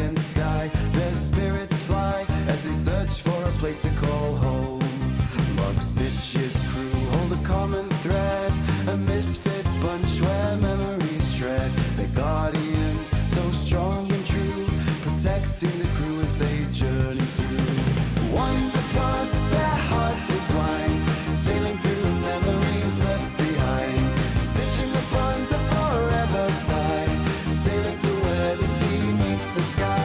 and sky. Their spirits fly as they search for a place to call home. Mark Stitch's crew hold a common thread, a misfit bunch where memories tread. They're guardians, so strong and true, protecting the crew as they journey through. Wanderpus, their hearts entwined, sailing through memories left behind, stitching the bonds that forever tie, sailing to where the sea meets the sky.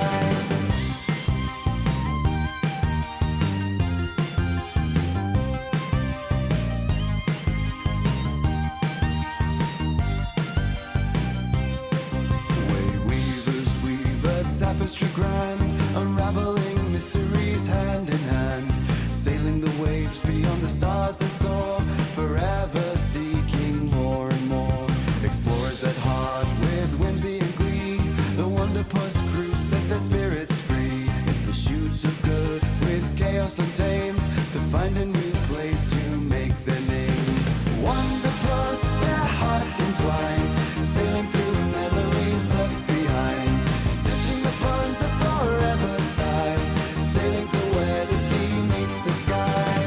Way weavers weave a tapestry grand, unraveling mysteries hand in hand, sailing the waves beyond the stars they soar, forever seeking more and more. Explorers at heart with whimsy and glee, the Wanderpus crew set their spirits free, in pursuit of good with chaos untamed, to find a new place to make their names. Wanderpus, their hearts entwined, sailing through memories left behind, stitching the bonds that forever tie, sailing to where the sea meets the sky.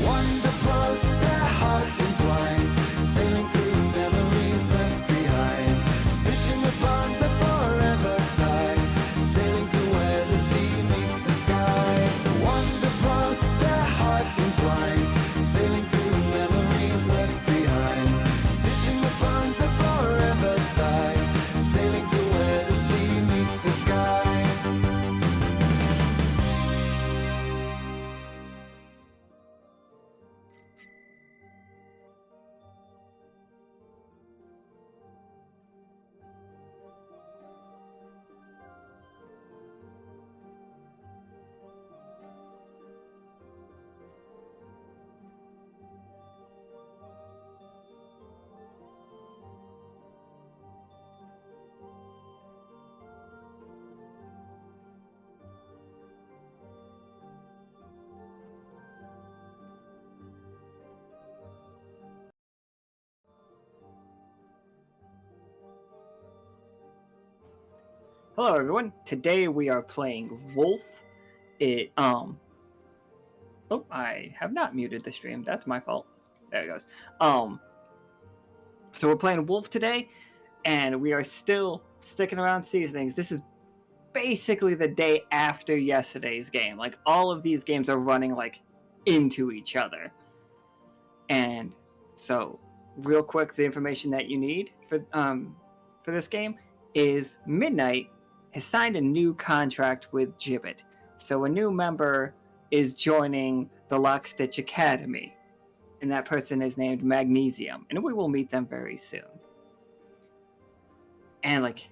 Wanderpus, their hearts entwined, sailing through memories left behind, stitching the bonds that forever tie, sailing to where the sea meets the sky. Wanderpus, their hearts entwined, sailing through memories left behind, stitching the bonds that forever tie, sailing to where the sea meets the sky. Hello everyone, today we are playing Wolf. Oh, I have not muted the stream, that's my fault. There it goes. So we're playing Wolf today, and we are still sticking around seasonings. This is basically the day after yesterday's game. Like, all of these games are running, like, into each other. And so, real quick, the information that you need for this game is Midnight has signed a new contract with Gibbet. So a new member is joining the Lockstitch Academy, and that person is named Magnesium, and we will meet them very soon. And like,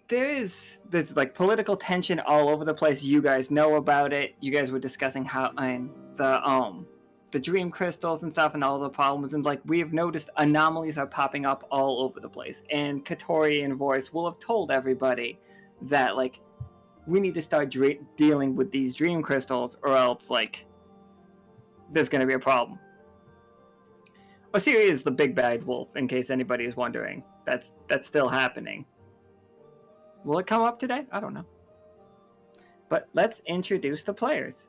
there's like political tension all over the place. You guys know about it. You guys were discussing how and the dream crystals and stuff and all the problems, and like we have noticed anomalies are popping up all over the place. And Katori and Voice will have told everybody that like we need to start dealing with these dream crystals, or else like there's going to be a problem. Osiria is the big bad wolf, in case anybody is wondering. That's still happening. Will it come up today? I don't know. But let's introduce the players.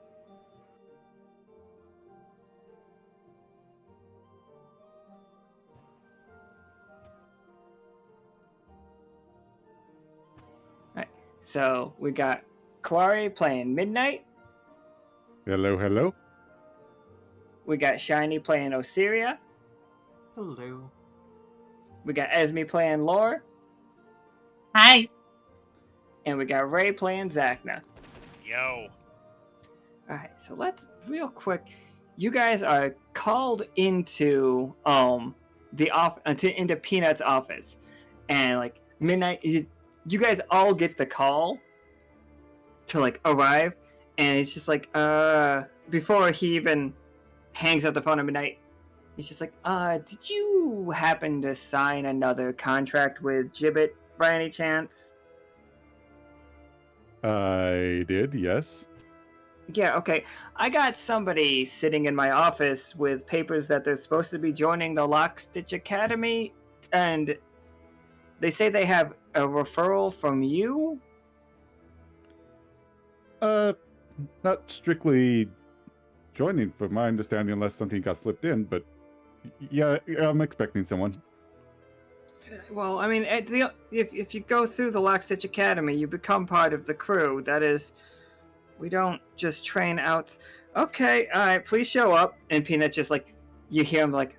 Right. So we got Kuari playing Midnight. Hello, hello. We got Shiny playing Osiria. Hello. We got Esmie playing Lore. Hi. And we got Ray playing Zacna. Yo. Alright, so let's real quick. You guys are called into into Peanut's office. And like Midnight, you guys all get the call to like arrive, and it's just like before he even hangs up the phone at midnight. He's just like, did you happen to sign another contract with Gibbet by any chance? I did, yes. Yeah, okay. I got somebody sitting in my office with papers that they're supposed to be joining the Lockstitch Academy, and they say they have a referral from you? Not strictly joining, from my understanding, unless something got slipped in, but yeah, I'm expecting someone. Well, I mean, if you go through the Lockstitch Academy, you become part of the crew. That is, we don't just train out. Okay, alright, please show up. And Peanut just, like, you hear him, like,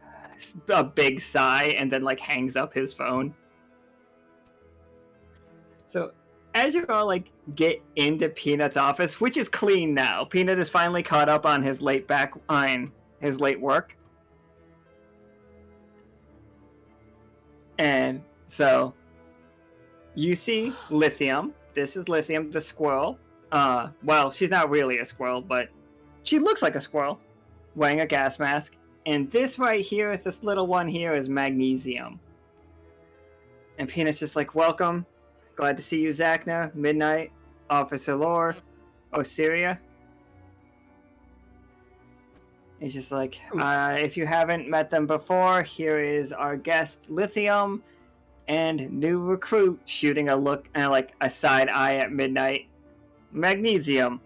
a big sigh, and then, like, hangs up his phone. So, as you all, like, get into Peanut's office, which is clean now, Peanut is finally caught up on his late work. And so, you see Lithium. This is Lithium, the squirrel. Well, she's not really a squirrel, but she looks like a squirrel, wearing a gas mask. And this right here, this little one here, is Magnesium. And Peanut's just like, welcome. Glad to see you, Zacna, Midnight, Officer Lore, Osiria. He's just like, if you haven't met them before, here is our guest, Lithium, and new recruit shooting a look and like a side eye at Midnight, Magnesium.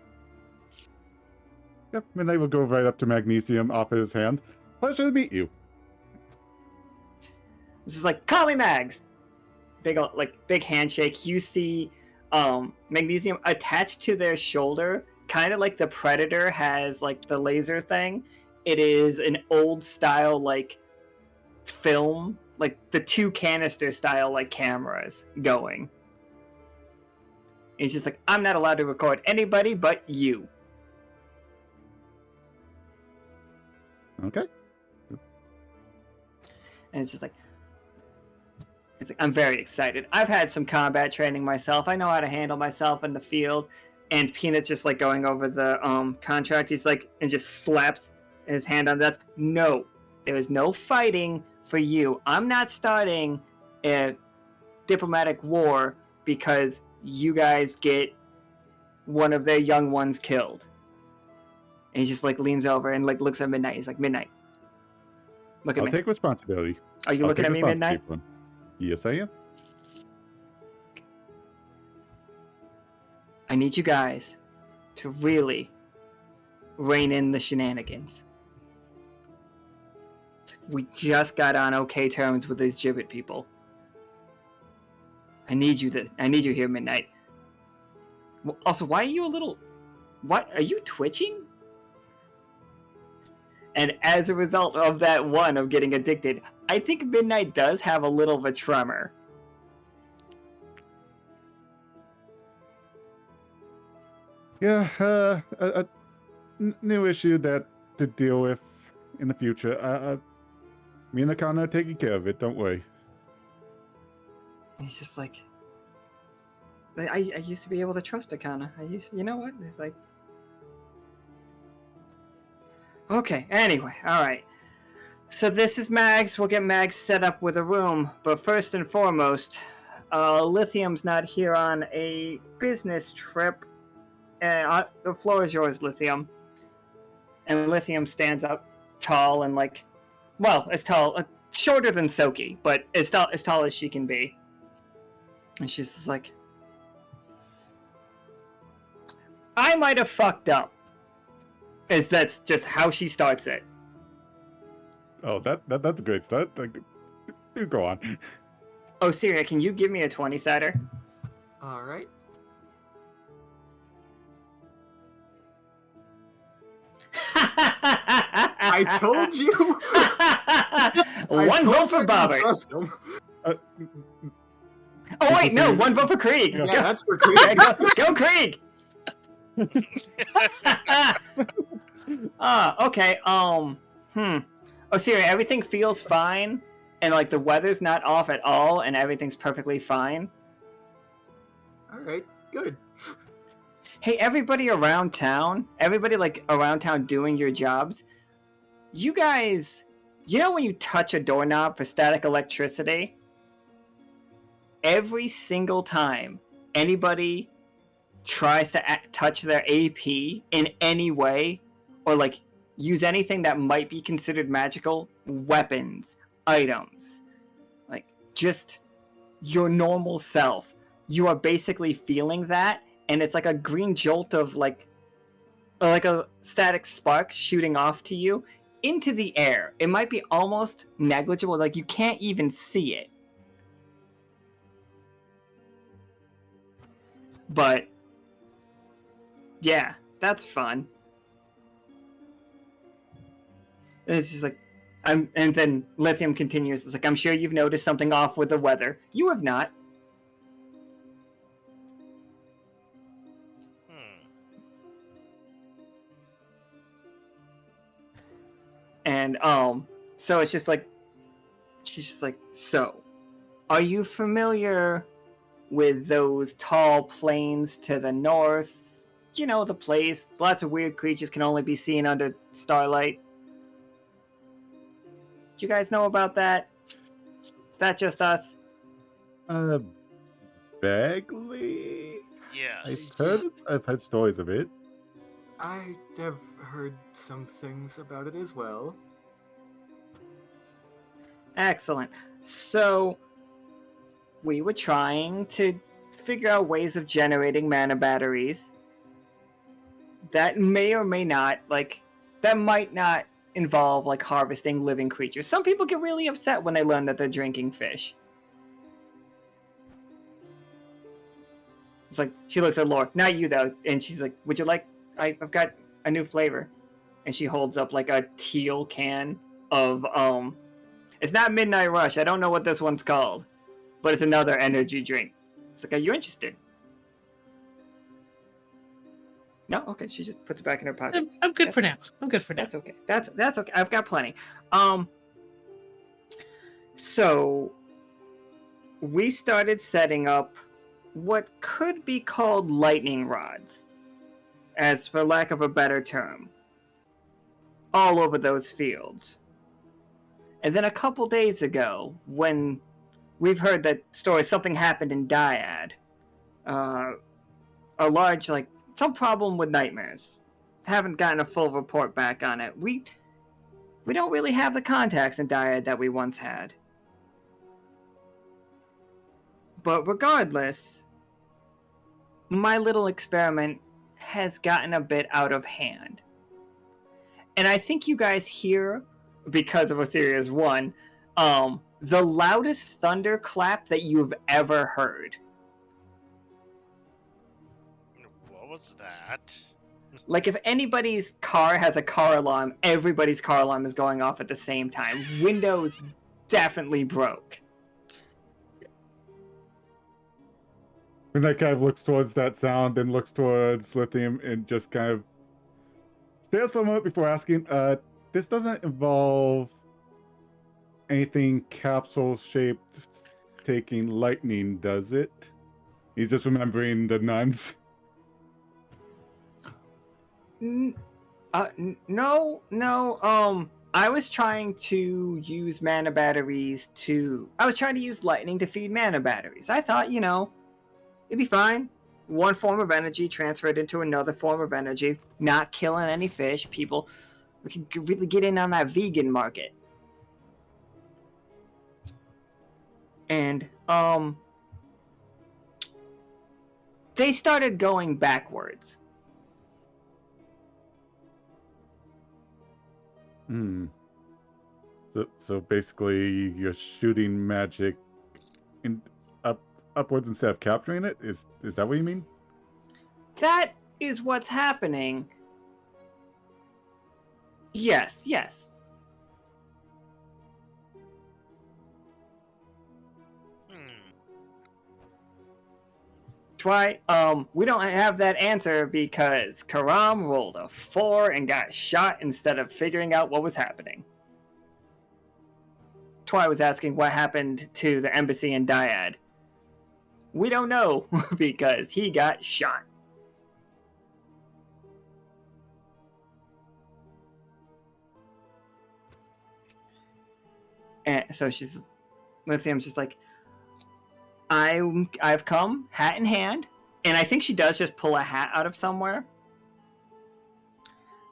Yep, Midnight will go right up to Magnesium, offer his hand. Pleasure to meet you. It's just like, call me Mags. Big handshake. You see Magnesium attached to their shoulder, kind of like the Predator has like the laser thing. It is an old style like film, like the 2 canister style like cameras going. It's just like, I'm not allowed to record anybody but you. Okay. And it's like, I'm very excited. I've had some combat training myself. I know how to handle myself in the field. And Peanut's just like going over the contract. He's like, and just slaps his hand on that. No, there is no fighting for you. I'm not starting a diplomatic war because you guys get one of their young ones killed. And he just like leans over and like looks at Midnight. He's like, Midnight, look at me. I'll take responsibility. Are you looking at me, Midnight? Yes, I am. I need you guys to really rein in the shenanigans. We just got on okay terms with these Gibbet people. I need you here, Midnight. Also, why are you are you twitching? And as a result of that one of getting addicted, I think Midnight does have a little of a tremor. Yeah, a new issue that to deal with in the future. Me and Akana are taking care of it, don't worry. He's just like, I used to be able to trust Akana. You know what? It's like, okay, anyway, alright. So this is Mags. We'll get Mags set up with a room. But first and foremost, Lithium's not here on a business trip. The floor is yours, Lithium. And Lithium stands up tall and like, well, as tall, shorter than Soki, but as tall as she can be. And she's just like, I might have fucked up. That's just how she starts it. Oh, that's a great start. You go on. Osiria, can you give me a 20-sider? All right. I told you. One vote for Bobber. Oh wait, no, one vote for Krieg. Yeah, Go, that's for Krieg. yeah, go Krieg. Okay. Osiria, everything feels fine, and like the weather's not off at all, and everything's perfectly fine. All right, good. Hey, everybody around town, like around town doing your jobs, you guys, you know when you touch a doorknob for static electricity? Every single time anybody tries to touch their AP in any way, or like use anything that might be considered magical, weapons, items, like just your normal self, you are basically feeling that, and it's like a green jolt of like a static spark shooting off to you into the air. It might be almost negligible, like you can't even see it. But yeah, that's fun. And it's just like, and then Lithium continues. It's like, I'm sure you've noticed something off with the weather. You have not. And so it's just like, she's just like, so, are you familiar with those tall plains to the north? You know, the place lots of weird creatures can only be seen under starlight. Do you guys know about that? Is that just us? Vaguely. Yes. I've heard stories of it. I have heard some things about it as well. Excellent. So, we were trying to figure out ways of generating mana batteries that may or may not, like, that might not involve, like, harvesting living creatures. Some people get really upset when they learn that they're drinking fish. It's like, she looks at Lore, not you though, and she's like, would you like, I've got a new flavor. And she holds up, like, a teal can of, it's not Midnight Rush, I don't know what this one's called, but it's another energy drink. It's like, are you interested? No? Okay, she just puts it back in her pocket. I'm good for now. I'm good for now. That's okay. That's okay. I've got plenty. So we started setting up what could be called lightning rods, as for lack of a better term, all over those fields. And then a couple days ago, when we've heard that story, something happened in Dyad. A large, like, some problem with nightmares. Haven't gotten a full report back on it. We don't really have the contacts in Dyad that we once had. But regardless, my little experiment has gotten a bit out of hand. And I think you guys hear, because of Osiria's one, the loudest thunderclap that you've ever heard. What was that? Like, if anybody's car has a car alarm, everybody's car alarm is going off at the same time. Windows definitely broke. And that kind of looks towards that sound, then looks towards Lithium, and just kind of stares for a moment before asking, this doesn't involve anything capsule-shaped taking lightning, does it? He's just remembering the nuns. No, I was trying to use mana batteries I was trying to use lightning to feed mana batteries. I thought, it'd be fine. One form of energy transferred into another form of energy, not killing any fish. People, we can really get in on that vegan market. And, they started going backwards. So basically, you're shooting magic upwards instead of capturing it? Is that what you mean? That is what's happening. Yes. Try, we don't have that answer because Karam rolled a 4 and got shot instead of figuring out what was happening. Twy was asking what happened to the embassy in Dyad. We don't know because he got shot. And so Lithium's just like, I've come, hat in hand, and I think she does just pull a hat out of somewhere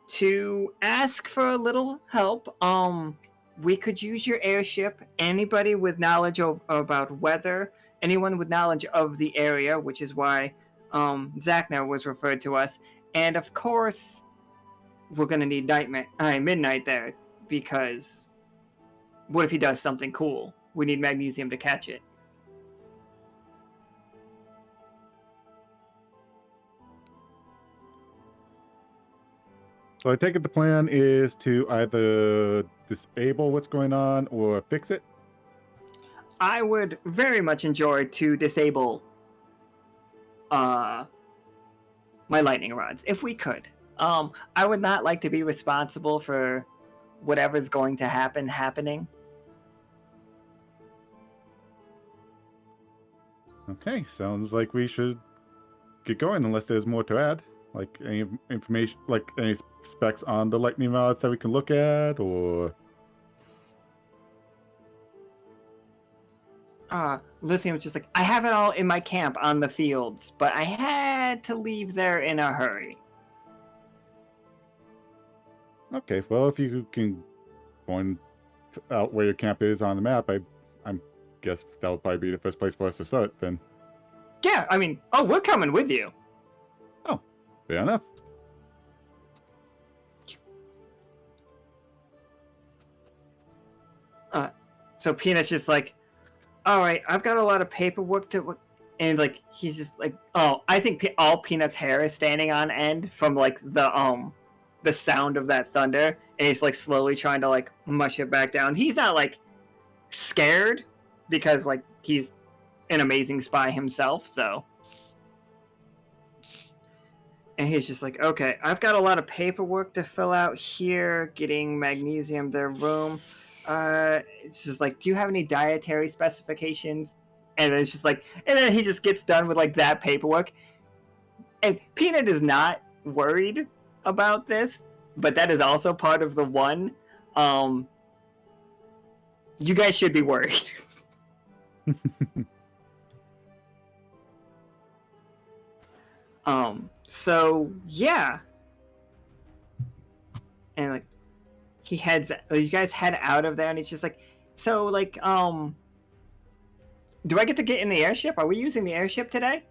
to ask for a little help. We could use your airship. Anybody with knowledge about weather, anyone with knowledge of the area, which is why Zacna was referred to us, and of course, we're gonna need midnight there, because what if he does something cool? We need magnesium to catch it. So I take it the plan is to either disable what's going on or fix it? I would very much enjoy to disable my lightning rods, if we could. I would not like to be responsible for whatever's going to happening. Okay, sounds like we should get going unless there's more to add. Like any information, like any specs on the lightning rods that we can look at, or... Lithium's just like, I have it all in my camp on the fields, but I had to leave there in a hurry. Okay, well, if you can point out where your camp is on the map, I guess that would probably be the first place for us to start, then. Yeah, I mean, we're coming with you. Oh, fair enough. So Peanut's just like, all right, I've got a lot of paperwork to... And, like, he's just like, oh, I think all Peanut's hair is standing on end from, like, the sound of that thunder. And he's, like, slowly trying to, like, mush it back down. He's not, like, scared because, like, he's an amazing spy himself, so... And he's just like, okay, I've got a lot of paperwork to fill out here, getting magnesium their room. It's just like, do you have any dietary specifications? And it's just like, and then he just gets done with like that paperwork. And Peanut is not worried about this, but that is also part of the one. You guys should be worried. So yeah. And like you guys head out of there, and he's just like, so like, do I get to get in the airship? Are we using the airship today?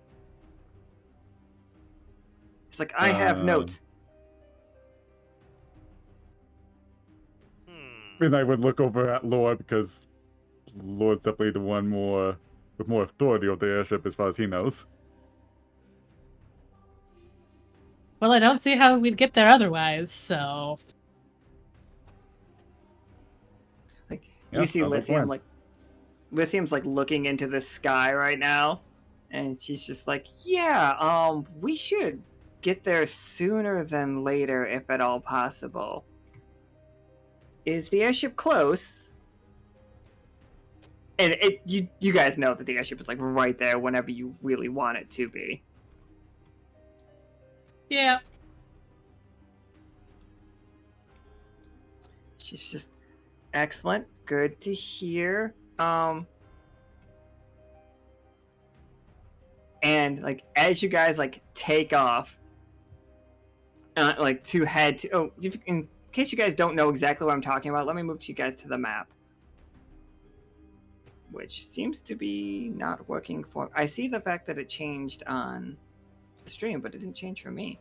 It's like, I have notes. And I would look over at Lord, because Lord's definitely the one with more authority of the airship as far as he knows. Well, I don't see how we'd get there otherwise, so... Like, Yeah, you see sounds like Lithium, fun. like, Lithium's, like, looking into the sky right now, and she's just like, yeah, we should get there sooner than later, if at all possible. Is the airship close? And you guys know that the airship is, like, right there whenever you really want it to be. Yeah. She's just excellent. Good to hear. And like as you guys like take off, like to head to in case you guys don't know exactly what I'm talking about, let me move you guys to the map, which seems to be not working for. I see the fact that it changed on the stream, but it didn't change for me.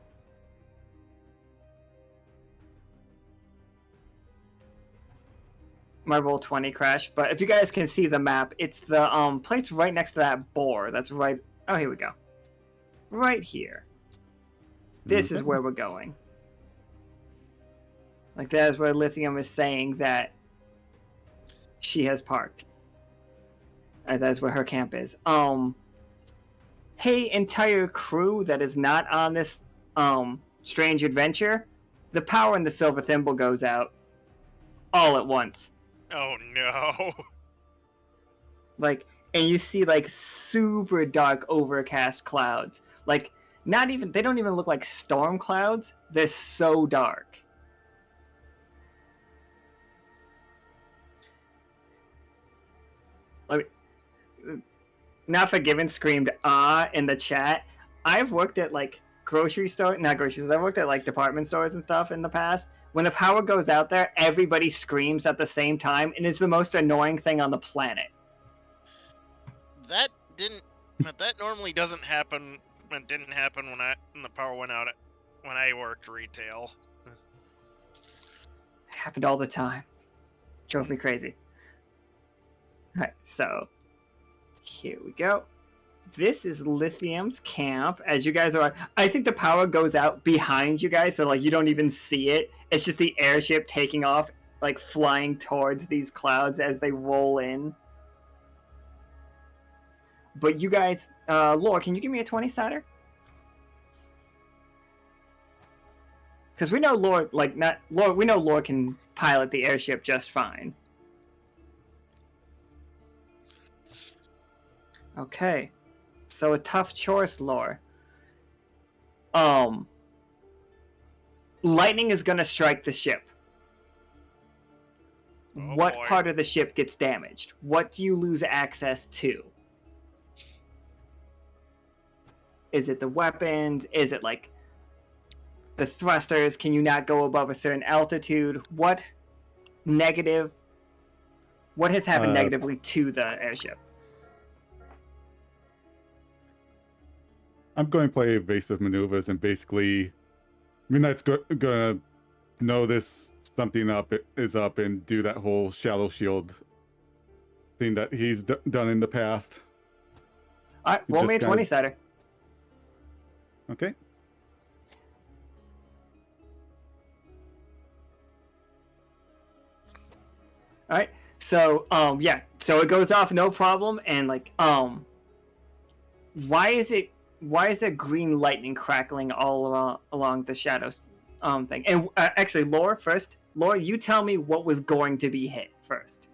My Roll20 crashed, but if you guys can see the map, it's the place right next to that boar. That's right. Oh, here we go. Right here. This is where we're going. Like that is where Lithium is saying that she has parked. That is where her camp is. Hey, entire crew that is not on this strange adventure, the power in the silver thimble goes out all at once. Oh no. Like, and you see like super dark overcast clouds. Like, they don't even look like storm clouds. They're so dark. Let me, Not Forgiven screamed in the chat. I've worked at like not grocery stores. I've worked at like department stores and stuff in the past. When the power goes out there, everybody screams at the same time, and it's the most annoying thing on the planet. That normally doesn't happen. It didn't happen when the power went out when I worked retail. It happened all the time. Drove me crazy. Alright, so here we go. This is Lithium's camp. As you guys are, I think the power goes out behind you guys, so like you don't even see it. It's just the airship taking off, like flying towards these clouds as they roll in. But you guys, Lore, can you give me a 20-sider? Because we know Lore, we know Lore can pilot the airship just fine. Okay. So a tough choice, Lore. Lightning is gonna strike the ship. Oh, what boy. part of the ship gets damaged? What do you lose access to? Is it the weapons? Is it like the thrusters? Can you not go above a certain altitude? What has happened negatively to the airship? I'm going to play evasive maneuvers and basically, Midnight's gonna know this something is up and do that whole shadow shield thing that he's done in the past. All right, roll me a Just kind of- 20-sider. Okay. All right. So, yeah. So it goes off, no problem. And like, why is there green lightning crackling all along the shadows, thing? And actually, Lore first. Lore, you tell me what was going to be hit first.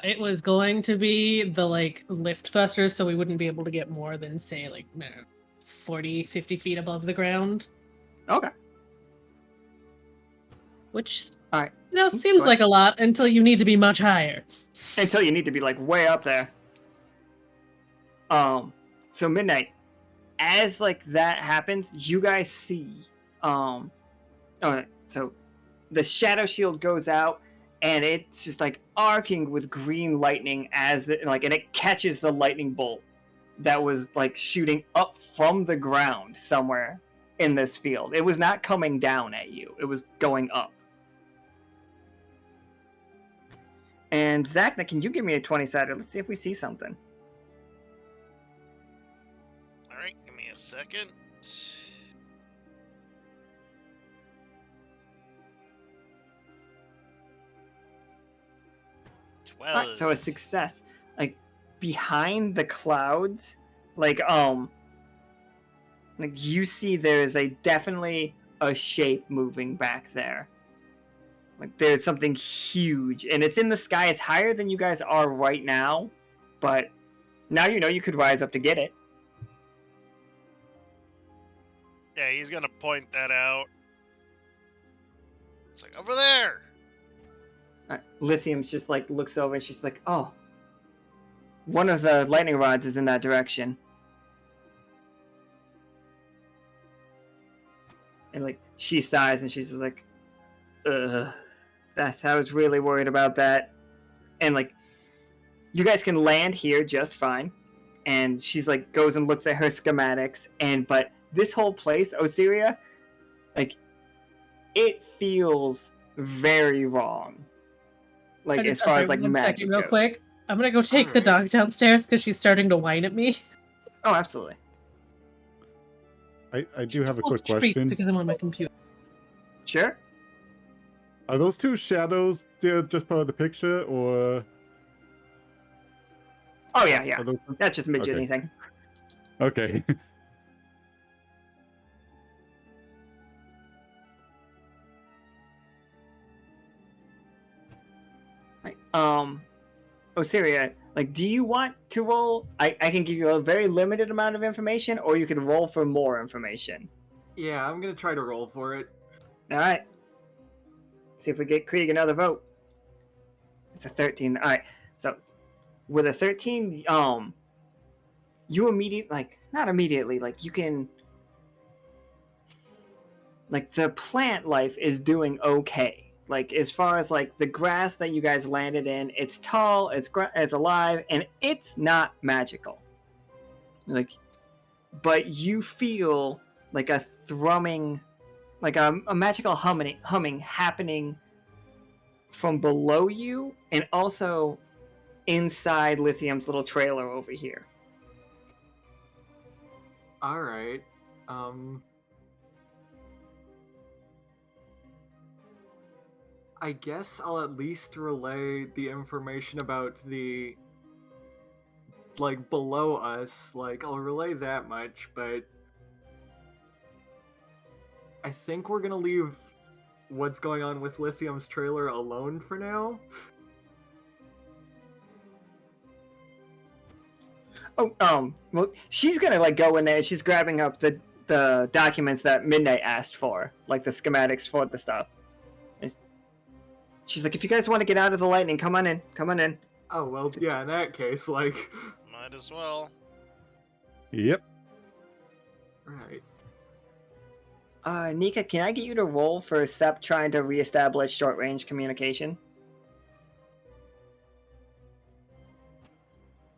It was going to be the like lift thrusters, so we wouldn't be able to get more than say like 40, 50 feet above the ground. Okay. Which, All right. seems Go like a lot until you need to be much higher. Until you need to be like way up there. So Midnight, as like that happens, you guys see, okay, so the shadow shield goes out and it's just like arcing with green lightning and it catches the lightning bolt that was like shooting up from the ground somewhere in this field. It was not coming down at you. It was going up. And Zacna, can you give me a 20-sider? Let's see if we see something. Alright, give me a second. Alright, so a success. Like behind the clouds, like you see there's definitely a shape moving back there. Like there's something huge, and it's in the sky. It's higher than you guys are right now, but now you know you could rise up to get it. Yeah, he's gonna point that out. It's like, over there! Lithium's just like looks over and she's like, oh, one of the lightning rods is in that direction. And like she sighs and she's just like, I was really worried about that. And like, you guys can land here just fine. And she's like, goes and looks at her schematics. But this whole place, Osiria, like, it feels very wrong. Like, as far as like magic real goes. quick. I'm gonna go take the dog downstairs because she's starting to whine at me. Oh, absolutely. I do have a Wants quick treats question. because I'm on my computer. Sure. Are those two shadows just part of the picture, or Oh yeah. are those... That's just midget Okay. anything. Okay. Right. Osiria, like, do you want to roll? I can give you a very limited amount of information, or you can roll for more information. Yeah, I'm gonna try to roll for it. All right. See if we get Krieg another vote. It's a 13. All right. So with a 13, you not immediately, like you can, like the plant life is doing okay. Like as far as like the grass that you guys landed in, it's tall, it's alive, and it's not magical. Like, but you feel like a thrumming, like a magical humming happening from below you, and also inside Lithium's little trailer over here. All right. I guess I'll at least relay the information about the, like, below us. Like, I'll relay that much, but I think we're gonna leave what's going on with Lithium's trailer alone for now. Oh, well, she's gonna like go in there. She's grabbing up the documents that Midnight asked for, like the schematics for the stuff. And she's like, if you guys want to get out of the lightning, come on in. Oh, well, yeah, in that case, like... Might as well. Yep. Right. Nika, can I get you to roll for Sept trying to reestablish short-range communication?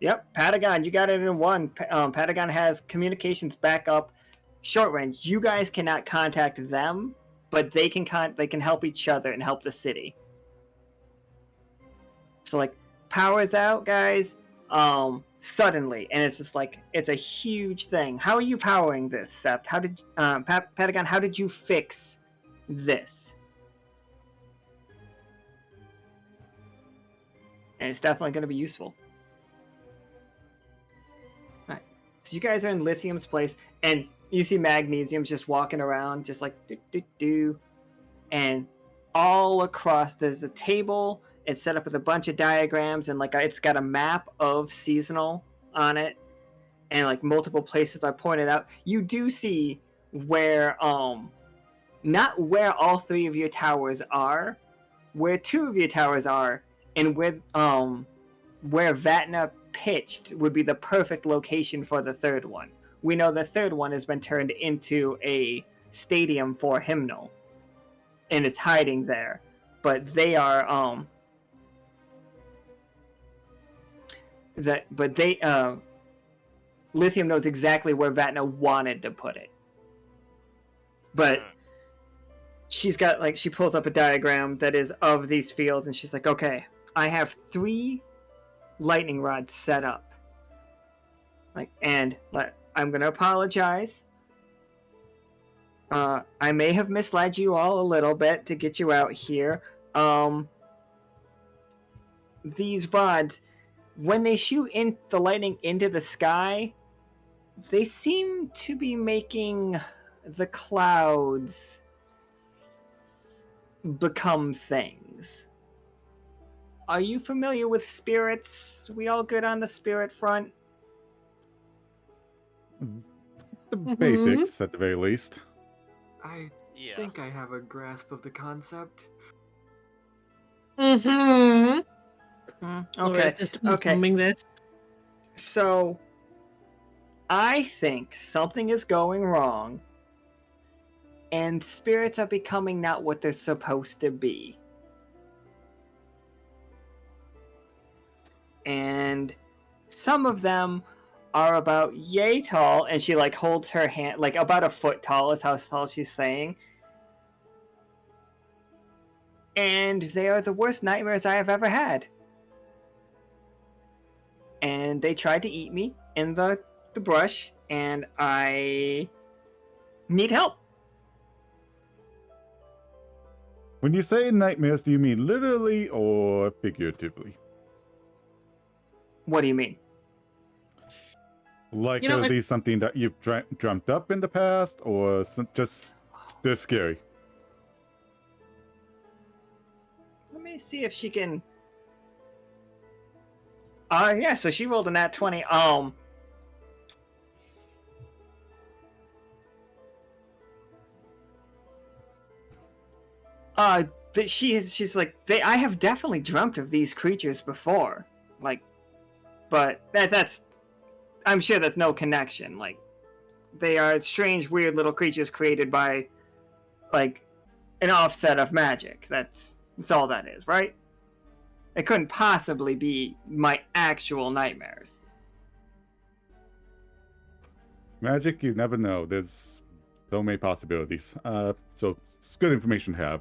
Yep, Patagon, you got it in 1. Patagon has communications back up short range. You guys cannot contact them, but they can help each other and help the city. So like, power's out, guys, suddenly, and it's just like, it's a huge thing. How are you powering this, Sept? How did Patagon, how did you fix this? And it's definitely going to be useful. So you guys are in Lithium's place, and you see Magnesium's just walking around, just like do. And all across, there's a table. It's set up with a bunch of diagrams, and like it's got a map of Seasonal on it, and like multiple places are pointed out. You do see where, not where all 3 of your towers are, where 2 of your towers are, and where Vatna pitched would be the perfect location for the 3rd one. We know the 3rd one has been turned into a stadium for Hymnal, and it's hiding there. But they are Lithium knows exactly where Vatna wanted to put it. But she's got, like, she pulls up a diagram that is of these fields, and she's like, okay, I have 3 lightning rods set up. I'm gonna apologize. I may have misled you all a little bit to get you out here. These rods, when they shoot in the lightning into the sky, they seem to be making the clouds become things. Are you familiar with spirits? We all good on the spirit front? The basics, at the very least. I Yeah. think I have a grasp of the concept. Mm-hmm. Okay. Just Okay. filming this. So, I think something is going wrong, and spirits are becoming not what they're supposed to be. And some of them are about yay tall, and she like holds her hand, like about a foot tall is how tall she's saying. And they are the worst nightmares I have ever had. And they tried to eat me in the brush, and I need help. When you say nightmares, do you mean literally or figuratively? What do you mean? Like, You know, are these something that you've dreamt up in the past, or just they're scary? Let me see if she can. Yeah. So she rolled a nat 20. she's like, I have definitely dreamt of these creatures before, like, but that's I'm sure that's no connection. Like, they are strange, weird little creatures created by, like, an offset of magic. That's all that is, right? It couldn't possibly be my actual nightmares. Magic, you never know. There's so many possibilities. So it's good information to have.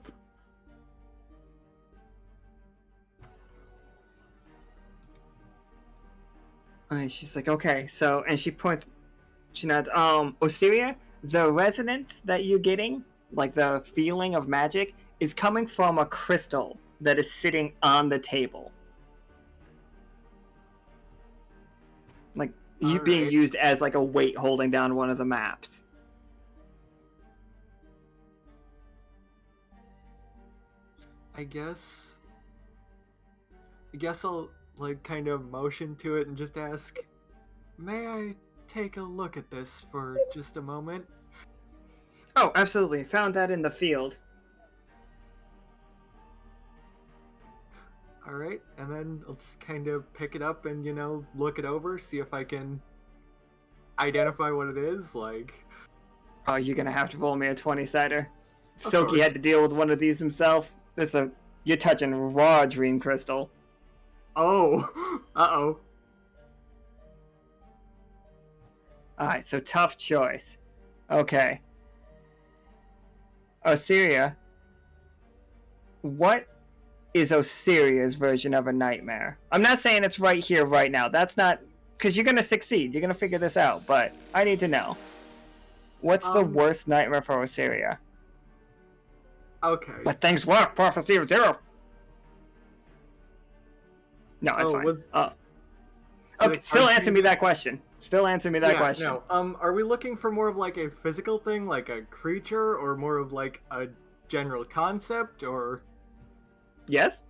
And she's like, okay, so, and she nods, Osiria, the resonance that you're getting, like the feeling of magic, is coming from a crystal that is sitting on the table. Like, you being used as like a weight holding down one of the maps. I guess I'll like kind of motion to it and just ask, may I take a look at this for just a moment? Oh, absolutely. Found that in the field. Alright, and then I'll just kind of pick it up and, look it over, see if I can identify what it is, like... Oh, you're gonna have to roll me a 20-sider. Of Soki course. had to deal with one of these himself. You're touching raw dream crystal. Oh! Uh-oh. Alright, so tough choice. Okay. Osiria. What is Osiria's version of a nightmare? I'm not saying it's right here, right now. That's not... Because you're gonna succeed. You're gonna figure this out. But I need to know. What's the worst nightmare for Osiria? Okay. Let things work, Prophecy of Zero! No, it's fine. Okay, still answer me that question. Still answer me that question. No. Are we looking for more of like a physical thing, like a creature, or more of like a general concept, or... Yes?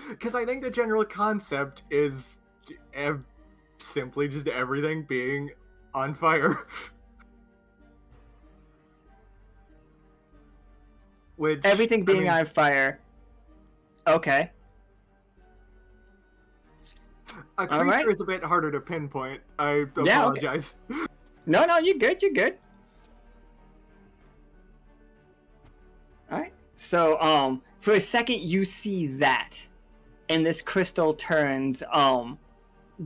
Because I think the general concept is simply just everything being on fire. Which, Everything being on fire. Okay. A creature Alright. is a bit harder to pinpoint. I Yeah, okay. apologize. No, you're good, you're good. Alright. So, for a second you see that. And this crystal turns,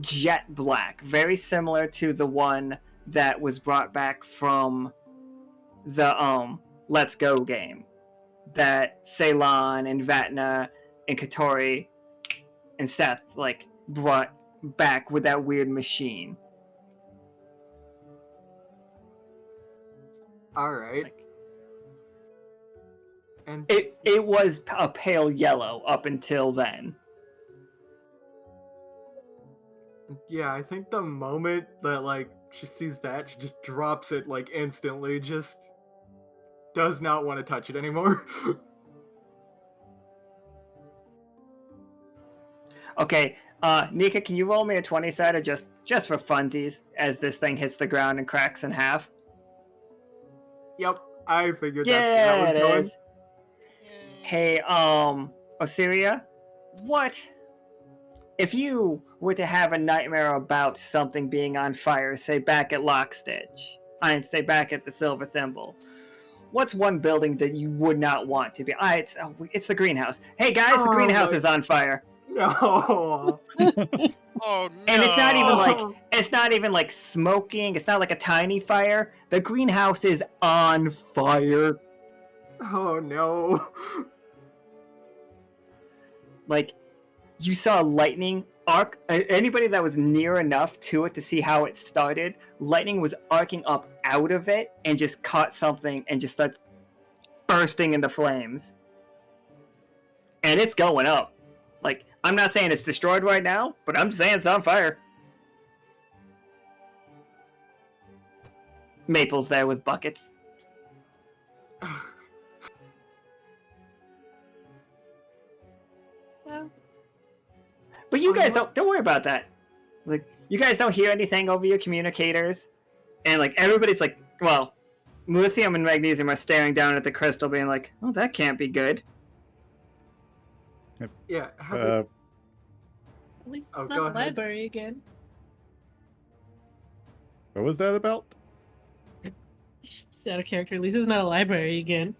jet black. Very similar to the one that was brought back from the, Let's Go game. That Ceylon and Vatna and Kuari and Seth, like, brought back with that weird machine. Alright. Like, And it was a pale yellow up until then. yeah, I think the moment that, like, she sees that, she just drops it, like, instantly, just does not want to touch it anymore. Okay, Nika, can you roll me a 20-sider just for funsies as this thing hits the ground and cracks in half? Yep, I figured Yeah, that was it going. is. Hey, Osiria, what if you were to have a nightmare about something being on fire, say back at Lockstitch, say back at the Silver Thimble? What's one building that you would not want to be? It's the greenhouse. Hey guys, the greenhouse is on fire. No. Oh no! And it's not even like smoking. It's not like a tiny fire. The greenhouse is on fire. Oh no. Like, you saw lightning arc. Anybody that was near enough to it to see how it started, lightning was arcing up out of it and just caught something and just starts bursting into flames. And it's going up. Like, I'm not saying it's destroyed right now, but I'm saying it's on fire. Maple's there with buckets. But you guys don't worry about that. Like, you guys don't hear anything over your communicators, and like everybody's like, well, Lithium and magnesium are staring down at the crystal, being like, "Oh, that can't be good." Yeah. Uh, At least Oh, it's go not the ahead. library again. what was that about? Just out of character. At least it's not a library again.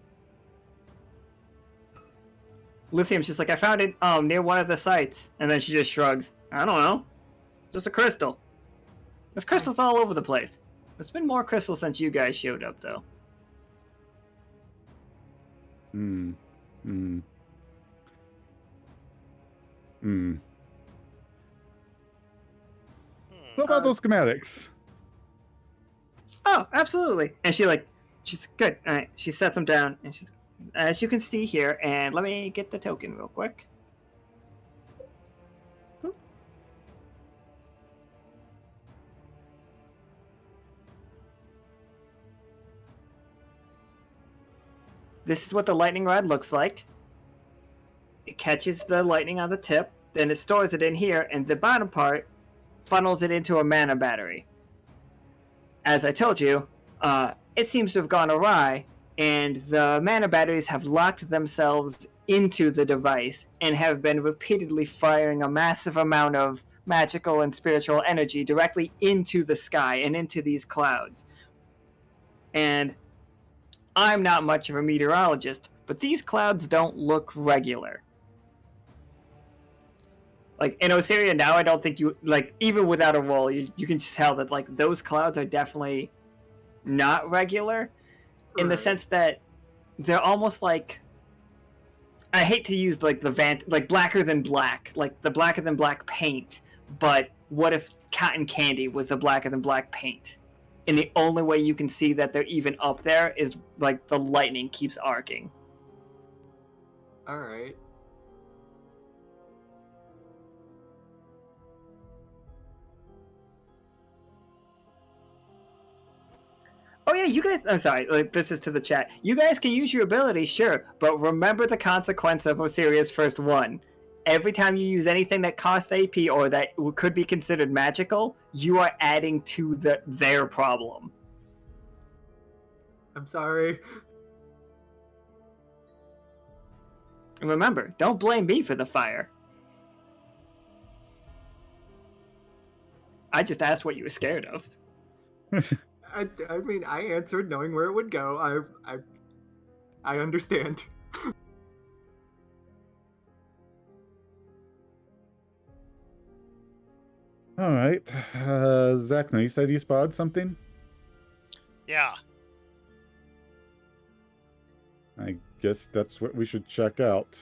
Lithium's just like, "I found it near one of the sites," and then she just shrugs. "I don't know, just a crystal. There's crystals all over the place. There's been more crystals since you guys showed up, though." Hmm. Hmm. Hmm. Hmm. What about those schematics? Oh, absolutely. And she's good. All right. She sets them down, and she's, as you can see here, and let me get the token real quick. This is what the lightning rod looks like. It catches the lightning on the tip, then it stores it in here, and the bottom part funnels it into a mana battery. As I told you, it seems to have gone awry, and the mana batteries have locked themselves into the device and have been repeatedly firing a massive amount of magical and spiritual energy directly into the sky and into these clouds. And I'm not much of a meteorologist, but these clouds don't look regular. Like, in Osiria now, I don't think you, like, even without a roll, you can just tell that, like, those clouds are definitely not regular, in the Right. sense that they're almost like, I hate to use, like, like, blacker than black, like, the blacker than black paint, but what if cotton candy was the blacker than black paint? And the only way you can see that they're even up there is, like, the lightning keeps arcing. All right. Oh yeah, you guys, I'm sorry, like, this is to the chat. You guys can use your ability, sure, but remember the consequence of Osiria's first one. Every time you use anything that costs AP or that could be considered magical, you are adding to their problem. I'm sorry. And remember, don't blame me for the fire. I just asked what you were scared of. I mean, I answered knowing where it would go. I understand. All right. Zacna, you said you spotted something? Yeah. I guess that's what we should check out.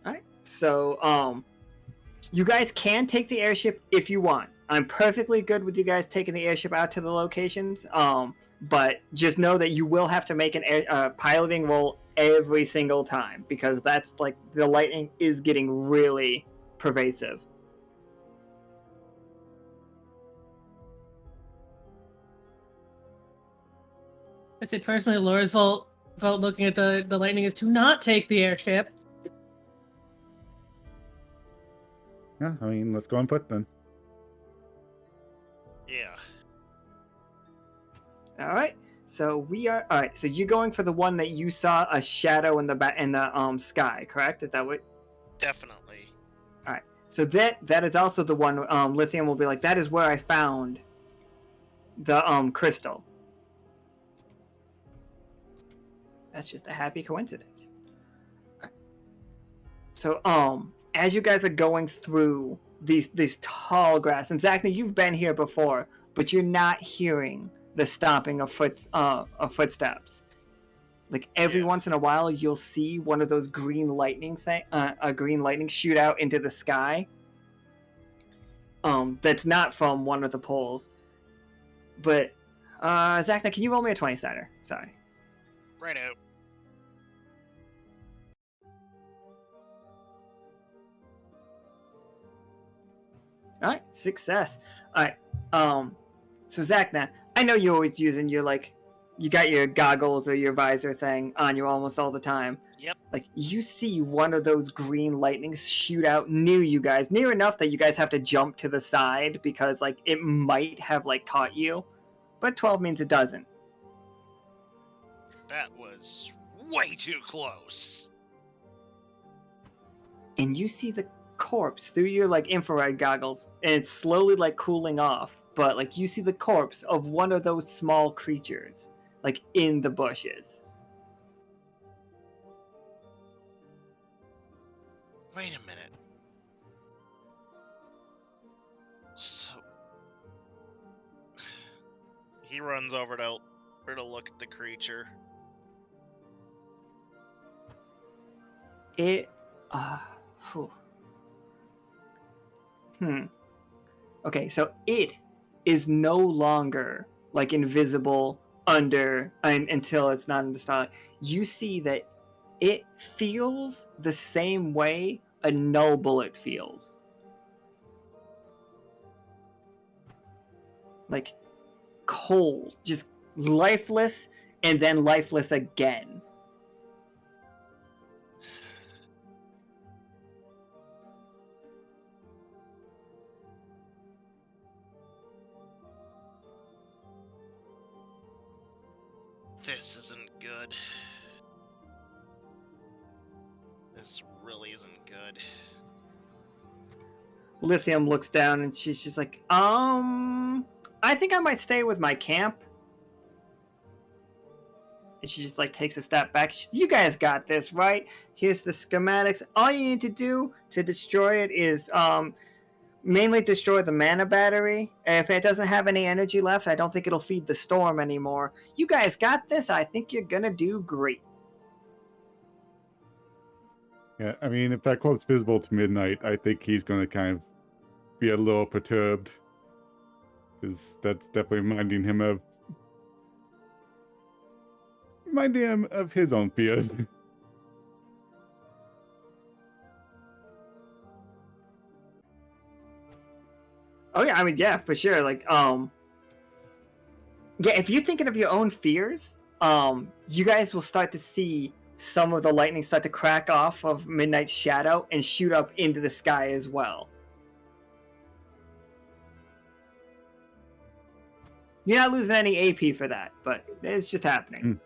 Alright, so, you guys can take the airship if you want. I'm perfectly good with you guys taking the airship out to the locations, but just know that you will have to make an piloting roll every single time, because that's, like, the lightning is getting really pervasive. I'd say personally, Laura's vote looking at the lightning is to not take the airship. Yeah, I mean, let's go on foot then. Yeah. Alright, so alright, so you're going for the one that you saw a shadow in the sky, correct? Is that what? Definitely. So that is also the one, Lithium will be like, that is where I found the crystal. That's just a happy coincidence. So, as you guys are going through these tall grass, and Zacna, you've been here before, but you're not hearing the stomping of footsteps. Like, every once in a while, you'll see one of those green lightning shoot out into the sky. That's not from one of the poles. But, Zacna, can you roll me a 20-sider? Sorry. Right out. Alright, success. Alright, so Zacna, I know you're always using your, like, you got your goggles or your visor thing on you almost all the time. Yep. Like, you see one of those green lightnings shoot out near you guys, near enough that you guys have to jump to the side because, like, it might have, like, caught you, but 12 means it doesn't. That was way too close. And you see the corpse through your like infrared goggles, and it's slowly like cooling off. But like you see the corpse of one of those small creatures, like in the bushes. Wait a minute. So he runs over to look at the creature. It, Okay, so it is no longer like invisible until it's not in the starlight. You see that it feels the same way a null bullet feels. Like cold, just lifeless, and then lifeless again. This isn't good. This really isn't good. Lithium looks down and she's just like, I think I might stay with my camp. And she just like takes a step back. You guys got this, right? Here's the schematics. All you need to do to destroy it is mainly destroy the mana battery. If it doesn't have any energy left, I don't think it'll feed the storm anymore. You guys got this. I think you're gonna do great. Yeah, I mean, if that quote's visible to Midnight, I think he's going to kind of be a little perturbed. Because that's definitely reminding him of his own fears. Oh yeah, I mean, yeah, for sure. Like, yeah, if you're thinking of your own fears, you guys will start to see some of the lightning start to crack off of Midnight's shadow and shoot up into the sky as well. You're not losing any AP for that, but it's just happening.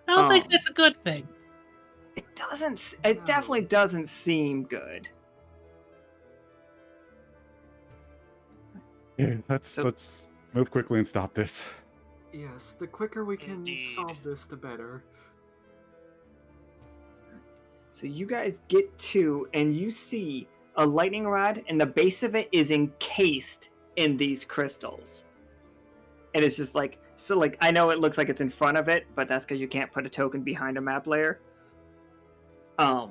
I don't think that's a good thing. It doesn't. It definitely doesn't seem good. Yeah, let's move quickly and stop this. Yes, the quicker we can Indeed. solve this, the better. So you guys get to, and you see a lightning rod, and the base of it is encased in these crystals. And it's just like, so like, I know it looks like it's in front of it, but that's because you can't put a token behind a map layer. Like,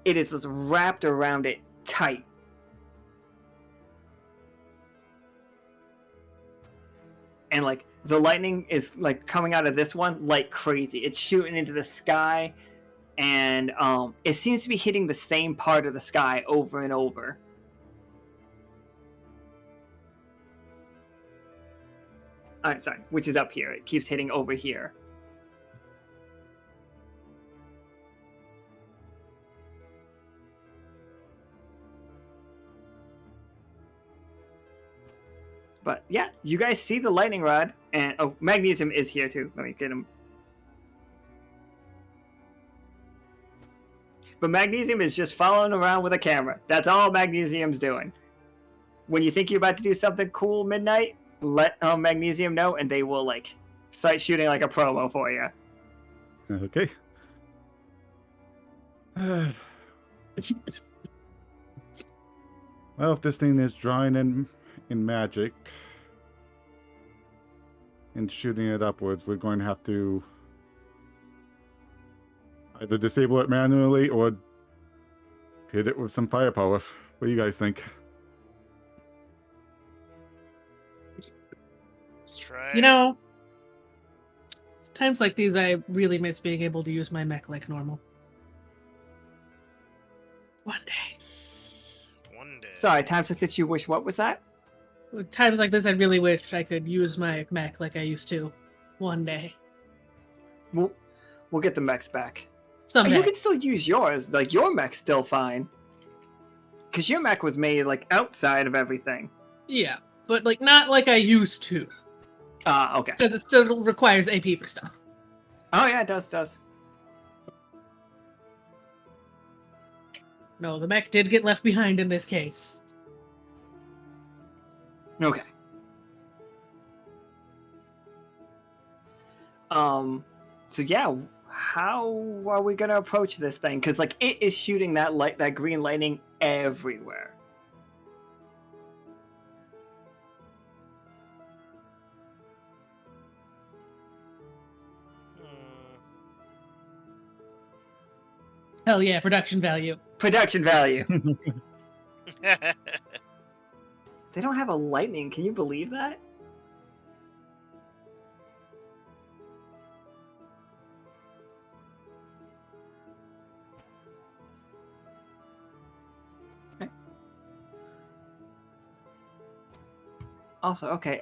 it is just wrapped around it tight. And like the lightning is like coming out of this one like crazy. It's shooting into the sky, and it seems to be hitting the same part of the sky over and over. Sorry, which is up here. It keeps hitting over here. But yeah, you guys see the lightning rod, and oh, Magnesium is here too. Let me get him. But Magnesium is just following around with a camera. That's all Magnesium's doing. When you think you're about to do something cool, Midnight, let Magnesium know, and they will like start shooting like a promo for you. Okay. Well, if this thing is drawing in magic and shooting it upwards, we're going to have to either disable it manually or hit it with some firepower. What do you guys think? Let's try. You know, times like these, I really miss being able to use my mech like normal. One day. One day. Sorry, times like this you wish, what was that? Times like this, I really wish I could use my mech like I used to. One day. We'll get the mechs back. Someday. You can still use yours. Like, your mech's still fine. Because your mech was made, like, outside of everything. Yeah, but like not like I used to. Okay. Because it still requires AP for stuff. Oh yeah, it does. No, the mech did get left behind in this case. Okay. So yeah, how are we gonna approach this thing? Because like it is shooting that green lightning everywhere. Hell yeah, production value. Production value. Hmm. They don't have a lightning. Can you believe that? Okay. Also, okay,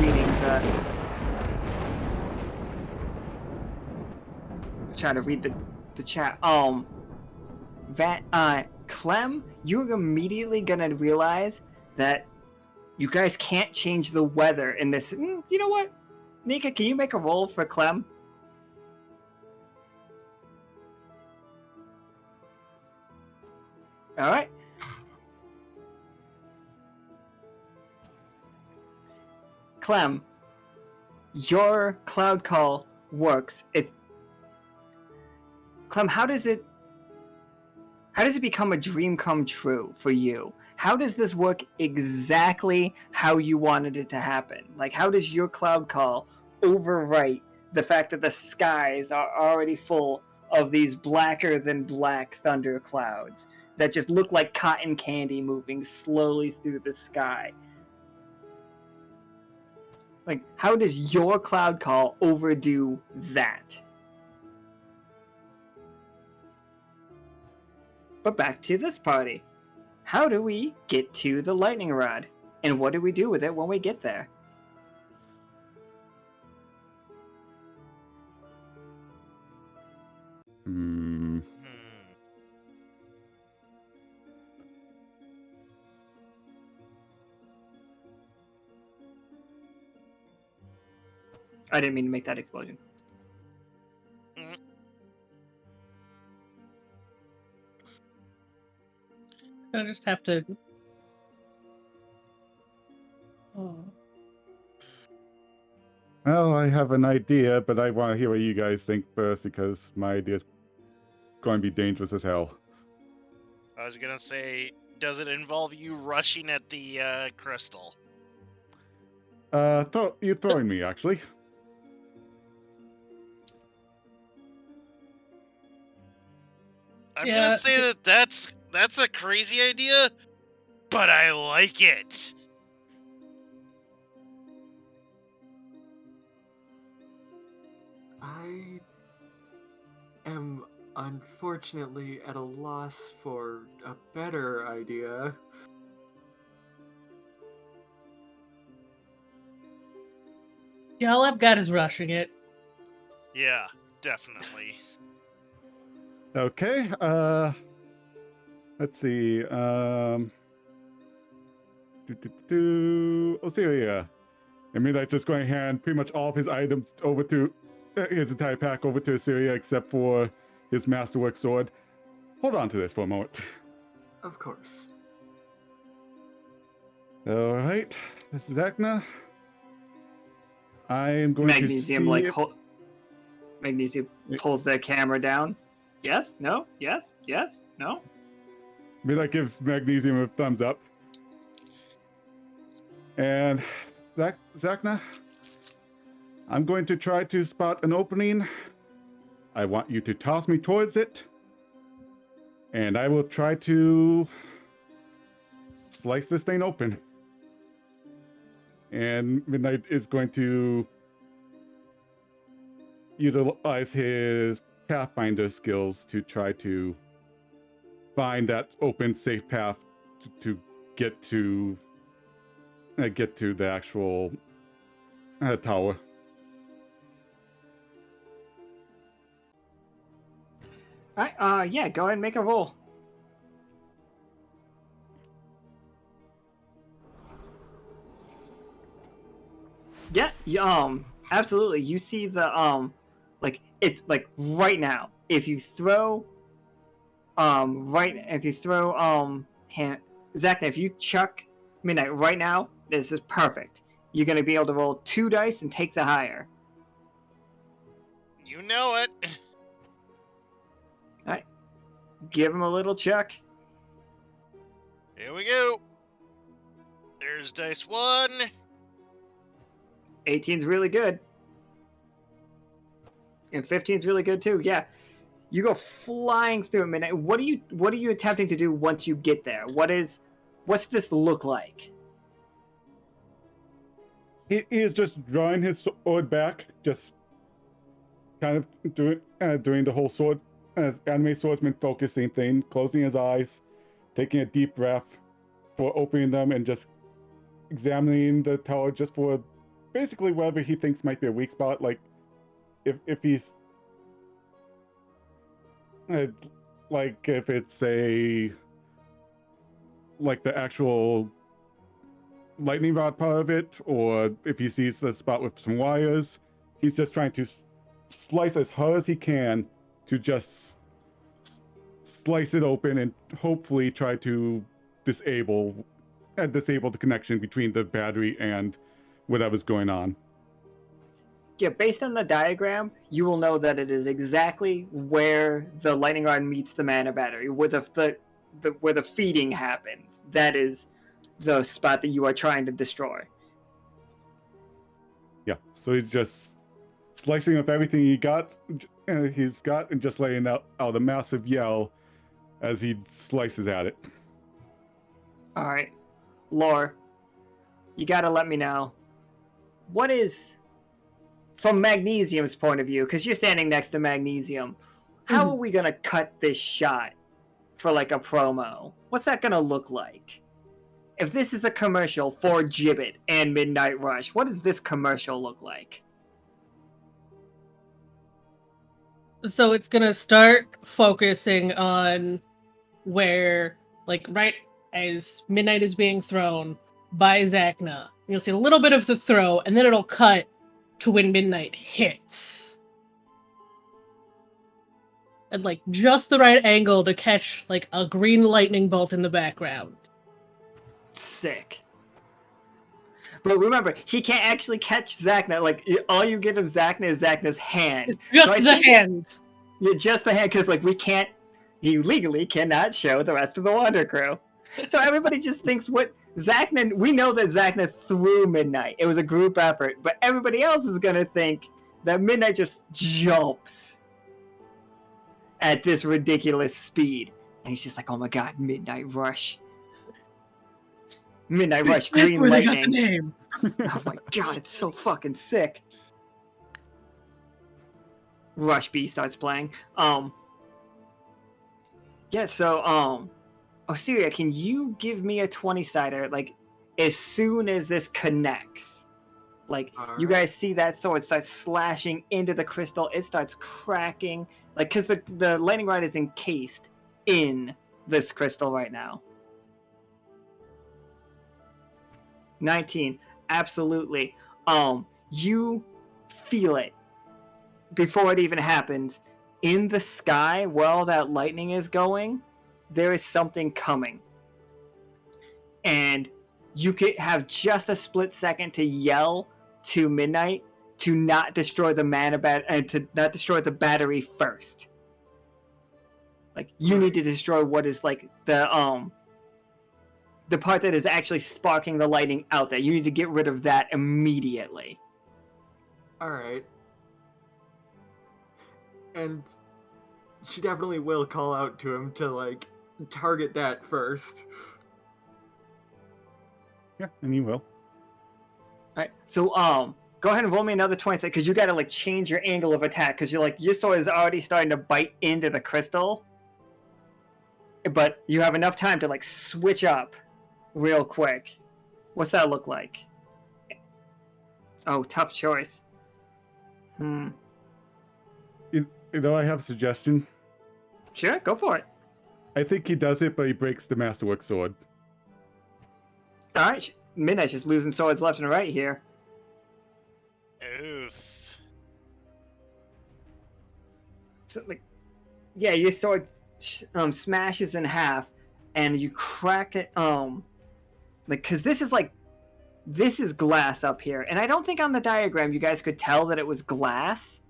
reading trying to read the chat. Clem, you're immediately gonna realize that you guys can't change the weather in this. You know what? Nika, can you make a roll for Clem? Alright. Clem, your cloud call works. Clem, how does it become a dream come true for you? How does this work exactly how you wanted it to happen? Like, how does your cloud call overwrite the fact that the skies are already full of these blacker than black thunder clouds that just look like cotton candy moving slowly through the sky? Like, how does your cloud call overdo that? But back to this party. How do we get to the lightning rod? And what do we do with it when we get there? I didn't mean to make that explosion. I just have to. Oh. Well, I have an idea, but I want to hear what you guys think first because my idea is going to be dangerous as hell. I was gonna say, does it involve you rushing at the crystal? You throwing me, actually. I'm Yeah. gonna say that's a crazy idea, but I like it. I am unfortunately at a loss for a better idea. Yeah, all I've got is rushing it. Yeah, definitely. Okay, let's see, Osiria. I mean, that's just going to hand pretty much all of his items over to, his entire pack over to Osiria except for his masterwork sword. Hold on to this for a moment. Of course. Alright, this is Zacna. I am going Magnesium, to see... Magnesium pulls the camera down. Yes? No? Yes? Yes? No? Midnight gives Magnesium a thumbs up. And Zacna, I'm going to try to spot an opening. I want you to toss me towards it. And I will try to slice this thing open. And Midnight is going to utilize his Pathfinder skills to try to find that open, safe path to get to the actual tower. Alright, yeah, go ahead and make a roll. Absolutely. You see the like it's like right now. If you throw Zacna, if you chuck Midnight right now, this is perfect. You're gonna be able to roll 2 dice and take the higher. You know it. All right, give him a little chuck. Here we go. There's dice 1. 18's really good. And 15's really good too. Yeah. You go flying through Midnight. What are you attempting to do once you get there? What's this look like? He is just drawing his sword back, just kind of doing the whole sword as anime swordsman focusing thing, closing his eyes, taking a deep breath for opening them, and just examining the tower just for basically whatever he thinks might be a weak spot. Like if he's like if it's like the actual lightning rod part of it, or if he sees a spot with some wires, he's just trying to slice as hard as he can to just slice it open and hopefully try to disable the connection between the battery and whatever's going on. Yeah, based on the diagram, you will know that it is exactly where the lightning rod meets the mana battery, where where the feeding happens. That is the spot that you are trying to destroy. Yeah, so he's just slicing up everything he's got and just laying out a massive yell as he slices at it. All right, Lore, you gotta let me know. What is, from Magnesium's point of view, because you're standing next to Magnesium, how are we gonna cut this shot for like a promo? What's that gonna look like? If this is a commercial for Gibbet and Midnight Rush, what does this commercial look like? So it's gonna start focusing on where, like, right as Midnight is being thrown by Zacna. You'll see a little bit of the throw, and then it'll cut to when Midnight hits. At, like, just the right angle to catch, like, a green lightning bolt in the background. Sick. But remember, he can't actually catch Zacna. Like, all you get of Zacna is Zacna's hand. It's just the hand. Yeah, just the hand, because, like, he legally cannot show the rest of the Wander crew. So everybody just thinks we know that Zacna threw Midnight. It was a group effort, but everybody else is going to think that Midnight just jumps at this ridiculous speed. And he's just like, oh my god, Midnight Rush. Midnight Rush, green where lightning. they got the name. Oh my god, it's so fucking sick. Rush B starts playing. Yeah, so, Osiria, can you give me a 20-sider, like, as soon as this connects? Like, you guys see that sword starts slashing into the crystal, it starts cracking, like, because the lightning rod is encased in this crystal right now. 19, absolutely. You feel it before it even happens. In the sky, while that lightning is going, there is something coming. And you could have just a split second to yell to Midnight to not destroy the and to not destroy the battery first. Like, you need to destroy what is like the part that is actually sparking the lightning out there. You need to get rid of that immediately. Alright. And she definitely will call out to him to, like, target that first. Yeah, and he will. Alright, so, go ahead and roll me another 20, because you gotta, like, change your angle of attack, because your sword is already starting to bite into the crystal. But you have enough time to, like, switch up real quick. What's that look like? Oh, tough choice. You know, I have a suggestion. Sure, go for it. I think he does it, but he breaks the Masterwork sword. Alright, Midnight's just losing swords left and right here. Oof. So like, yeah, your sword smashes in half, and you crack it. Like, because this is glass up here, and I don't think on the diagram you guys could tell that it was glass,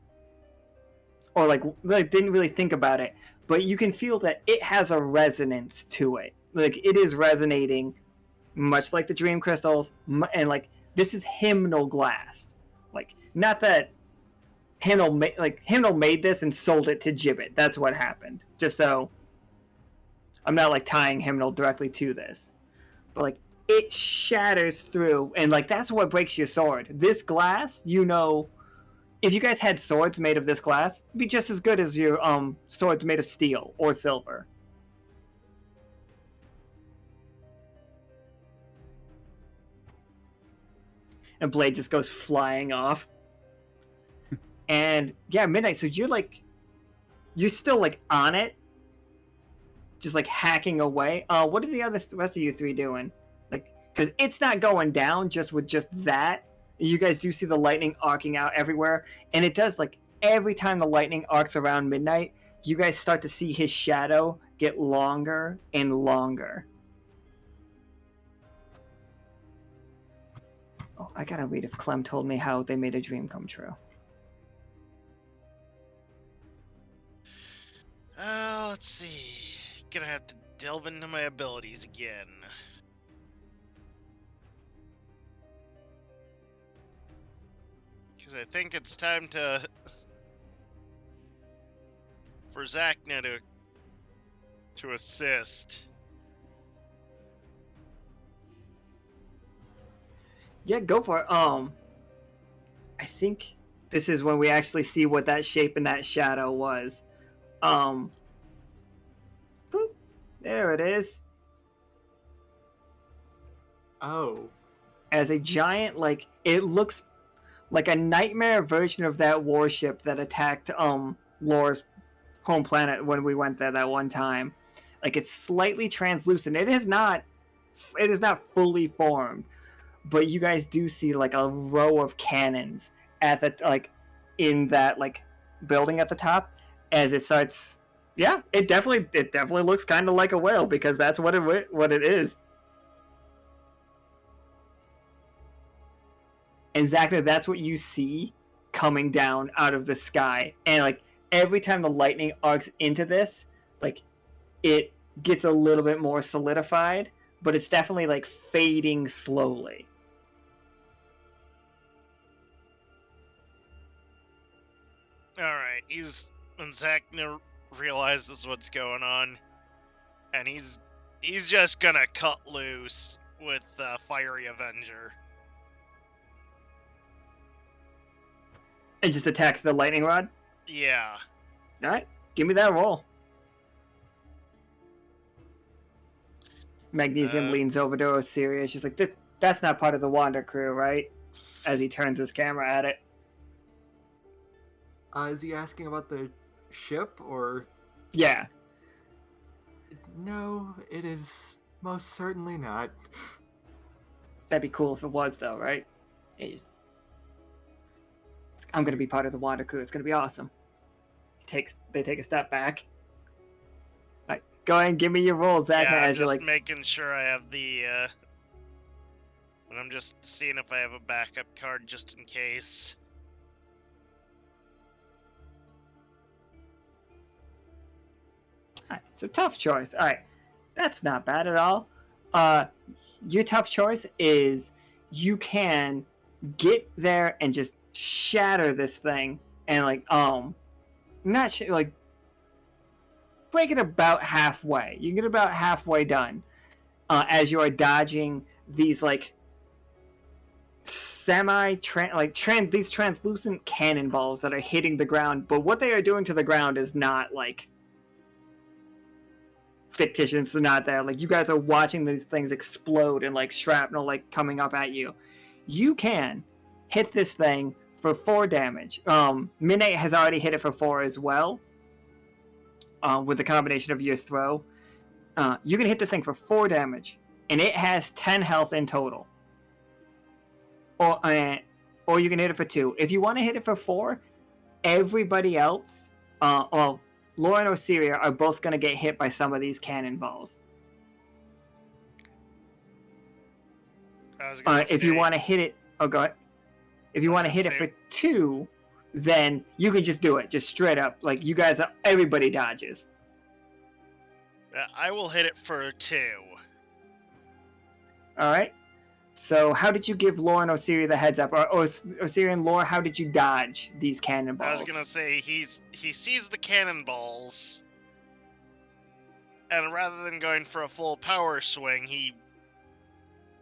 or like didn't really think about it, but you can feel that it has a resonance to it. Like, it is resonating, much like the dream crystals, and like this is hymnal glass. Like, not that Hymnal made this and sold it to Gibbet. That's what happened. Just so I'm not like tying Hymnal directly to this, but like it shatters through, and like that's what breaks your sword. This glass, you know, if you guys had swords made of this glass, it'd be just as good as your swords made of steel or silver. And blade just goes flying off. And yeah, Midnight, so you're still like on it, just like hacking away. What are the rest of you three doing? Like, because it's not going down just with just that. You guys do see the lightning arcing out everywhere, and it does, like, every time the lightning arcs around Midnight, you guys start to see his shadow get longer and longer. Oh, I gotta read if Clem told me how they made a dream come true. Let's see. Gonna have to delve into my abilities again. Because I think it's time for Zacna to assist. Yeah, go for it. I think this is when we actually see what that shape and that shadow was. Boop. There it is. Oh. As a giant, like, it looks like a nightmare version of that warship that attacked Lore's home planet when we went there that one time. Like, it's slightly translucent. It is not fully formed, but you guys do see like a row of cannons at the in that building at the top as it starts. Yeah, it definitely looks kind of like a whale, because that's what it is. And Zacna, that's what you see coming down out of the sky. And like every time the lightning arcs into this, like it gets a little bit more solidified, but it's definitely like fading slowly. Alright, when Zacna realizes what's going on, and he's just gonna cut loose with Fiery Avenger. And just attack the lightning rod? Yeah. Alright, give me that roll. Magnesium leans over to Osiria. She's like, that's not part of the Wander crew, right? As he turns his camera at it. Is he asking about the ship, or? Yeah. No, it is most certainly not. That'd be cool if it was, though, right? I'm gonna be part of the Wander crew. It's gonna be awesome. They take a step back. All right, go ahead and give me your roll, Zacna. Yeah, I'm as you're just like making sure I have the. And I'm just seeing if I have a backup card just in case. Alright, so tough choice. Alright, that's not bad at all. Your tough choice is you can get there and just shatter this thing and break it about halfway. You can get about halfway done as you are dodging these these translucent cannonballs that are hitting the ground, but what they are doing to the ground is not fictitious, so not there. Like, you guys are watching these things explode and shrapnel coming up at you. You can hit this thing for 4 damage. Midnight has already hit it for 4 as well. With the combination of your throw, you can hit this thing for 4 damage, and it has 10 health in total. or you can hit it for 2. If you want to hit it for 4, everybody else, well, Laura and Osiria are both going to get hit by some of these cannonballs. If you want to hit it, go ahead. If you want to hit it for 2, then you can just do it, just straight up. Like, you guys, everybody dodges. I will hit it for 2. All right. So, how did you give Laura and Osiria the heads up? Or Osiria and Laura, how did you dodge these cannonballs? I was gonna say he sees the cannonballs, and rather than going for a full power swing, he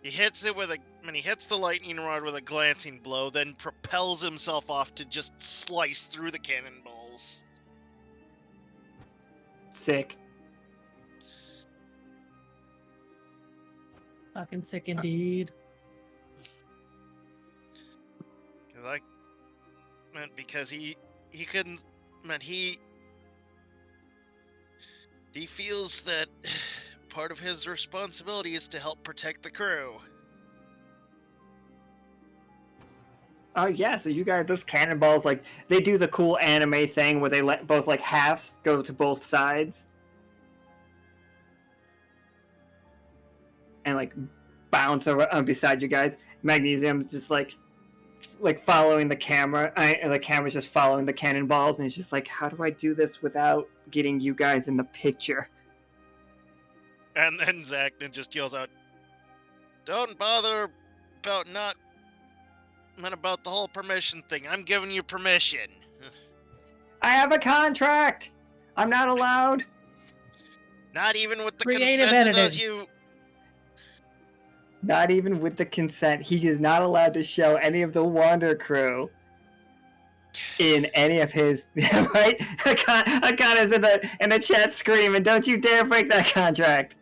hits it when he hits the lightning rod with a glancing blow, then propels himself off to just slice through the cannonballs. Sick. Fucking sick indeed. Because he couldn't, he feels that part of his responsibility is to help protect the crew. Yeah, so you guys, those cannonballs, like, they do the cool anime thing where they let both, like, halves go to both sides. And, like, bounce around beside you guys. Magnesium's just, like following the camera, and the camera's just following the cannonballs, and it's just like, how do I do this without getting you guys in the picture? And then Zacna just yells out, "Don't bother about about the whole permission thing. I'm giving you permission." I have a contract! I'm not allowed! Not even with the Creative consent of editing. those Not even with the consent. He is not allowed to show any of the Wander crew in any of his... Right? Akana's in the chat screaming, don't you dare break that contract!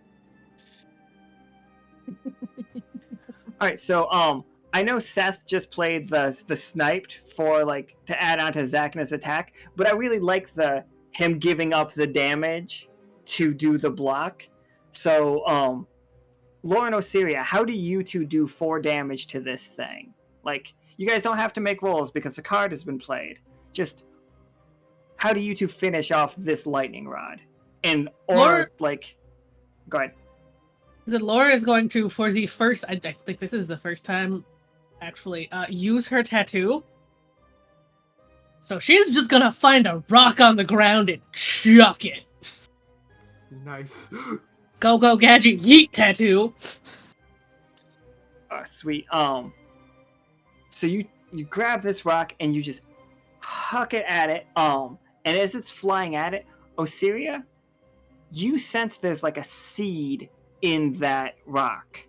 Alright, so, I know Seth just played the sniped for, like, to add on to Zacna's attack, but I really like him giving up the damage to do the block. So, Laura and Osiria, how do you two do 4 damage to this thing? Like, you guys don't have to make rolls because the card has been played. Just, how do you two finish off this lightning rod? Go ahead. Laura is going to, for the first, I think this is the first time, actually, use her tattoo. So she's just gonna find a rock on the ground and chuck it. Nice. Go gadget yeet tattoo. Sweet. So you grab this rock and you just huck it at it. And as it's flying at it, Osiria, you sense there's like a seed in that rock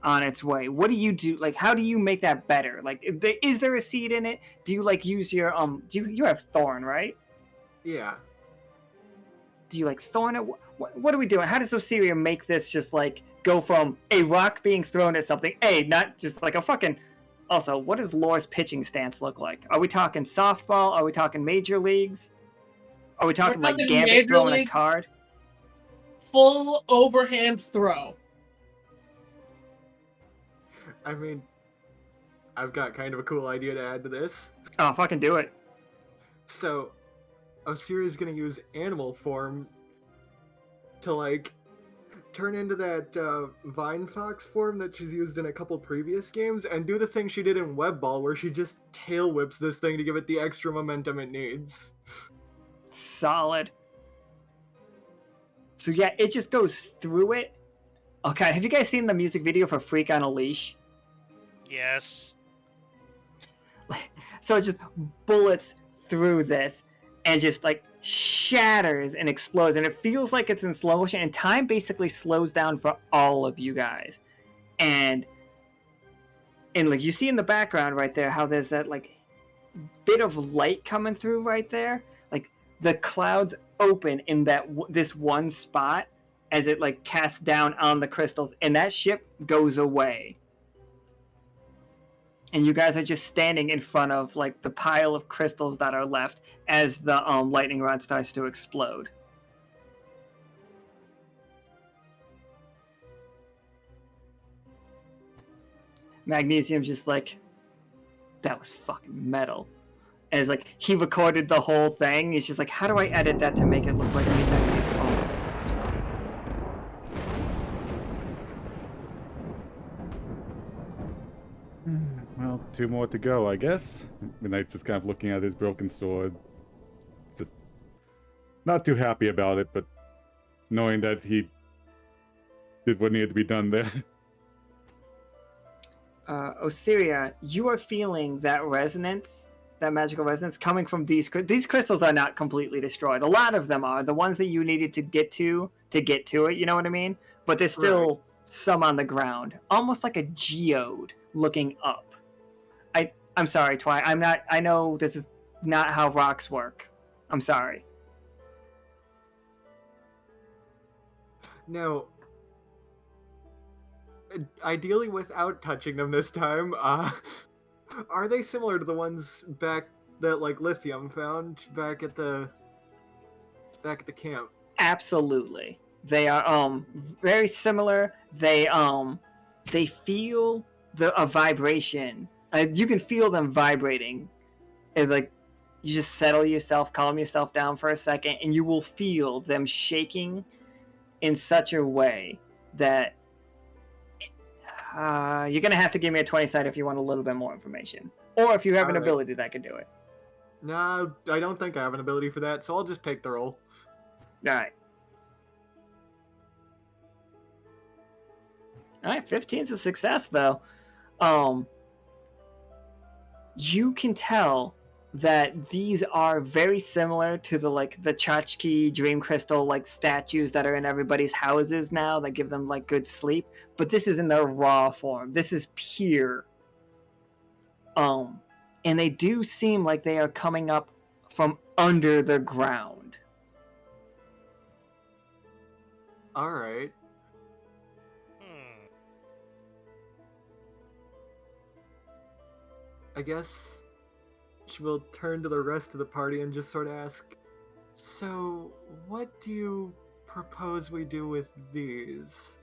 on its way. What do you do? Like, how do you make that better? Like, is there a seed in it? Do you like use your you have thorn, right? Yeah. Do you like thorn it? What are we doing? How does Osiria make this just like go from a rock being thrown at something, not just like a fucking... Also, what does Laura's pitching stance look like? Are we talking softball? Are we talking major leagues? Are we talking like Gambit throwing a card? Full overhand throw. I mean, I've got kind of a cool idea to add to this. Oh, fucking do it. So, Osiria's gonna use animal form to, like, turn into that Vine Fox form that she's used in a couple previous games, and do the thing she did in Web Ball, where she just tail whips this thing to give it the extra momentum it needs. Solid. So yeah, it just goes through it. Okay, have you guys seen the music video for Freak on a Leash? Yes. So it just bullets through this and just like shatters and explodes, and it feels like it's in slow motion, and time basically slows down for all of you guys. And like you see in the background right there how there's that like bit of light coming through right there. Like the clouds open in this one spot as it like casts down on the crystals, and that ship goes away. And you guys are just standing in front of like the pile of crystals that are left as the lightning rod starts to explode. Magnesium's just like, that was fucking metal. And it's like, he recorded the whole thing. He's just like, how do I edit that to make it look like Midnight did? Well, 2 more to go, I guess. Midnight just kind of looking at his broken sword. Just not too happy about it, but knowing that he did what needed to be done there. Osiria, you are feeling that resonance, that magical resonance coming from these crystals are not completely destroyed. A lot of them are. The ones that you needed to get to it, you know what I mean? But there's still some on the ground. Almost like a geode looking up. I'm sorry, Twy. I know this is not how rocks work. I'm sorry. Now, ideally without touching them this time, are they similar to the ones back that like Lithium found back at the camp? Absolutely. They are very similar. They feel a vibration. You can feel them vibrating. It's like you just settle yourself, calm yourself down for a second, and you will feel them shaking in such a way that you're gonna have to give me a 20 side if you want a little bit more information, or if you have an ability that can do it. No, I don't think I have an ability for that, so I'll just take the roll. All right, 15's a success though. You can tell that these are very similar to the tchotchke dream crystal like statues that are in everybody's houses now that give them like good sleep, but this is in their raw form. This is pure. And they do seem like they are coming up from under the ground. All right. I guess she will turn to the rest of the party and just sort of ask, so what do you propose we do with these?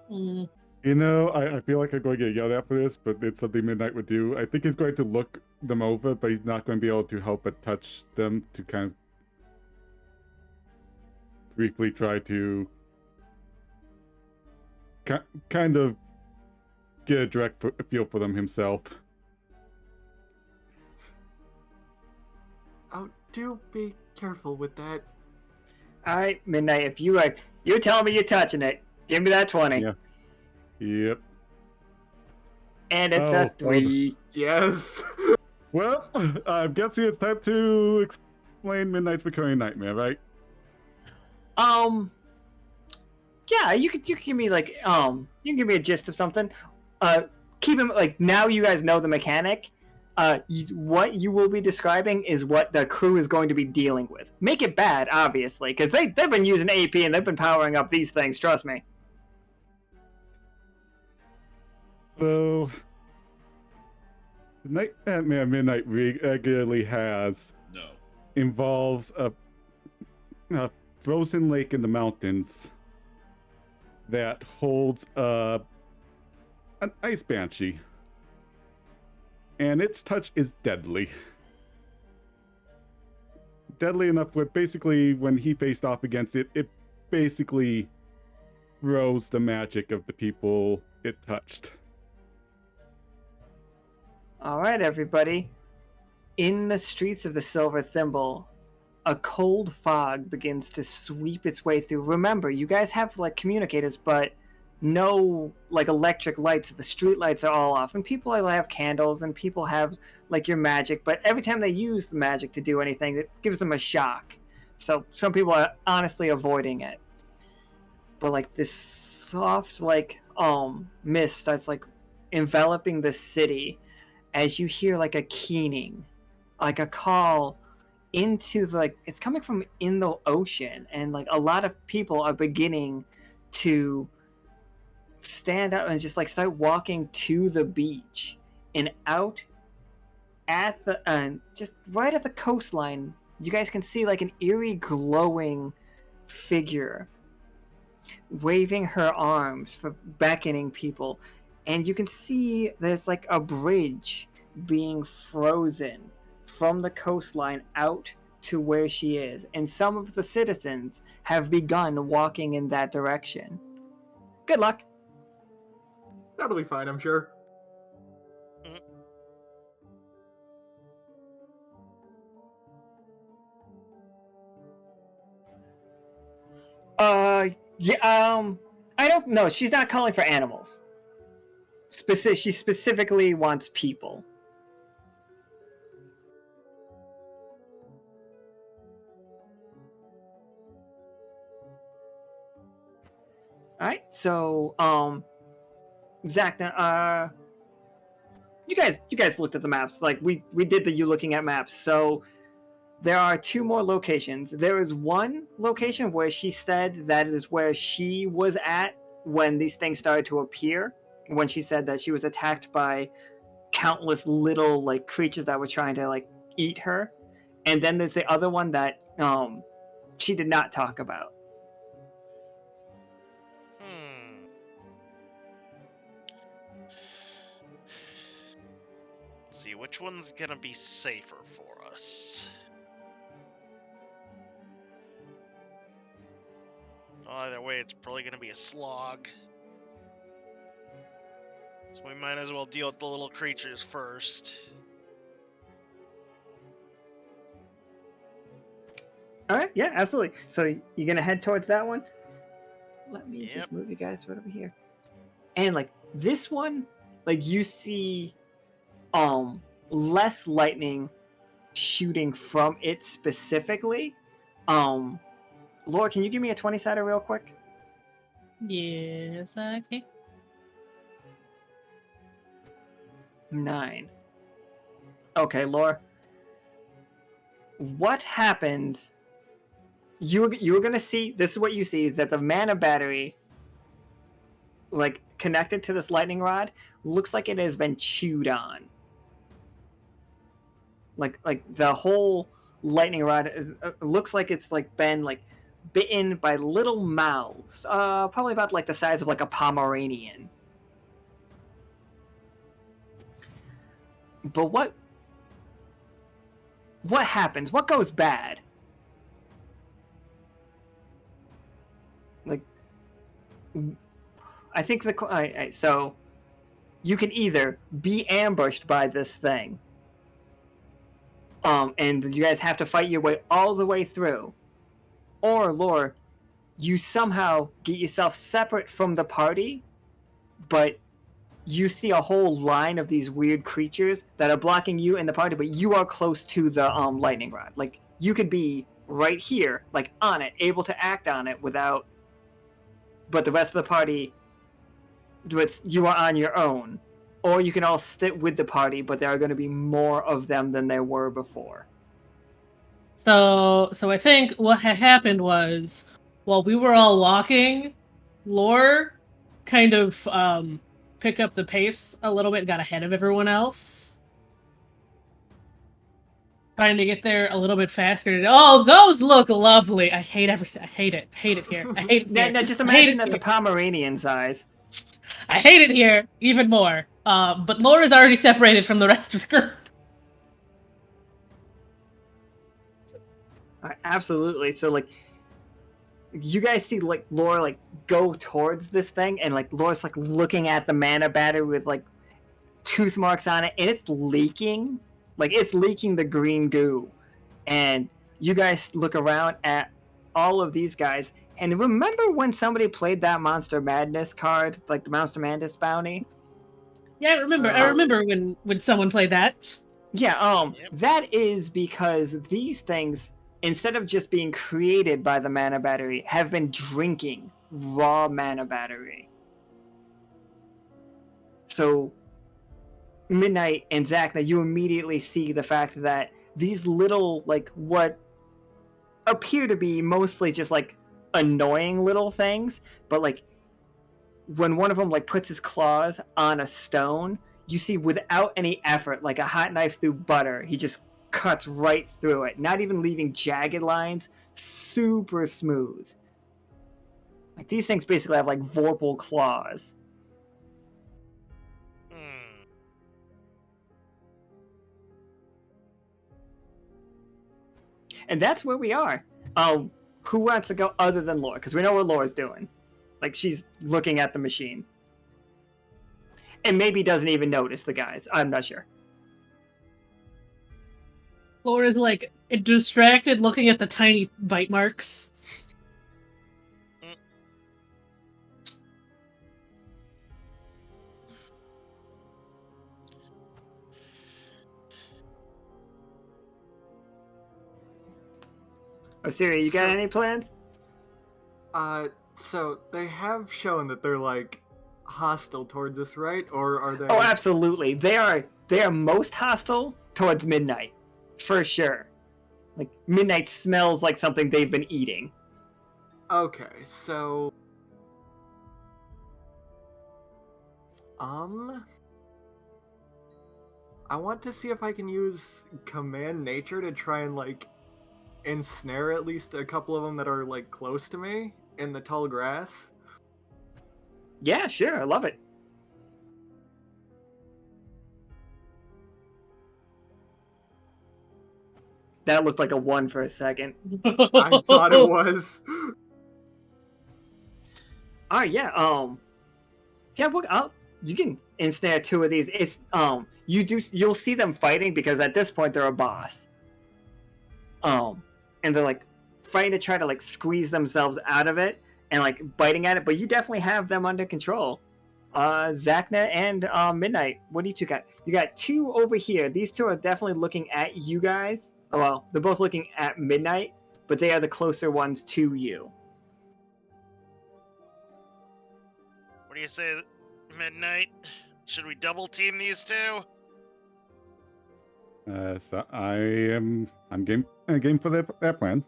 You know, I feel like I'm going to get yelled at for this, but it's something Midnight would do. I think he's going to look them over, but he's not going to be able to help but touch them to kind of briefly try to kind of get a direct feel for them himself. Oh, do be careful with that. All right, Midnight, if you're telling me you're touching it, give me that 20. Yeah. Yep. And it's a 3. Yes. Well, I'm guessing it's time to explain Midnight's recurring nightmare, right? Yeah, you can give me you can give me a gist of something. Keep him now. You guys know the mechanic. What you will be describing is what the crew is going to be dealing with. Make it bad, obviously, because they've been using AP and they've been powering up these things. Trust me. So, the nightmare Midnight regularly involves a frozen lake in the mountains that holds an ice banshee, and its touch is deadly. Deadly enough where basically when he faced off against it, it basically froze the magic of the people it touched. All right, everybody. In the streets of the Silver Thimble, a cold fog begins to sweep its way through. Remember, you guys have communicators, but no electric lights. The street lights are all off, and people have candles, and people have your magic. But every time they use the magic to do anything, it gives them a shock. So some people are honestly avoiding it. But this soft mist starts enveloping the city as you hear a keening, a call into it's coming from in the ocean, and a lot of people are beginning to stand up and just start walking to the beach, and out at the just right at the coastline you guys can see like an eerie glowing figure waving her arms for beckoning people, and you can see there's like a bridge being frozen from the coastline out to where she is, and some of the citizens have begun walking in that direction. Good luck. That'll be fine, I'm sure. Yeah, I don't know. She's not calling for animals. She specifically wants people. All right, so Zacna, you guys looked at the maps. Like we did the you looking at maps. So there are 2 more locations. There is one location where she said that is where she was at when these things started to appear. When she said that she was attacked by countless little like creatures that were trying to like eat her. And then there's the other one that she did not talk about. See, which one's gonna be safer for us? Either way, it's probably gonna be a slog. So we might as well deal with the little creatures first. All right, yeah, absolutely. So you're gonna head towards that one. Let me just move you guys right over here. And like this one, like you see, less lightning shooting from it specifically. Laura, can you give me a 20-sider real quick? Yes, okay. 9. Okay, Laura. What happens? You're gonna see. This is what you see: that the mana battery, like connected to this lightning rod, looks like it has been chewed on. Like the whole lightning rod looks like it's like been like bitten by little mouths, probably about like the size of like a Pomeranian. But what happens? What goes bad? Like, I think so you can either be ambushed by this thing, and you guys have to fight your way all the way through, or Lore, you somehow get yourself separate from the party, but you see a whole line of these weird creatures that are blocking you and the party, but you are close to the lightning rod. Like, you could be right here, like on it, able to act on it without, but the rest of the party, you are on your own. Or you can all sit with the party, but there are going to be more of them than there were before. So I think what had happened was, while we were all walking, Lore kind of picked up the pace a little bit, got ahead of everyone else, trying to get there a little bit faster. Oh, those look lovely! I hate everything. I hate it. Hate it here. I hate it here. Now just imagine that the Pomeranian's eyes. I hate it here even more. But Laura's already separated from the rest of the group. Absolutely. So like, you guys see like Laura like go towards this thing, and like Laura's like looking at the mana battery with like tooth marks on it, and it's leaking. Like it's leaking the green goo. And you guys look around at all of these guys, and remember when somebody played that Monster Madness card, like the Monster Madness bounty? Yeah, I remember when someone played that. Yeah, that is because these things, instead of just being created by the mana battery, have been drinking raw mana battery. So, Midnight and Zacna, you immediately see the fact that these little, like, what appear to be mostly just, like, annoying little things, but, like, when one of them, like, puts his claws on a stone, you see without any effort, like a hot knife through butter, he just cuts right through it, not even leaving jagged lines. Super smooth. Like these things basically have like vorpal claws. Hmm. And that's where we are. Who wants to go other than Lore? Because we know what Lore's doing. Like she's looking at the machine. And maybe doesn't even notice the guys. I'm not sure. Laura's like distracted looking at the tiny bite marks. Osiria, you got any plans? So they have shown that they're like hostile towards us, right? Or are they? Oh, absolutely. They are most hostile towards Midnight, for sure. Like Midnight smells like something they've been eating. Okay, so I want to see if I can use Command Nature to try and like ensnare at least a couple of them that are like close to me in the tall grass. Yeah, sure. I love it. That looked like a 1 for a second. I thought it was. All right, yeah. Yeah, you can ensnare 2 of these. It's you'll see them fighting because at this point they're a boss. And they're like fighting to try to like squeeze themselves out of it and like biting at it, but you definitely have them under control. Zacna and Midnight, what do you two got? You got 2 over here. These 2 are definitely looking at you guys. Oh, well, they're both looking at Midnight, but they are the closer ones to you. What do you say, Midnight? Should we double team these 2? So I'm game for that plan.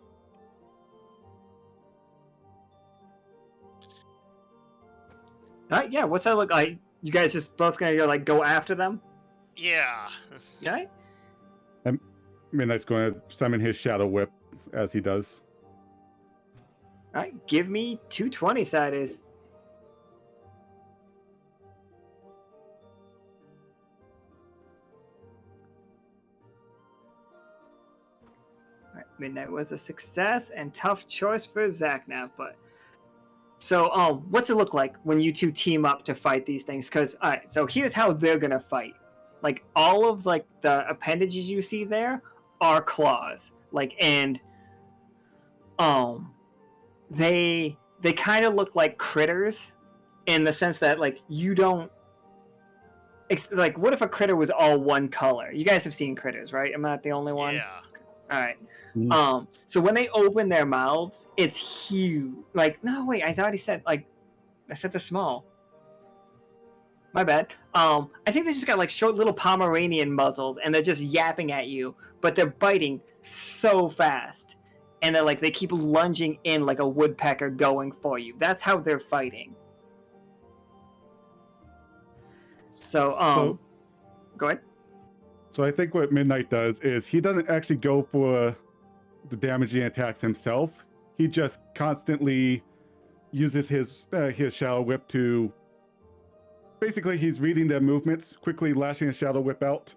All right, yeah. What's that look like? You guys just both gonna go after them? Yeah. All right. Midnight's going to summon his Shadow Whip as he does. All right. Give me 2 20-siders. All right. Midnight was a success and tough choice for Zacna, but. So, what's it look like when you 2 team up to fight these things? Because, all right, so here's how they're gonna fight. Like all of like the appendages you see there are claws. Like and they kind of look like critters in the sense that like you don't like what if a critter was all one color? You guys have seen critters, right? I'm not the only one. Yeah. All right. Mm. So when they open their mouths, it's huge. Like, no, wait, I thought he said I said the small. My bad. I think they just got like short little Pomeranian muzzles, and they're just yapping at you, but they're biting so fast, and they keep lunging in like a woodpecker going for you. That's how they're fighting. So go ahead. So I think what Midnight does is he doesn't actually go for the damaging attacks himself. He just constantly uses his Shadow Whip to... Basically, he's reading their movements, quickly lashing a Shadow Whip out,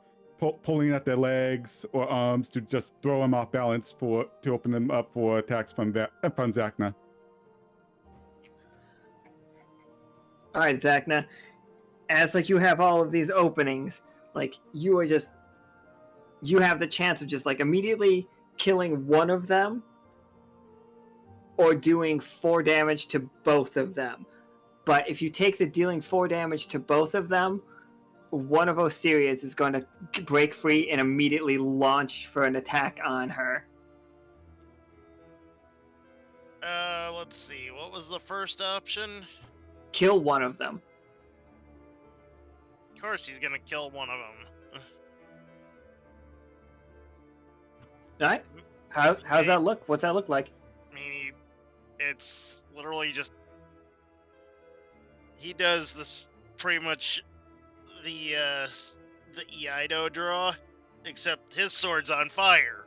pulling at their legs or arms to just throw them off balance to open them up for attacks from Zacna. All right, Zacna. As you have all of these openings, you have the chance of just immediately killing one of them or doing 4 damage to both of them. But if you take the dealing 4 damage to both of them, one of Osiria's is going to break free and immediately launch for an attack on her. Let's see. What was the first option? Kill one of them. Of course he's gonna kill one of them. Alright. How's that look? What's that look like? I mean, it's literally just... He does this pretty much the Eido draw. except his sword's on fire.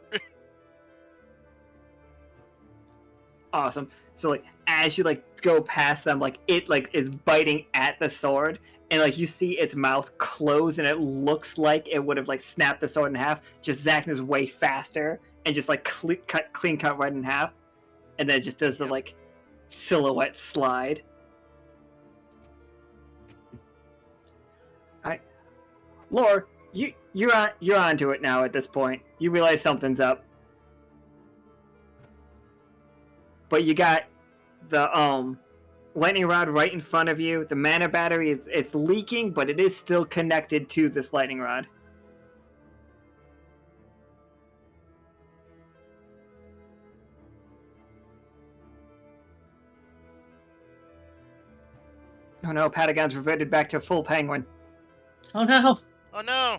Awesome. So like as you like go past them, like it like is biting at the sword, and like you see its mouth close, and it looks like it would have like snapped the sword in half. Just Zacna's way faster and just like clean cut right in half, and then it just does the like silhouette slide. All right, Lore, you're onto it now. At this point, you realize something's up. But you got the lightning rod right in front of you. The mana battery it's leaking, but it is still connected to this lightning rod. Oh no, Patagon's reverted back to a full penguin. Oh no! Oh no!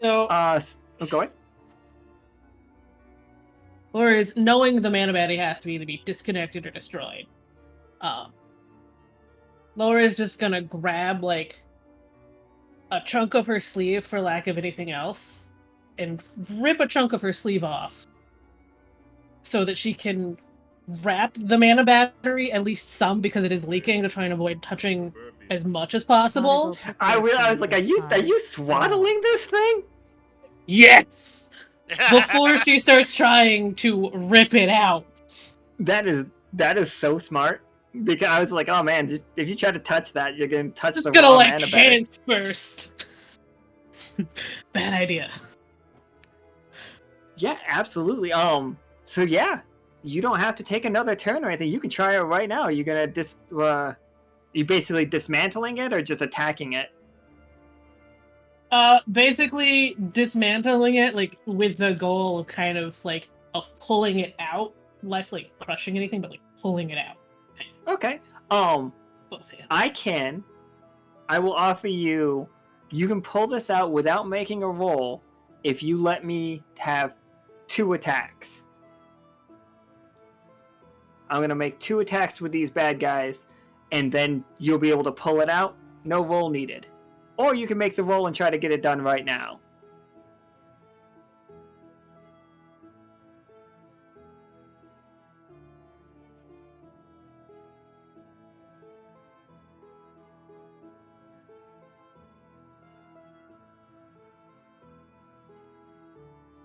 So, go ahead. whereas knowing the mana battery has to either be disconnected or destroyed, Laura is just gonna grab like a chunk of her sleeve, for lack of anything else, and rip a chunk of her sleeve off so that she can wrap the mana battery, at least some, because it is leaking, to try and avoid touching as much as possible. I was like, are you swaddling this thing? Yes! Before she starts trying to rip it out. That is so smart. Because I was like, oh man, just, if you try to touch that, you're gonna touch Just the gonna raw like mana battery. hands first. Bad idea. Yeah, absolutely. So yeah, you don't have to take another turn or anything. You can try it right now. You're gonna you basically dismantling it or just attacking it? Basically dismantling it, like, with the goal of kind of, like, of pulling it out. Less, like, crushing anything, but, like, pulling it out. Okay. Both hands. I will offer you can pull this out without making a roll if you let me have 2 attacks. I'm gonna make 2 attacks with these bad guys, and then you'll be able to pull it out. No roll needed. Or you can make the roll and try to get it done right now.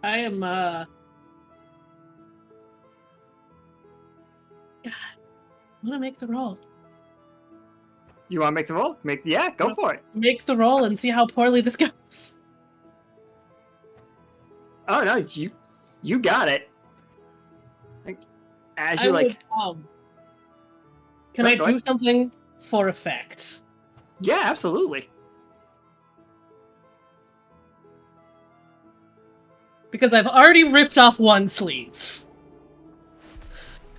I am, God. I want to make the roll. You want to make the roll? Go for it. Make the roll and see how poorly this goes. Oh no, you got it. Like, as you like. Can I go do ahead. something for effect? Yeah, absolutely. Because I've already ripped off one sleeve.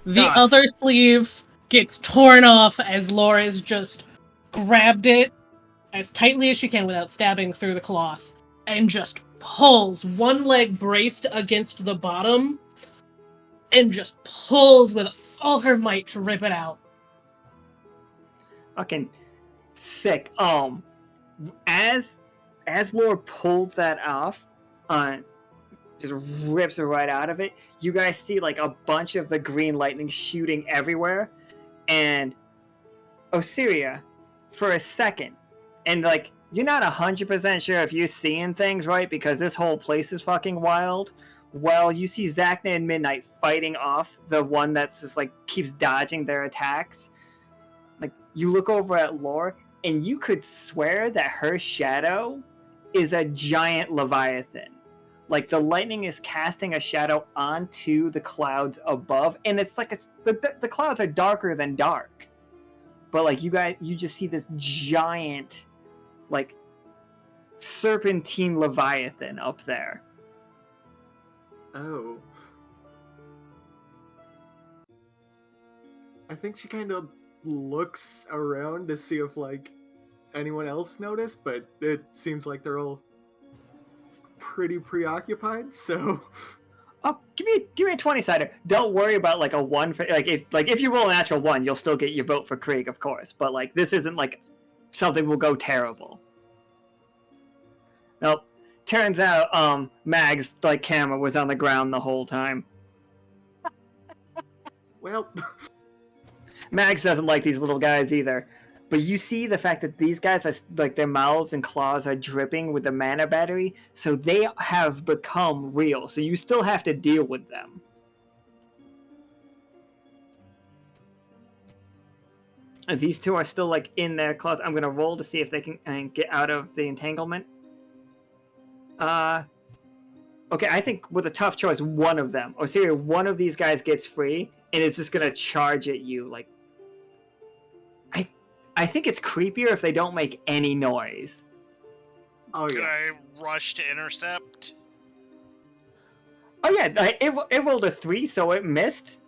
The Nice. other sleeve gets torn off as Laura's just grabbed it as tightly as she can without stabbing through the cloth and just pulls, one leg braced against the bottom, and just pulls with all her might to rip it out. Fucking sick. As Laura pulls that off, just rips it right out of it. You guys see like a bunch of the green lightning shooting everywhere, and Osiria, for a second, and like you're not 100% sure if you're seeing things right because this whole place is fucking wild. Well, you see Zacna and Midnight fighting off the one that's just like keeps dodging their attacks. Like you look over at Lore, and you could swear that her shadow is a giant leviathan. Like the lightning is casting a shadow onto the clouds above, and it's like the clouds are darker than dark. But like you just see this giant, like serpentine leviathan up there. Oh. I think she kind of looks around to see if, like, anyone else noticed, but it seems like they're all pretty preoccupied, so... Oh, give me a 20-sider. Don't worry about like a 1 for if you roll a natural 1, you'll still get your vote for Krieg, of course. But like this isn't like something will go terrible. Nope. Turns out Mag's like camera was on the ground the whole time. Well, Mags doesn't like these little guys either. But you see the fact that these guys are like their mouths and claws are dripping with the mana battery, so they have become real. So you still have to deal with them. And these two are still like in their claws. I'm gonna roll to see if they can get out of the entanglement. Okay, I think with a tough choice, one of them, Osiria, one of these guys gets free and is just gonna charge at you like. I think it's creepier if they don't make any noise. oh Could yeah. I rush to intercept? Oh yeah, it rolled a 3, so it missed.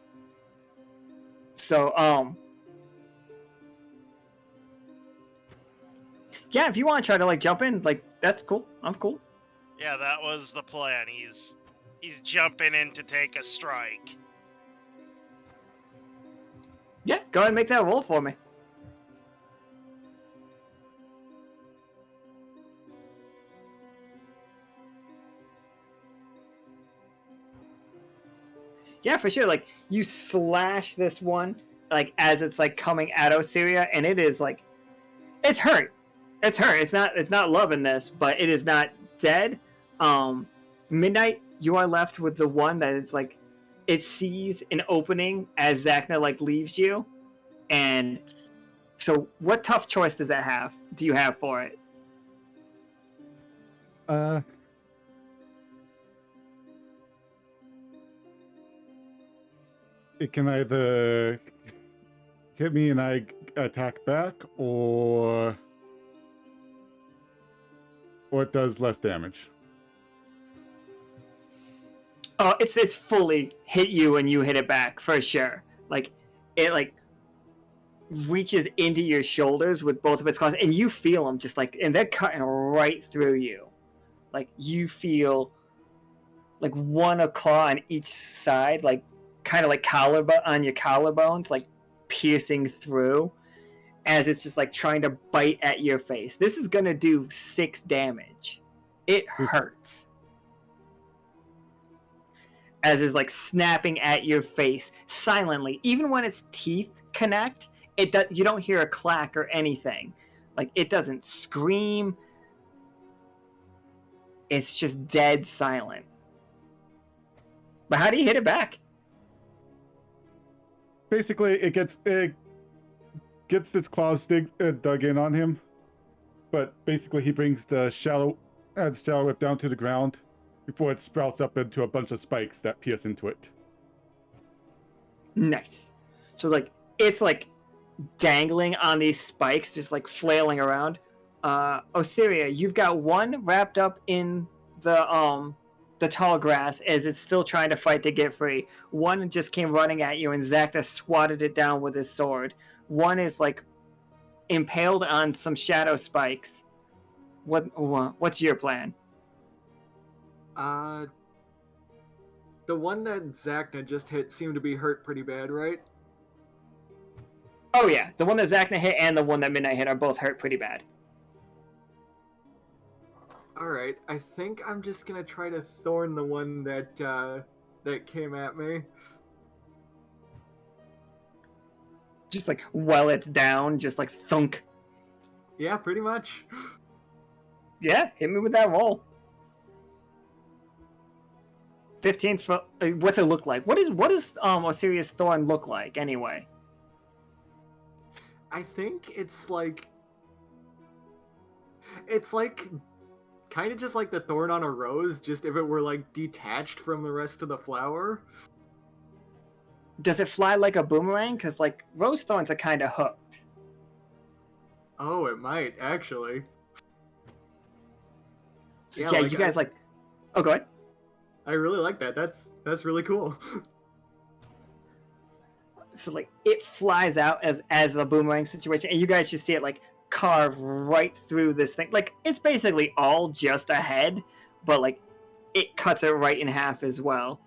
So yeah, if you want to try to like jump in, like that's cool. I'm cool. Yeah, that was the plan. He's jumping in to take a strike. Yeah, go ahead and make that roll for me. Yeah, for sure. Like you slash this one, like as it's like coming at Osiria, and it is like, it's hurt. It's hurt. It's not loving this, but it is not dead. Midnight, you are left with the one that is like, it sees an opening as Zacna like leaves you, and so what tough choice does that have? Do you have for it? It can either hit me and I attack back, or it does less damage. Oh, it's fully hit you and you hit it back for sure. Like it like reaches into your shoulders with both of its claws, and you feel them just like, and they're cutting right through you. Like you feel like one claw on each side, like kind of like on your collarbones, like piercing through, as it's just like trying to bite at your face. This is gonna do 6 damage. It hurts. As it's like snapping at your face silently. Even when its teeth connect, you don't hear a clack or anything. Like it doesn't scream. It's just dead silent. But how do you hit it back? Basically, it gets its claws dug in on him, but basically he brings the shallow whip down to the ground before it sprouts up into a bunch of spikes that pierce into it. Nice. So like it's like dangling on these spikes, just like flailing around. Osiria, you've got one wrapped up in the tall grass as it's still trying to fight to get free. One just came running at you and Zacna swatted it down with his sword. One is like impaled on some shadow spikes. What's your plan? The one that Zacna just hit seemed to be hurt pretty bad, right? Oh yeah, the one that Zacna hit and the one that Midnight hit are both hurt pretty bad. Alright, I think I'm just gonna try to thorn the one that came at me. Just like while it's down, just like thunk. Yeah, pretty much. Yeah, hit me with that roll. 15 foot. What's it look like? What does Osiria's thorn look like anyway? I think it's like kind of just like the thorn on a rose, just if it were like detached from the rest of the flower. Does it fly like a boomerang? Because like rose thorns are kind of hooked. Oh, it might actually. Yeah, like, you guys like. Oh, go ahead. I really like that. That's really cool. So like it flies out as a boomerang situation, and you guys just see it like carve right through this thing. Like it's basically all just a head, but like it cuts it right in half as well.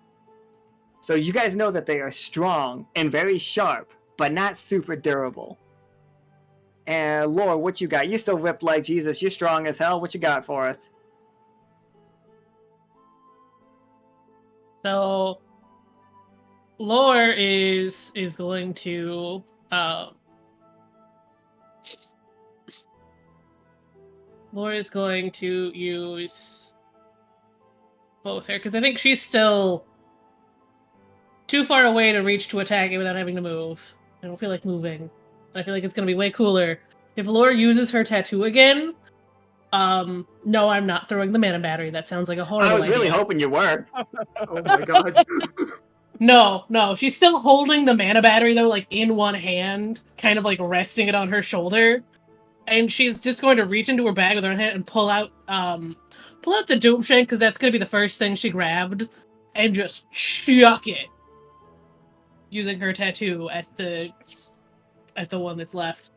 So you guys know that they are strong and very sharp, but not super durable. And Laura, what you got? You still rip like Jesus. You're strong as hell. What you got for us? So Lore is going to Lore is going to use both her because I think she's still too far away to reach to attack it without having to move. I don't feel like moving. I feel like it's gonna be way cooler if Lore uses her tattoo again. No, I'm not throwing the mana battery. That sounds like a horrible I was really idea. hoping you were. Oh my god. No, she's still holding the mana battery though, like in one hand, kind of like resting it on her shoulder, and she's just going to reach into her bag with her hand and pull out the Doom Shank because that's gonna be the first thing she grabbed, and just chuck it, using her tattoo at the one that's left.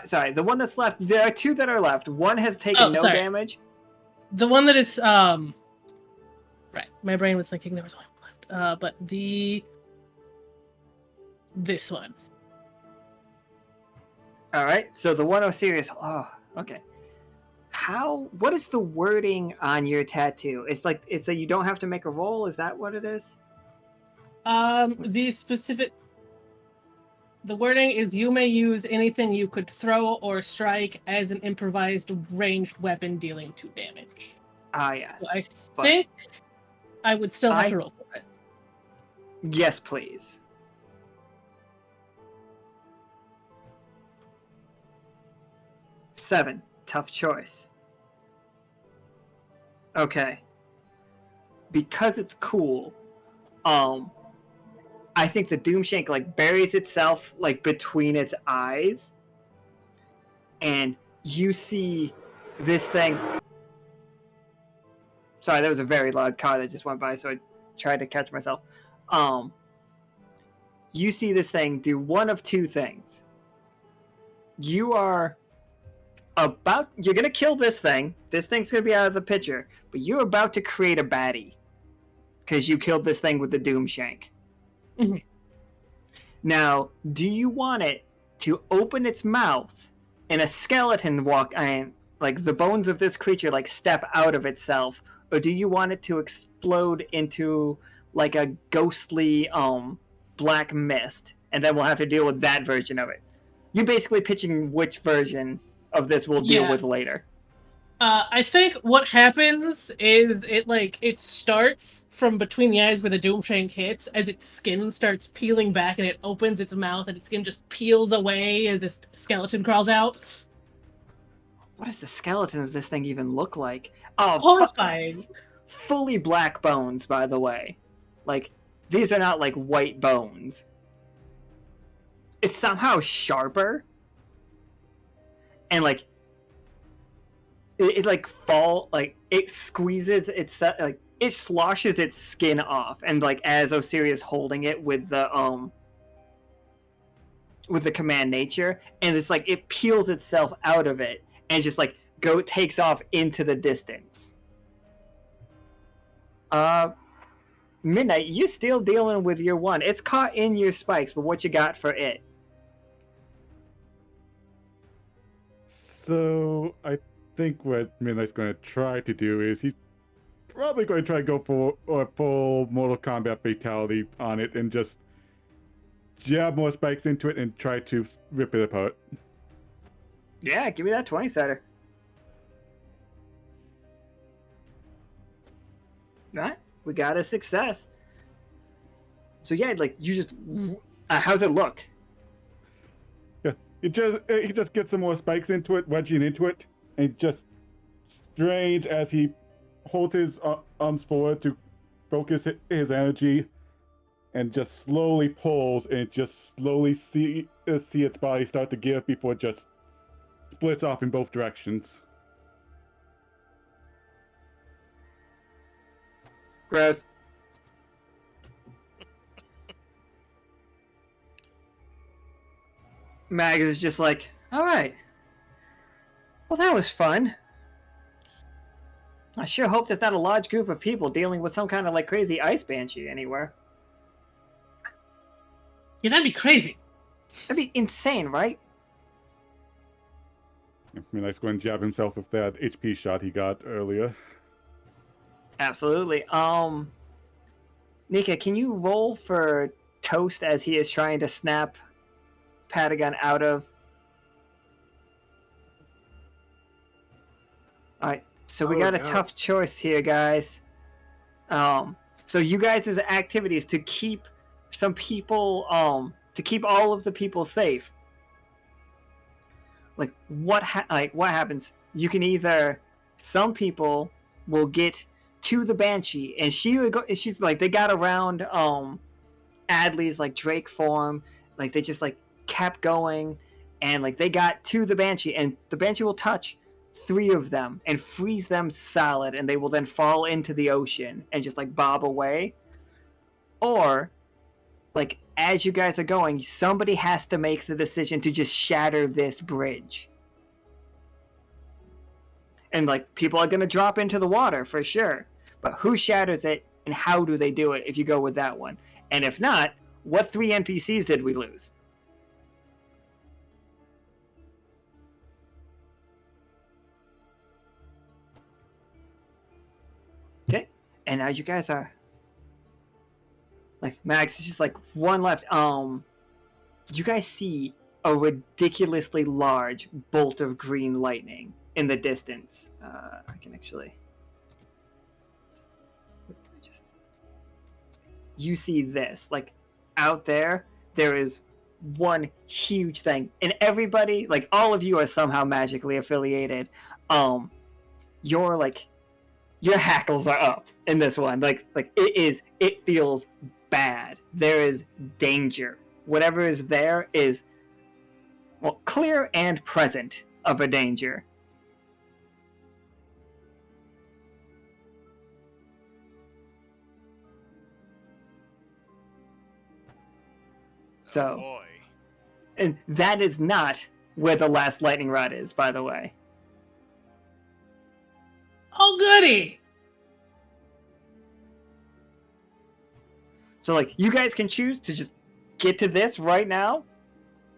Sorry, the one that's left. There are two that are left. One has taken no damage. The one that is right. My brain was thinking there was only one left. But this one. All right. So the one Osiria. Oh, okay. What is the wording on your tattoo? It's that you don't have to make a roll. Is that what it is? The wording is you may use anything you could throw or strike as an improvised ranged weapon dealing 2 damage. Ah, yes. So I think I would still have to roll for it. Yes, please. Seven. Tough choice. Okay. Because it's cool, I think the Doomshank buries itself between its eyes, and you see this thing. Sorry, that was a very loud car that just went by, so I tried to catch myself. You see this thing do one of two things. You're gonna kill this thing. This thing's gonna be out of the picture, but you're about to create a baddie because you killed this thing with the Doomshank. Mm-hmm. Now, do you want it to open its mouth and a skeleton walk, the bones of this creature step out of itself, or do you want it to explode into a ghostly black mist, and then we'll have to deal with that version of it? You're basically pitching which version of this we'll deal with later. I think what happens is it starts from between the eyes where the Doomshank hits, as its skin starts peeling back and it opens its mouth and its skin just peels away as this skeleton crawls out. What does the skeleton of this thing even look like? Oh, horrifying. Fully black bones, by the way. These are not white bones. It's somehow sharper. And it squeezes its it sloshes its skin off, and as Osiria is holding it with the command nature, and it's it peels itself out of it and just takes off into the distance. Midnight, you still dealing with your one. It's caught in your spikes, but what you got for it? So I think what Midnight's going to try to do is he's probably going to try to go for a full Mortal Kombat fatality on it and just jab more spikes into it and try to rip it apart. Yeah, give me that 20-sider. Alright, we got a success. So yeah, you just... how's it look? Yeah, he just gets some more spikes into it, wedging into it, and just strange as he holds his arms forward to focus his energy and just slowly pulls and just slowly see its body start to give before it just splits off in both directions. Gross. Mags is just all right. Well, that was fun. I sure hope there's not a large group of people dealing with some kind of like crazy ice banshee anywhere. Yeah, that'd be crazy. That'd be insane, right? I mean, let's go and jab himself with that HP shot he got earlier. Absolutely. Nika, can you roll for Toast as he is trying to snap Patagon out of? Alright, so we got a tough choice here, guys. So you guys' activities to keep some people, to keep all of the people safe. Like what happens? You can either, some people will get to the Banshee, and she's like, they got around Adley's like Drake form, like they just like kept going, and like they got to the Banshee, and the Banshee will touch 3 of them and freeze them solid, and they will then fall into the ocean and just like bob away. Or like as you guys are going, somebody has to make the decision to just shatter this bridge. And like people are going to drop into the water for sure. But who shatters it and how do they do it if you go with that one? And if not, what 3 NPCs did we lose? Okay. And now you guys are like, Max is just like one left. You guys see a ridiculously large bolt of green lightning in the distance. I can actually you see this, like out there is one huge thing, and everybody, like all of you are somehow magically affiliated. Your hackles are up in this one. Like it feels bad. There is danger. Whatever is there is, well, clear and present of a danger. So, boy. And that is not where the last lightning rod is, by the way. Oh, goody! So, like, you guys can choose to just get to this right now,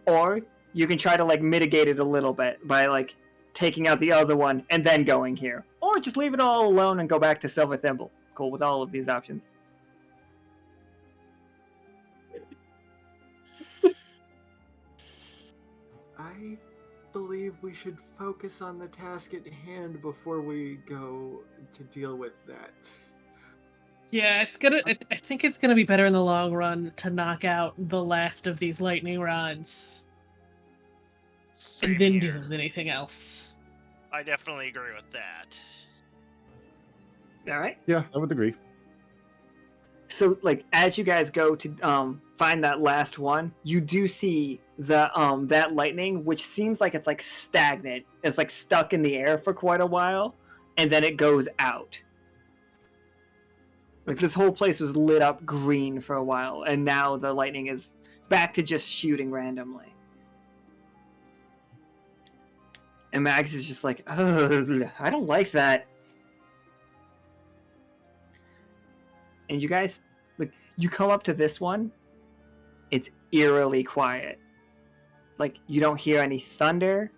or you can try to, like, mitigate it a little bit by, like, taking out the other one and then going here. Or just leave it all alone and go back to Silver Thimble. Cool with all of these options. I believe we should focus on the task at hand before we go to deal with that. Yeah, I think it's gonna be better in the long run to knock out the last of these lightning rods. Same And then here. deal with anything else. I definitely agree with that. All right. Yeah, I would agree. So, like, as you guys go to find that last one, you do see the that lightning, which seems like it's like stagnant. It's like stuck in the air for quite a while, and then it goes out. Like this whole place was lit up green for a while, and now the lightning is back to just shooting randomly. And Max is just like, ugh, I don't like that. And you guys, like, you come up to this one, it's eerily quiet. Like, you don't hear any thunder.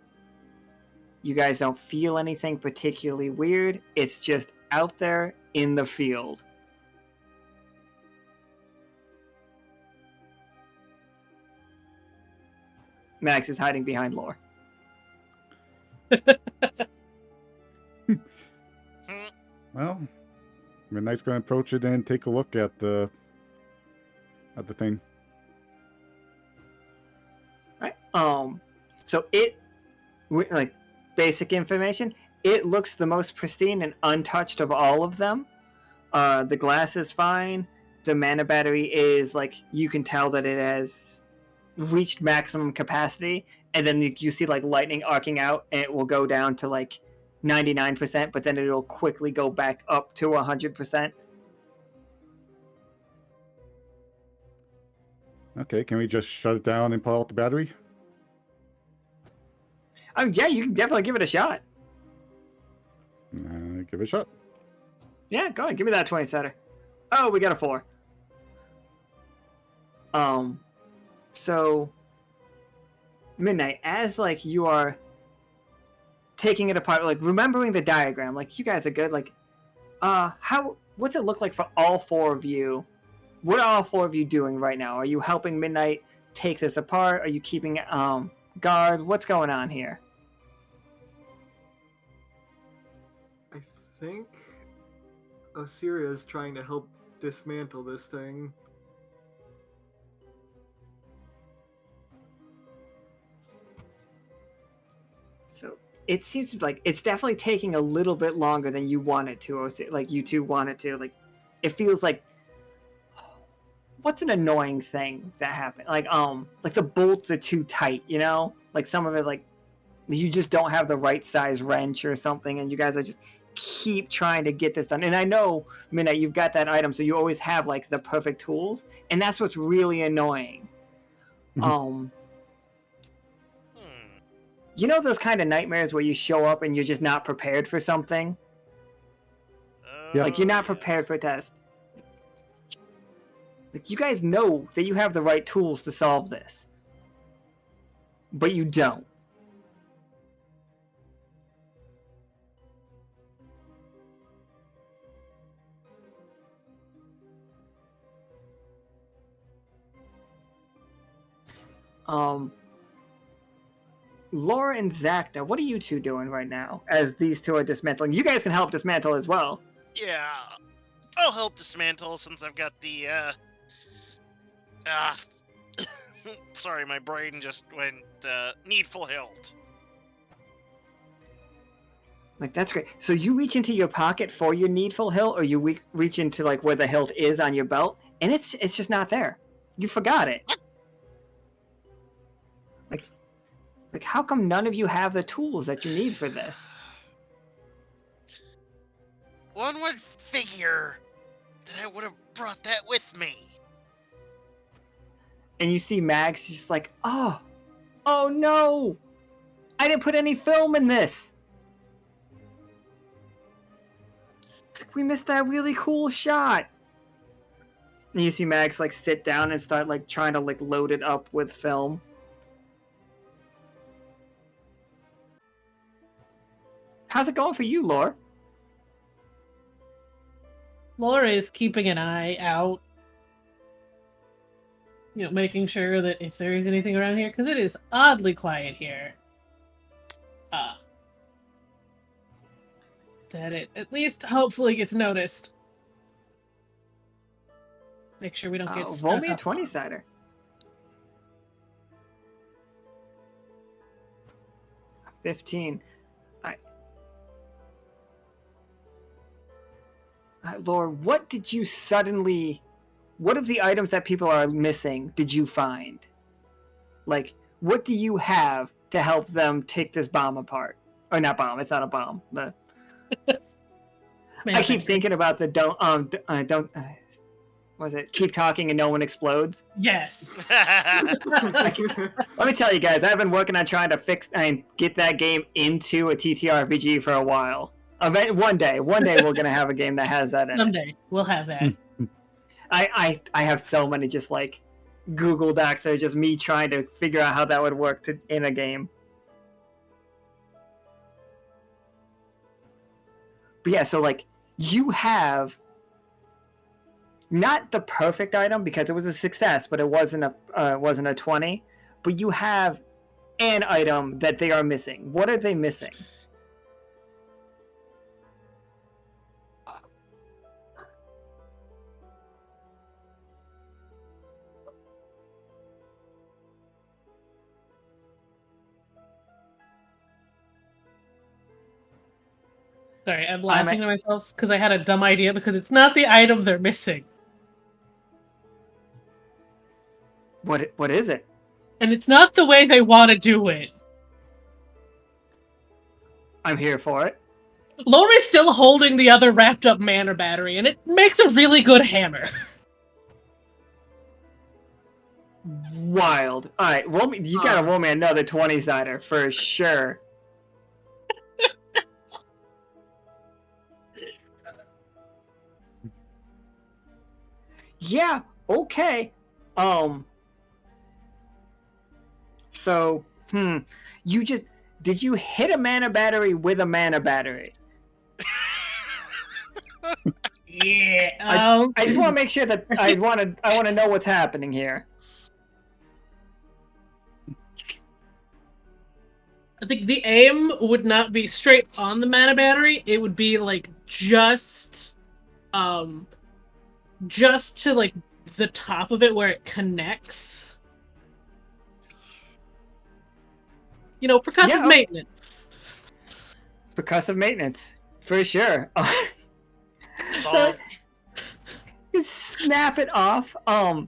You guys don't feel anything particularly weird. It's just out there in the field. Max is hiding behind Lore. Well, Midnight's going to approach it and take a look at the thing. Right. So it, like, basic information, it looks the most pristine and untouched of all of them. The glass is fine. The mana battery is, like, you can tell that it has reached maximum capacity, and then you see, like, lightning arcing out, and it will go down to, like, 99%, but then it'll quickly go back up to 100%. Okay, can we just shut it down and pull out the battery? Yeah, you can definitely give it a shot. Give it a shot. Yeah, go ahead. Give me that 20-sider. Oh, we got a 4. So Midnight, as like you are taking it apart, like remembering the diagram, like you guys are good. Like, what's it look like for all 4 of you? What are all 4 of you doing right now? Are you helping Midnight take this apart? Are you keeping guard? What's going on here? I think Osiria is trying to help dismantle this thing. So it seems like it's definitely taking a little bit longer than you want it to. Like you two want it to. Like it feels like, what's an annoying thing that happened? Like the bolts are too tight. You know, like some of it, like you just don't have the right size wrench or something, and you guys are just keep trying to get this done. And I know, Midnight, you've got that item, so you always have like the perfect tools, and that's what's really annoying. Mhm. You know those kind of nightmares where you show up and you're just not prepared for something? Yeah. Like you're not prepared for a test. Like you guys know that you have the right tools to solve this, but you don't. Laura and Zacna, what are you two doing right now as these two are dismantling? You guys can help dismantle as well. Yeah, I'll help dismantle since I've got the, sorry, my brain just went, needful hilt. Like, that's great. So you reach into your pocket for your needful hilt, or you reach into, like, where the hilt is on your belt, and it's just not there. You forgot it. Like, how come none of you have the tools that you need for this? One would figure that I would have brought that with me. And you see Mags just like, oh no! I didn't put any film in this! It's like, we missed that really cool shot! And you see Mags, like, sit down and start, like, trying to, like, load it up with film. How's it going for you, Lore? Laura is keeping an eye out. You know, making sure that if there is anything around here, because it is oddly quiet here. That it at least hopefully gets noticed. Make sure we don't get stuck. Roll me a up. 20-sider. $15. Laura, what did you suddenly... What of the items that people are missing did you find? Like, what do you have to help them take this bomb apart? Or not bomb, it's not a bomb. But... I keep thinking about the what is it? Keep talking and no one explodes. Yes. Let me tell you guys, I've been working on trying to fix and get that game into a ttrpg for a while. One day we're gonna have a game that has that in it. Someday we'll have that. I have so many just like Google Docs that are just me trying to figure out how that would work in a game. But yeah, so like you have not the perfect item because it was a success, but it wasn't a 20. But you have an item that they are missing. What are they missing? Sorry, I'm laughing to myself because I had a dumb idea because it's not the item they're missing. What is it? And it's not the way they want to do it. I'm here for it. Laura's still holding the other wrapped up mana battery, and it makes a really good hammer. Wild. Alright, you gotta roll me another 20-sider for sure. Yeah, okay. So, did you hit a mana battery with a mana battery? Yeah. I just want to make sure that I want to know what's happening here. I think the aim would not be straight on the mana battery. It would be like just to like the top of it where it connects. You know, percussive maintenance. Percussive maintenance, for sure. So, Oh, you snap it off.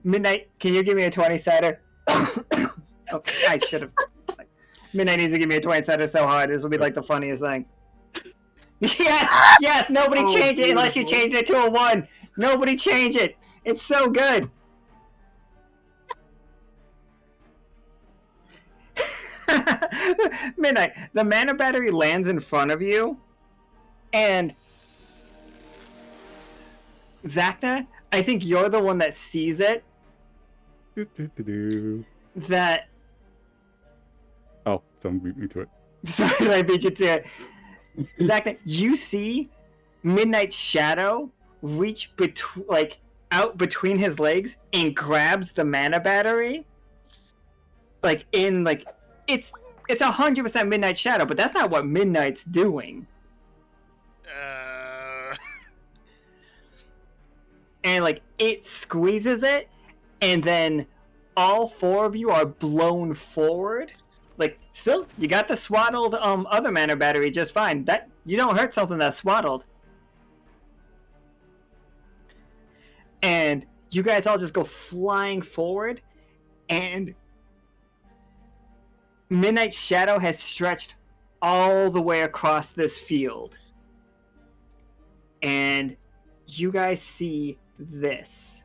Midnight, can you give me a 20-sider? Okay, I should have. Midnight needs to give me a 20-sider so hard. This will be like the funniest thing. Yes, nobody change it unless you change it to a 1. Nobody change it. It's so good. Midnight, the mana battery lands in front of you, and Zacna, I think you're the one that sees it. That. Oh, someone beat me to it. Sorry, I beat you to it. Zacna, you see Midnight's shadow reach out between his legs and grabs the mana battery. It's 100% Midnight's shadow, but that's not what Midnight's doing. And it squeezes it, and then all 4 of you are blown forward. Still, you got the swaddled other mana battery just fine. That you don't hurt something that's swaddled. And you guys all just go flying forward, and Midnight's shadow has stretched all the way across this field. And you guys see this.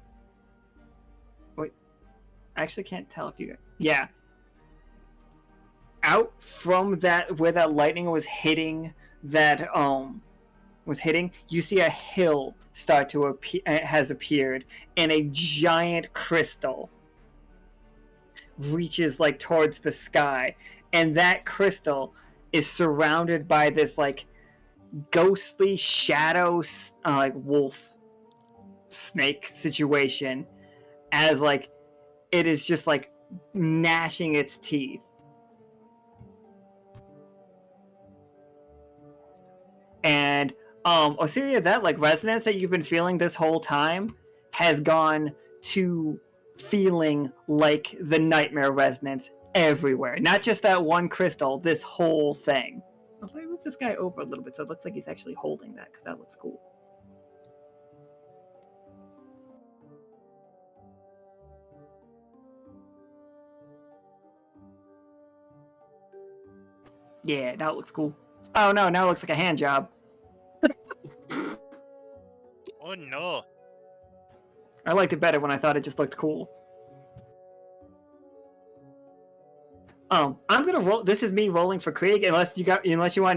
Wait, I actually can't tell if you guys... Yeah. Out from that, where that lightning was hitting, you see a hill start to appear, has appeared, and a giant crystal reaches towards the sky, and that crystal is surrounded by this ghostly shadow wolf snake situation, as it is just gnashing its teeth. And Osiria, that resonance that you've been feeling this whole time has gone to feeling like the nightmare resonance everywhere. Not just that one crystal, this whole thing. Let me move this guy over a little bit so it looks like he's actually holding that, because that looks cool. Yeah, now it looks cool. Oh no, now it looks like a hand job. oh no. I liked it better when I thought it just looked cool. I'm gonna roll. This is me rolling for Krieg, unless you want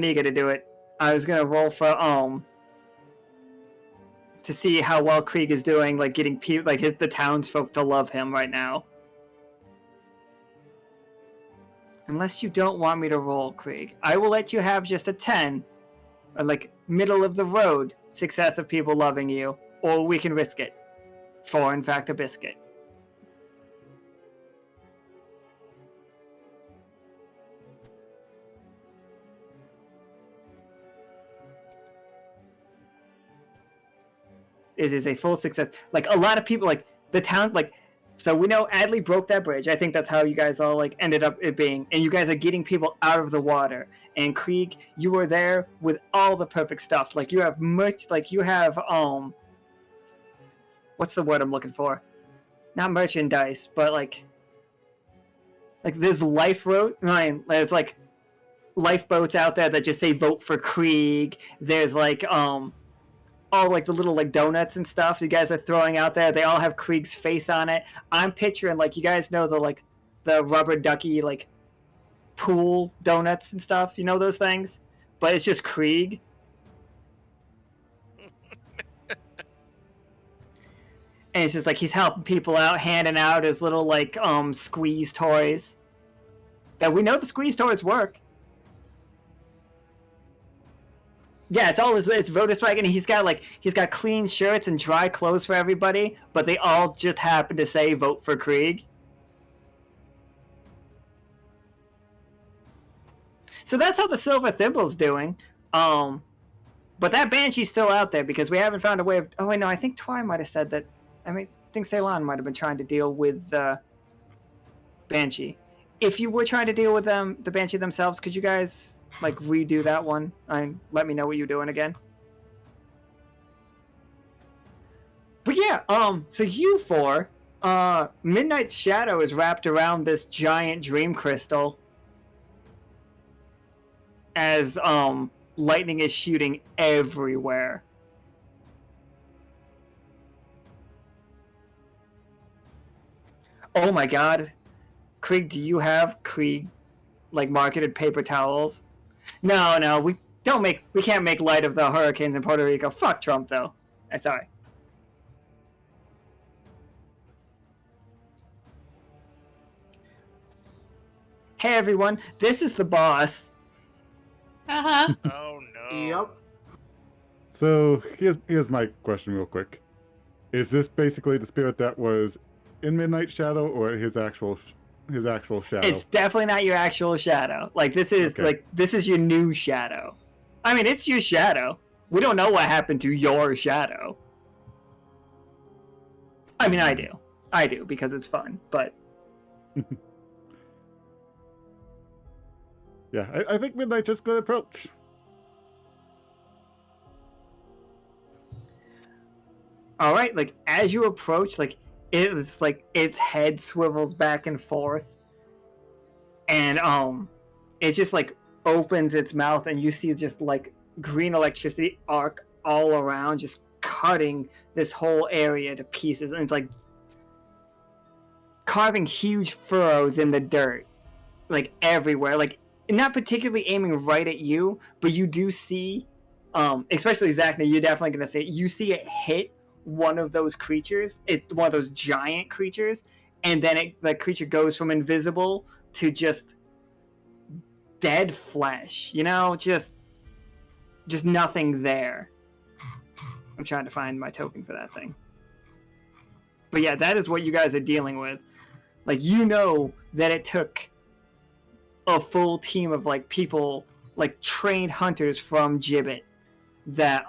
Niga to do it. I was gonna roll for to see how well Krieg is doing, getting people, the townsfolk to love him right now. Unless you don't want me to roll, Krieg, I will let you have just a 10, or middle of the road success of people loving you, or we can risk it for, in fact, a biscuit. It is a full success. A lot of people, the town, so we know Adley broke that bridge. I think that's how you guys all ended up it being. And you guys are getting people out of the water. And Krieg, you were there with all the perfect stuff. You have what's the word I'm looking for? Not merchandise, but there's there's lifeboats out there that just say vote for Krieg. There's all the little donuts and stuff you guys are throwing out there. They all have Krieg's face on it. I'm picturing you guys know the rubber ducky pool donuts and stuff. You know those things, but it's just Krieg. And it's just like he's helping people out, handing out his little like squeeze toys. That we know the squeeze toys work. Yeah, it's voter swag, and he's got clean shirts and dry clothes for everybody, but they all just happen to say vote for Krieg. So that's how the Silver Thimble's doing. But that Banshee's still out there because we haven't found a way of. Oh wait, no, I think Twy might have said that. I think Ceylon might have been trying to deal with Banshee. If you were trying to deal with the Banshee themselves, could you guys like redo that one and let me know what you're doing again? But yeah, so you four, Midnight's shadow is wrapped around this giant dream crystal as lightning is shooting everywhere. Oh my god. Krieg, do you have Krieg like marketed paper towels? No, we can't make light of the hurricanes in Puerto Rico. Fuck Trump though. Sorry. Hey everyone, this is the boss. Uh-huh. Oh no. Yep. So here's my question real quick. Is this basically the spirit that was in Midnight Shadow or his actual shadow? It's definitely not your actual shadow. Like this is Okay. this is your new shadow. I mean, it's your shadow. We don't know what happened to your shadow. I mean, I do because it's fun, but Yeah, I think Midnight just good approach. all right, like as you approach, like it's like its head swivels back and forth, and it just like opens its mouth, and you see just like green electricity arc all around, just cutting this whole area to pieces, and it's like carving huge furrows in the dirt, like everywhere, like not particularly aiming right at you, but you do see, especially Zacna, you're definitely gonna say you see it hit one of those creatures, one of those giant creatures, and then the creature goes from invisible to just dead flesh, just nothing there. I'm trying to find my token for that thing. But yeah, that is what you guys are dealing with. Like, that it took a full team of like people, like trained hunters from Gibbet that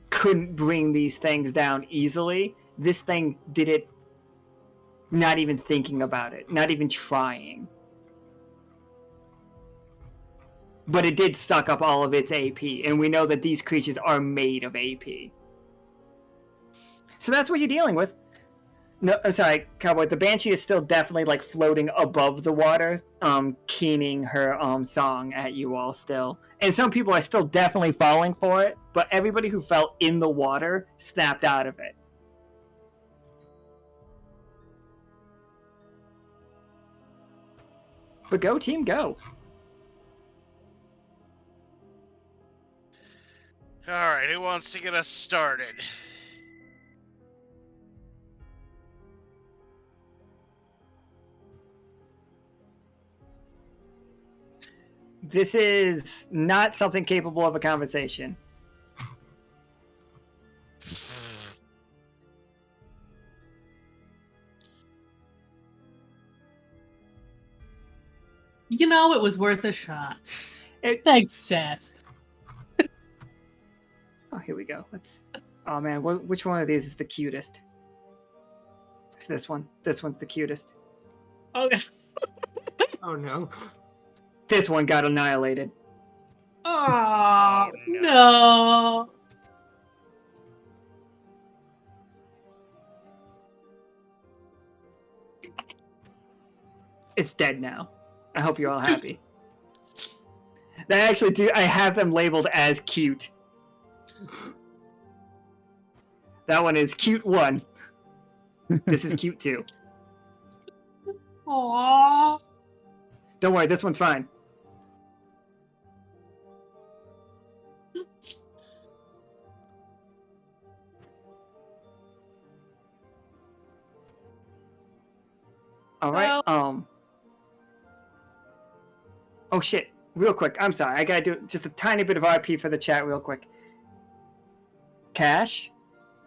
couldn't bring these things down easily. This thing did it not even thinking about it, not even trying. But it did suck up all of its AP, and we know that these creatures are made of AP. So that's what you're dealing with. No, I'm sorry, Cowboy. The Banshee is still definitely like floating above the water, keening her song at you all still. And some people are still definitely falling for it, but everybody who fell in the water snapped out of it. But go team, go. Alright, who wants to get us started? This is not something capable of a conversation. It was worth a shot. Thanks, Seth. Oh, here we go. Oh man, which one of these is the cutest? It's this one. This one's the cutest. Okay. Oh no. This one got annihilated. Oh, no. no. It's dead now. I hope you're all happy. I actually do. I have them labeled as cute. That one is cute 1. This is cute 2. Aww. Don't worry, this one's fine. All right. Well- Oh shit! Real quick. I'm sorry. I gotta do just a tiny bit of RP for the chat, real quick. Cash,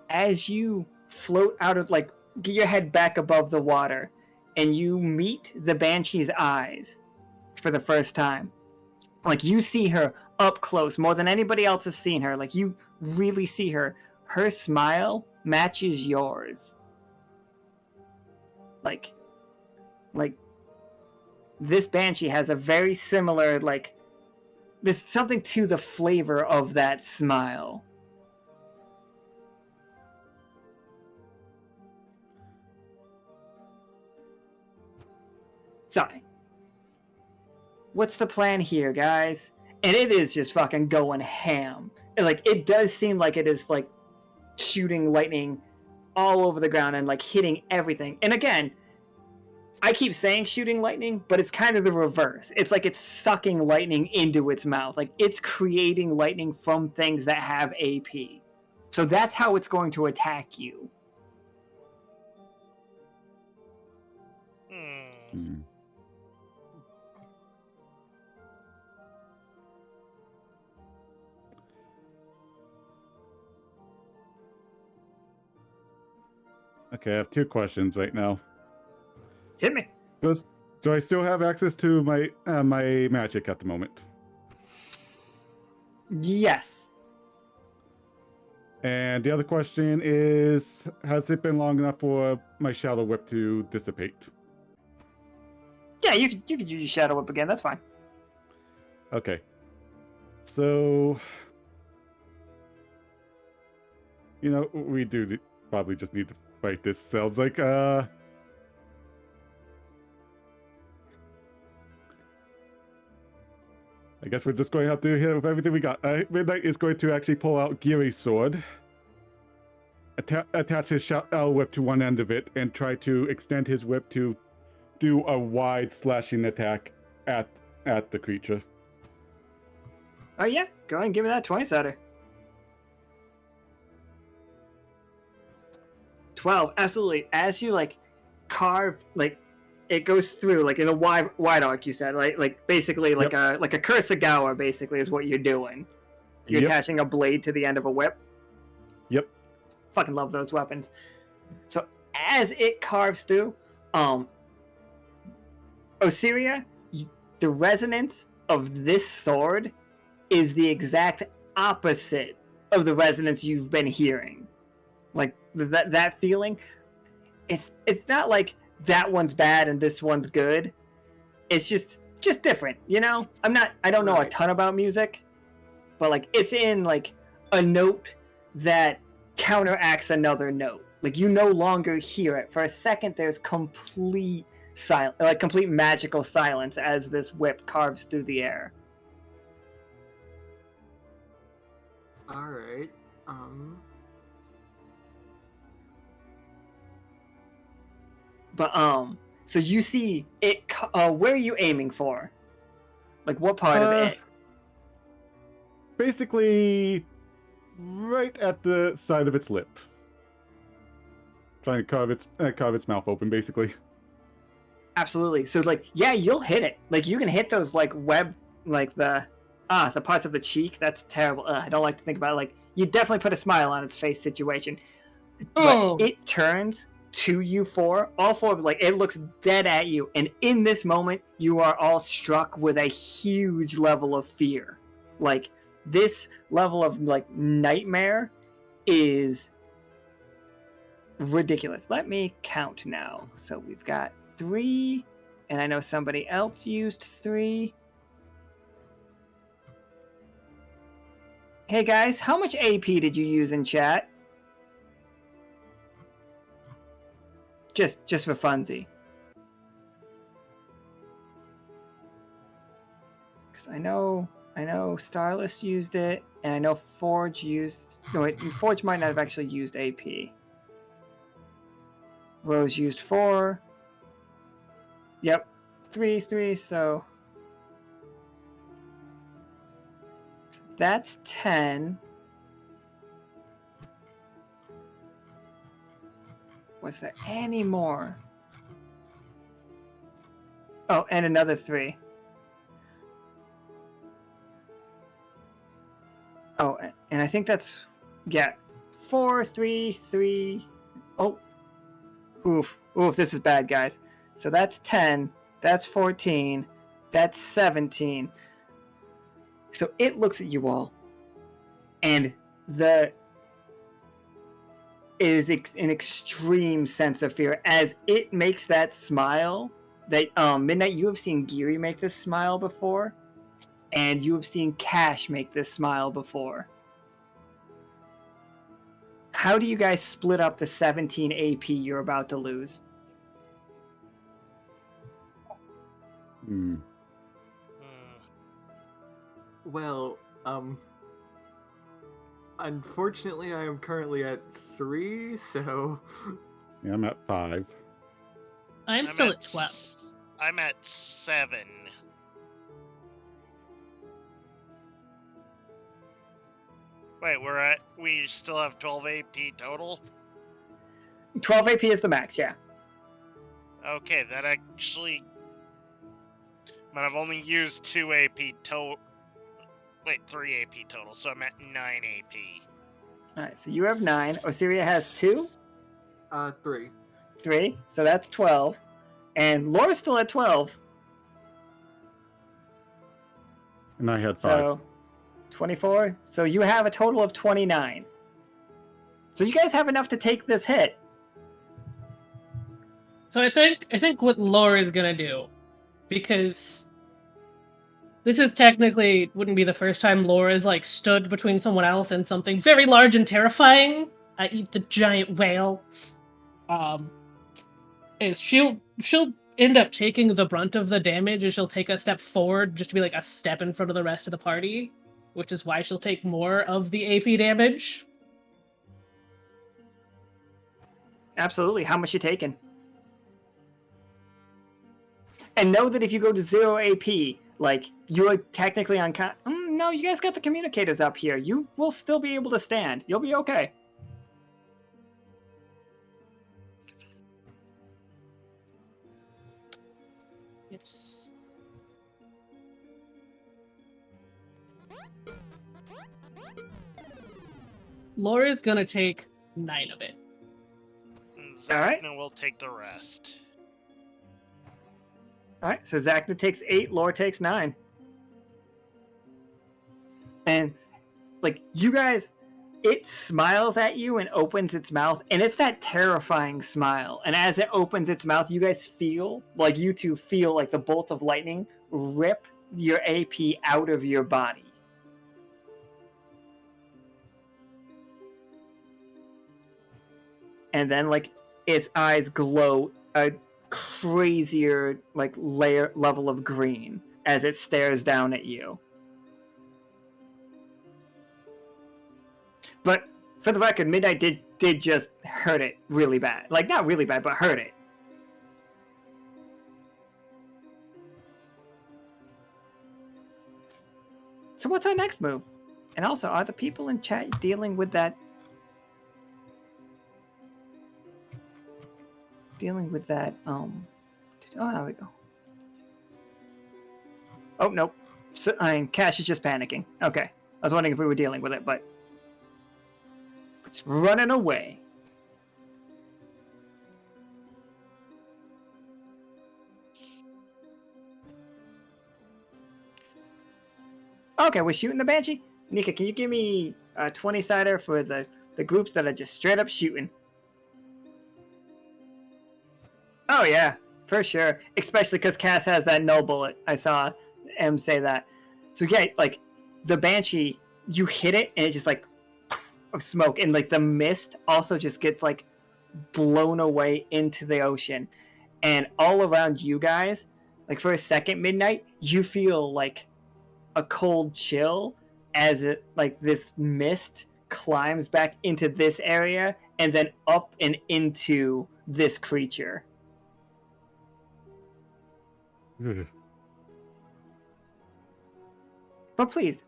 as you float out of get your head back above the water, and you meet the Banshee's eyes for the first time. Like you see her up close more than anybody else has seen her. Like you really see her. Her smile matches yours. Like this Banshee has a very similar there's something to the flavor of that smile. Sorry. What's the plan here, guys? And it is just fucking going ham. It does seem like it is shooting lightning all over the ground and hitting everything. And again, I keep saying shooting lightning, but it's kind of the reverse. It's it's sucking lightning into its mouth. It's creating lightning from things that have AP. So that's how it's going to attack you. Hmm. Okay, I have 2 questions right now. Hit me. Do I still have access to my my magic at the moment? Yes. And the other question is, has it been long enough for my Shadow Whip to dissipate? Yeah, you could use your Shadow Whip again. That's fine. Okay. So, we do probably just need to fight this. Sounds like, I guess we're just going to have to hit it with everything we got. Midnight is going to actually pull out Giri's sword, attach his Shadow Whip to one end of it, and try to extend his whip to do a wide slashing attack at the creature. Oh yeah, go ahead and give me that 20-sided. 12, absolutely. As you carve, it goes through in a wide arc. You said basically Yep. a Kurosawa basically is what you're doing. You're Yep. attaching a blade to the end of a whip. Yep. Fucking love those weapons. So as it carves through, Osiria, the resonance of this sword is the exact opposite of the resonance you've been hearing. That feeling, it's not that one's bad and this one's good. It's just different, I don't know a ton about music, but it's in a note that counteracts another note. You no longer hear it. For a second there's complete silence, complete magical silence as this whip carves through the air. All right. But so you see it. Where are you aiming for? What part of it? Basically, right at the side of its lip. Trying to carve its mouth open, basically. Absolutely. So yeah, you'll hit it. You can hit those web the parts of the cheek. That's terrible. I don't like to think about it. You definitely put a smile on its face situation. Oh. But it turns to you all four of it looks dead at you, and in this moment you are all struck with a huge level of fear. This level of nightmare is ridiculous. Let me count now. So we've got 3, and I know somebody else used 3. Hey guys, how much AP did you use in chat? Just for funsy. Because I know Starless used it, and I know Forge used... No, wait, Forge might not have actually used AP. Rose used 4. Yep. 3, so... That's 10. Was there any more? Oh, and another 3. Oh, and I think that's, yeah, 4, 3, 3. Oh, oof, this is bad, guys. So that's 10, that's 14, that's 17. So it looks at you all, and it is an extreme sense of fear as it makes that smile. That Midnight, you have seen Geary make this smile before, and you have seen Cash make this smile before. How do you guys split up the 17 AP you're about to lose? Hmm. Well, unfortunately, I am currently at 3, so Yeah, I'm at 5. I'm still at 12. I'm at 7. Wait, we still have 12 AP total? 12 AP is the max, yeah. Okay, that actually... But I've only used 2 AP total. Wait, 3 AP total, so I'm at 9 AP. Alright, so you have 9. Osiria has 2? 3. 3, so that's 12. And Laura's still at 12. And I had 5. So 24. So you have a total of 29. So you guys have enough to take this hit. So I think what Laura is gonna do, because this is technically wouldn't be the first time Laura's like stood between someone else and something very large and terrifying. I eat the giant whale. Is she'll end up taking the brunt of the damage, and she'll take a step forward just to be like a step in front of the rest of the party, which is why she'll take more of the AP damage. Absolutely. How much you taking? And know that if you go to 0 AP, like, you're technically on... no, you guys got the communicators up here. You will still be able to stand. You'll be okay. Yes. Laura's gonna take 9 of it. Zacna Alright. will take the rest. Alright, so Zacna takes 8, Laura takes 9. And, like, you guys... It smiles at you and opens its mouth, and it's that terrifying smile. And as it opens its mouth, you guys feel, like you two feel like the bolts of lightning rip your AP out of your body. And then, like, its eyes glow a crazier, like, level of green as it stares down at you. But for the record, Midnight did just hurt it really bad. Like, not really bad, but hurt it. So what's our next move? And also, are the people in chat dealing with that... oh, there we go. Oh, nope. So, Cash is just panicking. Okay. I was wondering if we were dealing with it, but... It's running away. Okay, we're shooting the Banshee. Nika, can you give me a 20-sider for the groups that are just straight up shooting? Oh yeah, for sure. Especially because Cass has that no bullet. I saw M say that. So yeah, like, the Banshee, you hit it and it's just like of smoke, and like the mist also just gets like blown away into the ocean, and all around you guys, like for a second, Midnight, you feel like a cold chill as it, like, this mist climbs back into this area and then up and into this creature. But please,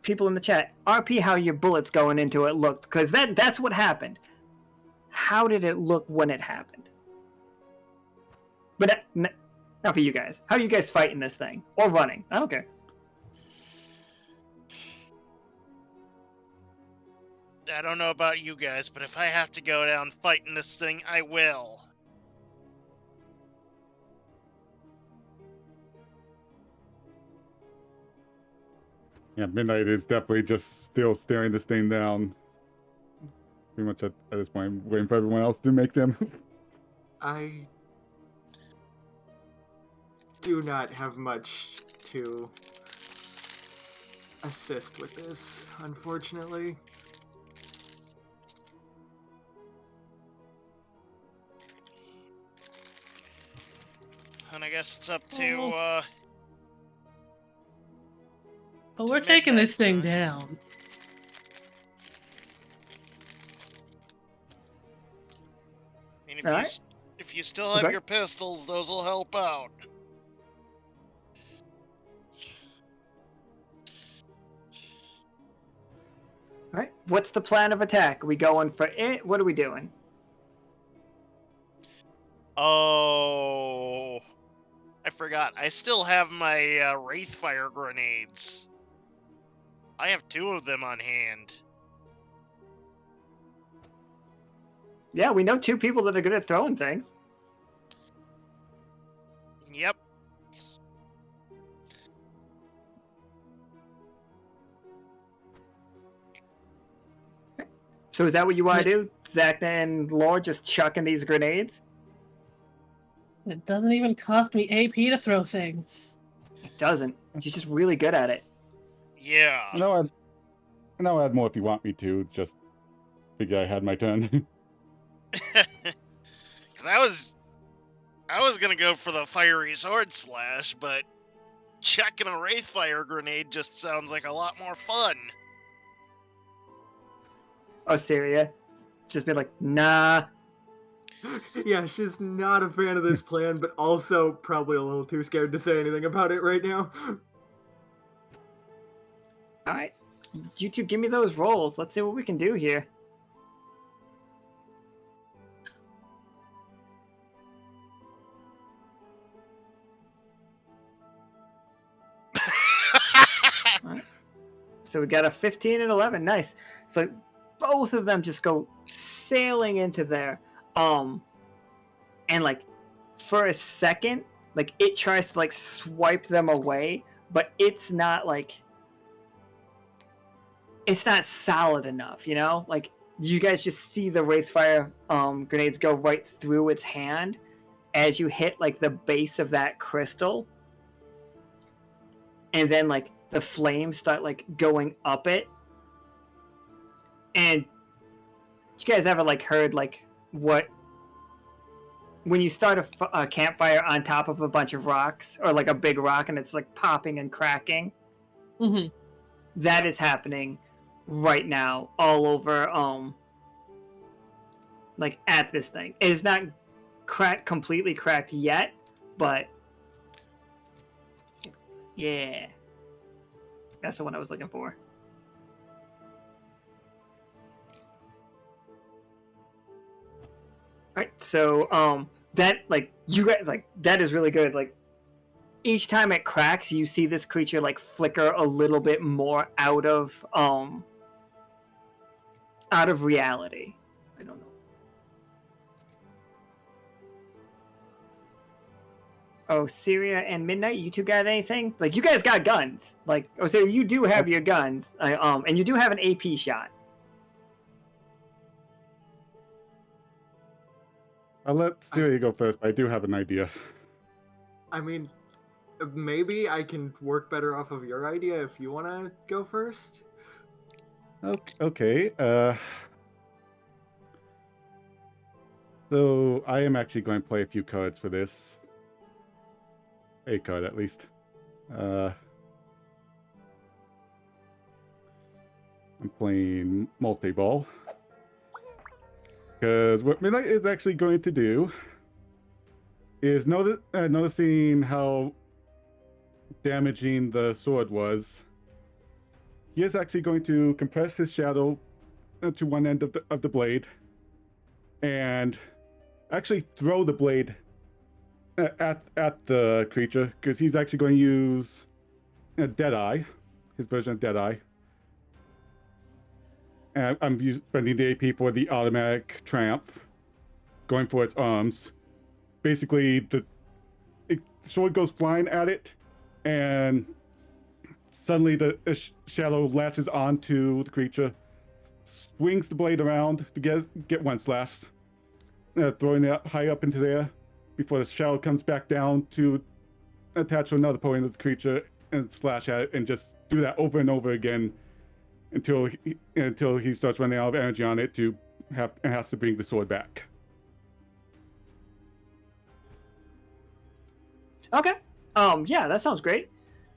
people in the chat, RP how your bullets going into it looked, because that's what happened. How did it look when it happened? But Not for you guys. How are you guys fighting this thing? Or running? I don't care. I don't know about you guys, but if I have to go down fighting this thing, I will. Yeah, Midnight is definitely just still staring this thing down. Pretty much at this point, waiting for everyone else to make them. I do not have much to assist with this, unfortunately. And I guess it's up to, But we're taking this thing down. I mean, Alright. if you still have Okay. your pistols, those will help out. All right. What's the plan of attack? Are we going for it? What are we doing? Oh, I forgot. I still have my Wraithfire grenades. I have 2 of them on hand. Yeah, we know 2 people that are good at throwing things. Yep. So is that what you want to do? Zacna and Lore just chucking these grenades? It doesn't even cost me AP to throw things. It doesn't. You're just really good at it. Yeah. I'll add more if you want me to. Just figure I had my turn. Because I was gonna go for the fiery sword slash, but chucking a Wraithfire grenade just sounds like a lot more fun. Osiria just be like, nah. Yeah, she's not a fan of this plan, but also probably a little too scared to say anything about it right now. All right. You 2 give me those rolls. Let's see what we can do here. So we got a 15 and 11. Nice. So both of them just go sailing into there. And like for a second, like it tries to like swipe them away, but it's not like it's not solid enough, you know? Like you guys just see the Wraithfire grenades go right through its hand as you hit like the base of that crystal. And then like the flames start like going up it. And you guys ever like heard like what when you start a campfire on top of a bunch of rocks or like a big rock and it's like popping and cracking? Mm-hmm. That is happening right now all over like at this thing. It is not completely cracked yet, but yeah. That's the one I was looking for. Alright, so that like you guys like that is really good. Like each time it cracks, you see this creature like flicker a little bit more out of reality. I don't know. Oh, Syria and Midnight, you 2 got anything? Like you guys got guns. Like oh, so you do have your guns. And you do have an AP shot. I'll let Syria go first, but I do have an idea. I mean, maybe I can work better off of your idea if you want to go first. Okay. So I am actually going to play a few cards for this. A card, at least. I'm playing multi-ball. Because what Midnight is actually going to do is noticing how damaging the sword was. He is actually going to compress his shadow to one end of the blade and actually throw the blade at the creature, because he's actually going to use Deadeye, his version of Deadeye. And I'm spending the AP for the automatic triumph, going for its arms. Basically, the sword goes flying at it, and suddenly the shadow latches onto the creature, swings the blade around to get one slash, throwing it high up into the air before the shadow comes back down to attach to another point of the creature and slash at it, and just do that over and over again until he starts running out of energy on it and has to bring the sword back. Okay. Yeah, that sounds great.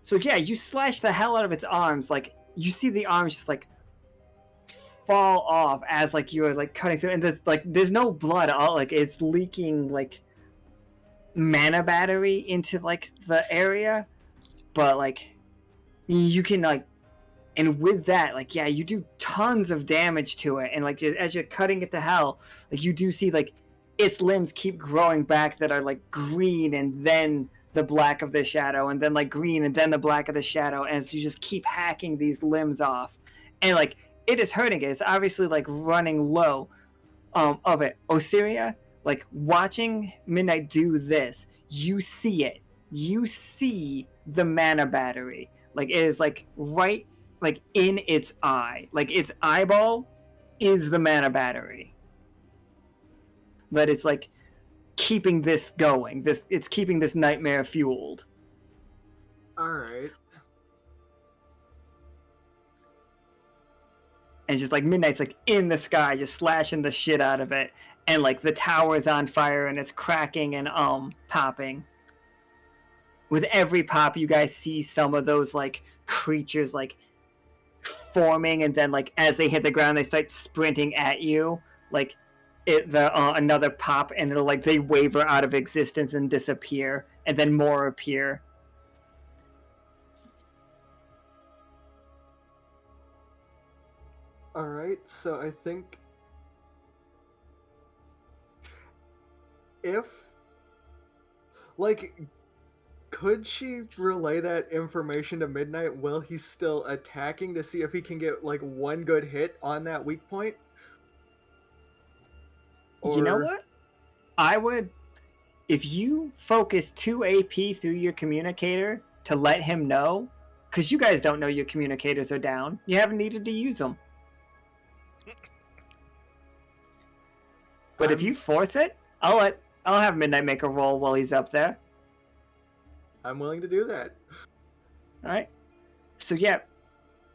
So yeah, you slash the hell out of its arms. Like, you see the arms just like fall off as like you're like cutting through, and there's no blood. All like it's leaking like mana battery into like the area, but like you can like, and with that, like, yeah, you do tons of damage to it, and like as you're cutting it to hell, like you do see like its limbs keep growing back that are like green, and then the black of the shadow, and then like green, and then the black of the shadow, and so you just keep hacking these limbs off, and like it is hurting it. It's obviously like running low of it. Osiria, like watching Midnight do this, you see it. You see the mana battery. Like it is like right like in its eye. Like its eyeball is the mana battery. But it's like keeping this going. It's keeping this nightmare fueled. Alright. And just like Midnight's like in the sky, just slashing the shit out of it, and like the tower's on fire and it's cracking and popping. With every pop, you guys see some of those like creatures like forming, and then like as they hit the ground, they start sprinting at you. Like another pop, and it'll like they waver out of existence and disappear, and then more appear. Alright, so I think if, like, could she relay that information to Midnight while he's still attacking to see if he can get, like, one good hit on that weak point? You know what? I would, if you focus 2 AP through your communicator to let him know, because you guys don't know your communicators are down, you haven't needed to use them. But if you force it, I'll have Midnight make a roll while he's up there. I'm willing to do that. All right. So yeah,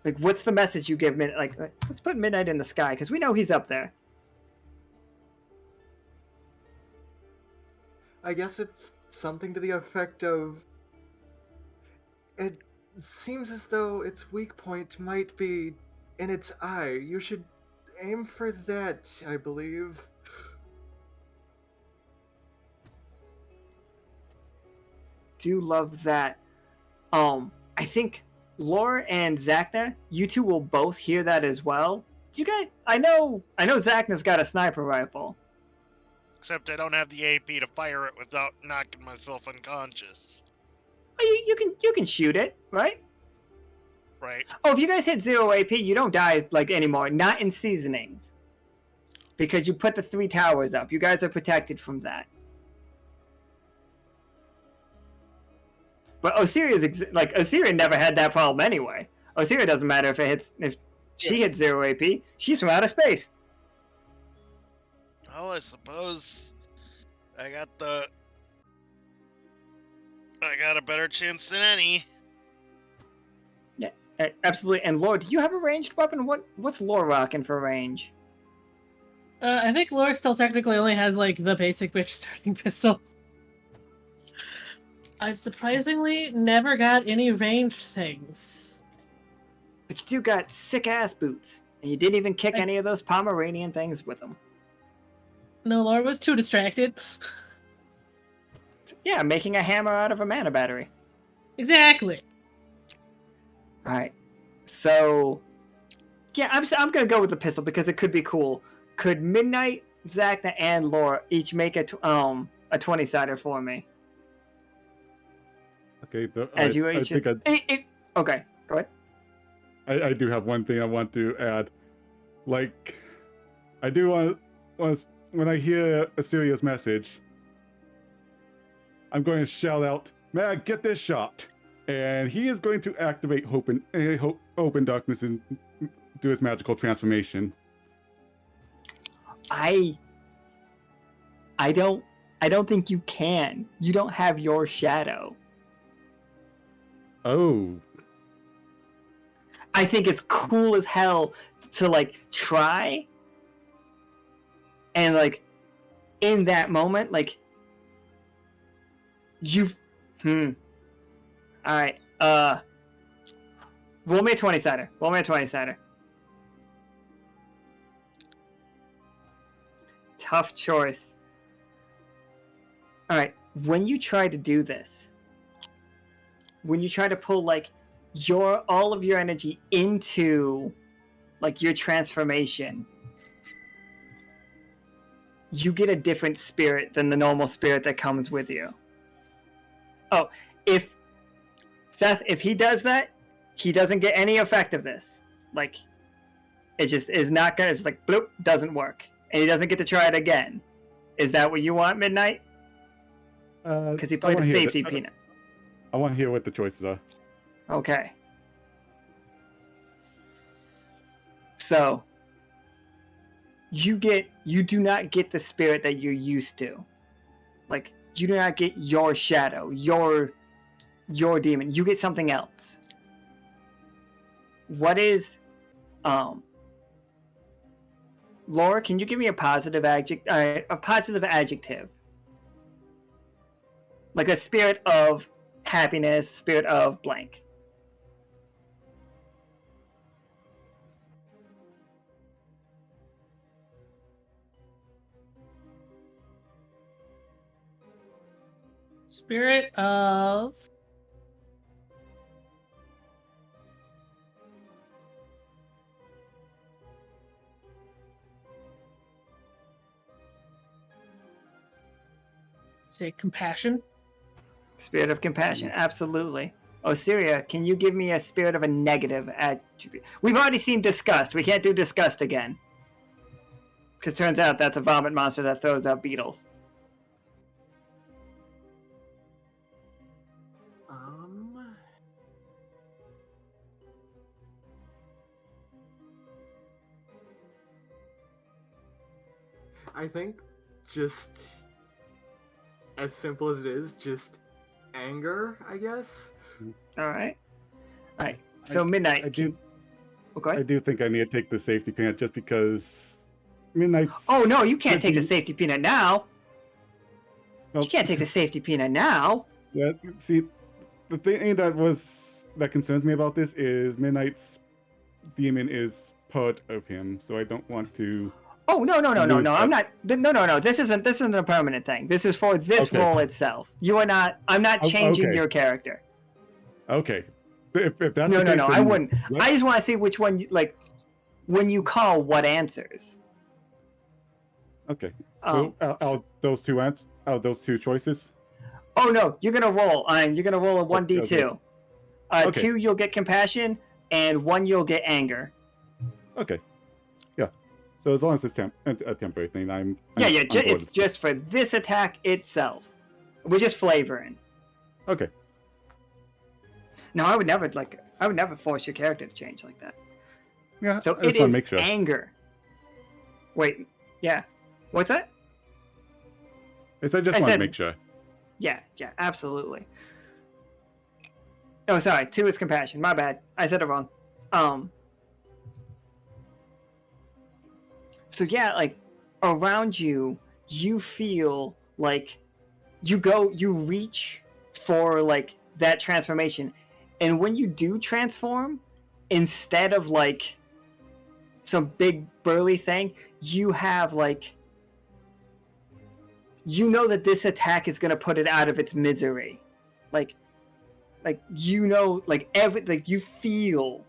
like what's the message you give Midnight? Like let's put Midnight in the sky because we know he's up there. I guess it's something to the effect of, it seems as though its weak point might be in its eye. You should aim for that, I believe. Do love that. I think Laura and Zacna, you two will both hear that as well. Do you guys? I know Zacna's got a sniper rifle. Except I don't have the AP to fire it without knocking myself unconscious. Oh, you can shoot it, right? Right. Oh, if you guys hit 0 AP, you don't die like anymore. Not in seasonings, because you put the 3 towers up. You guys are protected from that. But Osiria never had that problem anyway. Osiria doesn't matter if she hits 0 AP. She's from outer space. Well, I suppose I got a better chance than any. Yeah, absolutely. And Lore, do you have a ranged weapon? What's Lore rocking for range? I think Lore still technically only has like the basic bitch starting pistol. I've surprisingly never got any ranged things. But you do got sick ass boots, and you didn't even kick any of those Pomeranian things with them. No, Lore was too distracted. Yeah, making a hammer out of a mana battery. Exactly. Alright. So, yeah, I'm gonna go with the pistol because it could be cool. Could Midnight, Zacna, and Lore each make a 20-sider for me? Okay, As you I should. think Okay, go ahead. I do have one thing I want to add. Like, I do want when I hear Osiria's message, I'm going to shout out, "Mag, get this shot!" And he is going to activate open darkness and do his magical transformation. I don't think you can. You don't have your shadow. Oh. I think it's cool as hell to like try and like in that moment, like you've Alright, roll me a 20-sider. Roll me a 20-sider. Tough choice. Alright, when you try to do this, when you try to pull like all of your energy into like your transformation, you get a different spirit than the normal spirit that comes with you. Oh, if Seth, if he does that, he doesn't get any effect of this. Like, it just is not gonna, it's like, bloop, doesn't work. And he doesn't get to try it again. Is that what you want, Midnight? Because he played a safety peanut. I want to hear what the choices are. Okay. So, you do not get the spirit that you're used to. Like, you do not get your shadow, your demon. You get something else. What is, Laura, can you give me a positive adjective? Like a spirit of happiness, spirit of blank. Spirit of... Say compassion? Spirit of compassion, absolutely. Osiria, can you give me a spirit of a negative attribute? We've already seen disgust. We can't do disgust again. Because turns out that's a vomit monster that throws out beetles. I think just as simple as it is, just anger, I guess. Alright. Alright. So Midnight. I do Okay. think I need to take the safety peanut just because Midnight's... Oh no, you can't take the safety peanut now. Well, You can't take the safety peanut now. Yeah, see, the thing that concerns me about this is Midnight's demon is part of him, so I don't want to... Oh no! I'm not. No. This isn't a permanent thing. This is for this role itself. You are not. I'm not changing your character. Okay. If that's No. the case, I then wouldn't. I just want to see which one. Like, when you call, what answers. Okay. So out those two choices. Oh no! You're gonna roll. You're gonna roll a 1d2. Okay. 2 you'll get compassion, and 1 you'll get anger. Okay. Yeah. So as long as it's a temporary thing, I'm it's just for this attack itself. We're just flavoring. Okay. No, I would never force your character to change like that. Yeah. So I just it wanna is make sure. anger. Wait, yeah. What's that? I just want to make sure. Yeah, absolutely. Oh, sorry. 2 is compassion. My bad. I said it wrong. So yeah, like around you, you feel like you reach for like that transformation, and when you do transform, instead of like some big burly thing, you have like, you know that this attack is gonna put it out of its misery, like you know, like you feel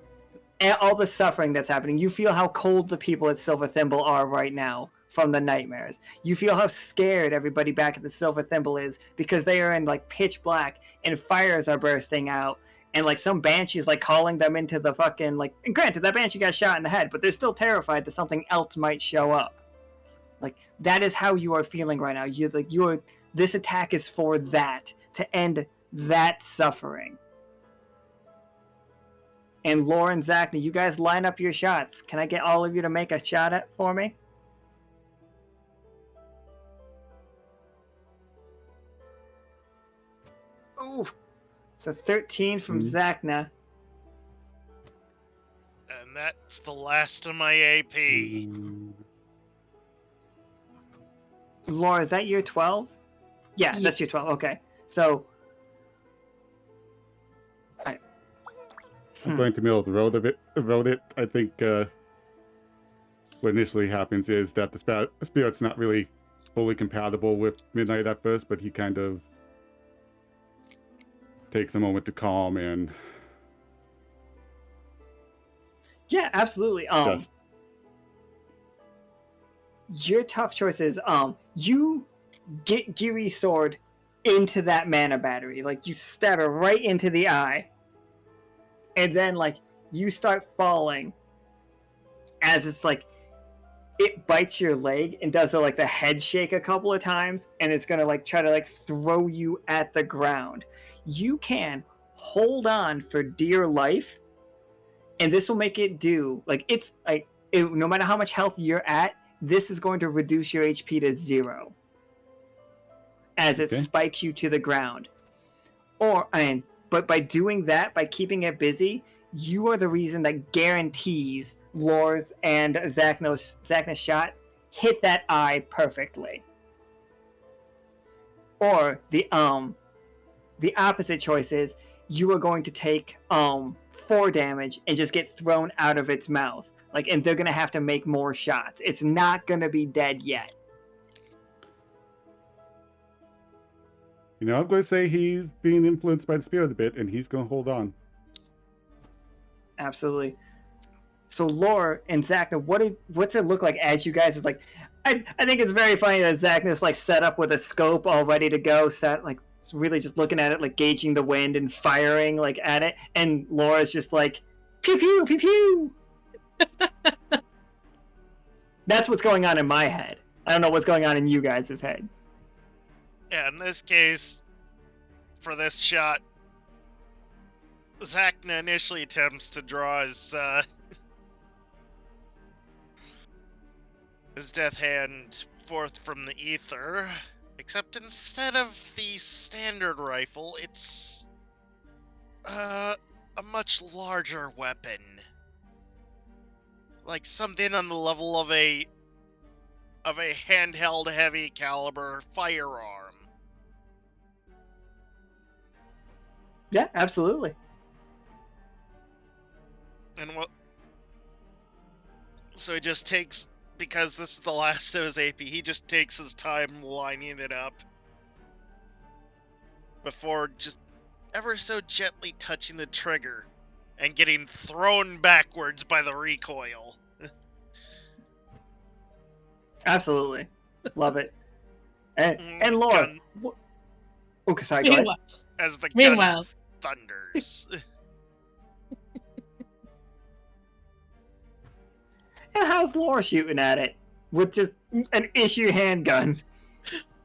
all the suffering that's happening. You feel how cold the people at Silver Thimble are right now from the nightmares. You feel how scared everybody back at the Silver Thimble is because they are in like pitch black and fires are bursting out. And like some banshee's like calling them into the fucking like. And granted, that banshee got shot in the head, but they're still terrified that something else might show up. Like that is how you are feeling right now. This attack is for that, to end that suffering. And Laura and Zacna, you guys line up your shots. Can I get all of you to make a shot at for me? Ooh. So 13 from Zacna. And that's the last of my AP. Laura, is that your 12? Yeah, that's your 12. Okay. So I'm going to middle of the road it. I think what initially happens is that the spirit's not really fully compatible with Midnight at first, but he kind of takes a moment to calm and yeah, absolutely. Your tough choice is you get Giri's sword into that mana battery. Like you stab it right into the eye. And then like you start falling as it's like it bites your leg and does like the head shake a couple of times, and it's gonna like try to like throw you at the ground. You can hold on for dear life, and this will make it do like it's like no matter how much health you're at, this is going to reduce your HP to 0 as it spikes you to the ground. But by doing that, by keeping it busy, you are the reason that guarantees Lore's and Zacna's shot hit that eye perfectly. Or the opposite choice is you are going to take 4 damage and just get thrown out of its mouth. Like, and they're gonna have to make more shots. It's not gonna be dead yet. You know, I'm going to say he's being influenced by the spirit a bit, and he's going to hold on. Absolutely. So, Laura and Zacna, what's it look like as you guys is like? I think it's very funny that Zacna's like set up with a scope all ready to go, set like really just looking at it, like gauging the wind and firing like at it, and Laura's just like pew pew pew pew. That's what's going on in my head. I don't know what's going on in you guys' heads. Yeah, in this case, for this shot, Zacna initially attempts to draw his death hand forth from the ether, except instead of the standard rifle, it's a much larger weapon. Like something on the level of a handheld heavy caliber firearm. Yeah, absolutely. And so he just takes, because this is the last of his AP, he just takes his time lining it up before just ever so gently touching the trigger and getting thrown backwards by the recoil. Absolutely. Love it. And Laura. Okay, sorry, go ahead. As the Meanwhile. gun thunders. And how's Laura shooting at it? With just an issue handgun.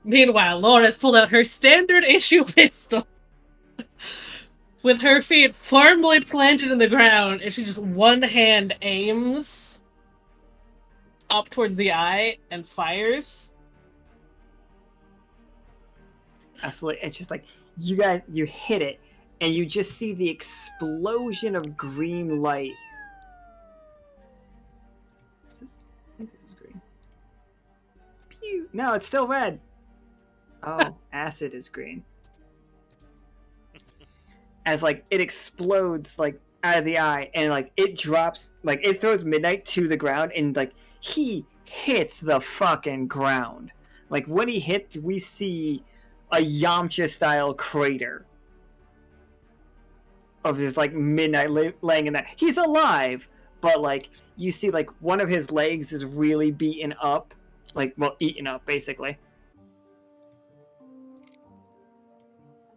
Meanwhile, Laura's pulled out her standard issue pistol. With her feet firmly planted in the ground, and she just one hand aims up towards the eye and fires. Absolutely. It's just like you hit it, and you just see the explosion of green light. I think this is green. Pew! No, it's still red. Oh, acid is green. As like it explodes like out of the eye, and like it drops, like it throws Midnight to the ground, and like he hits the fucking ground. Like when he hits, we see a Yamcha style crater of just like Midnight laying in that. He's alive, but like you see like one of his legs is really beaten up, like, well, eaten up basically.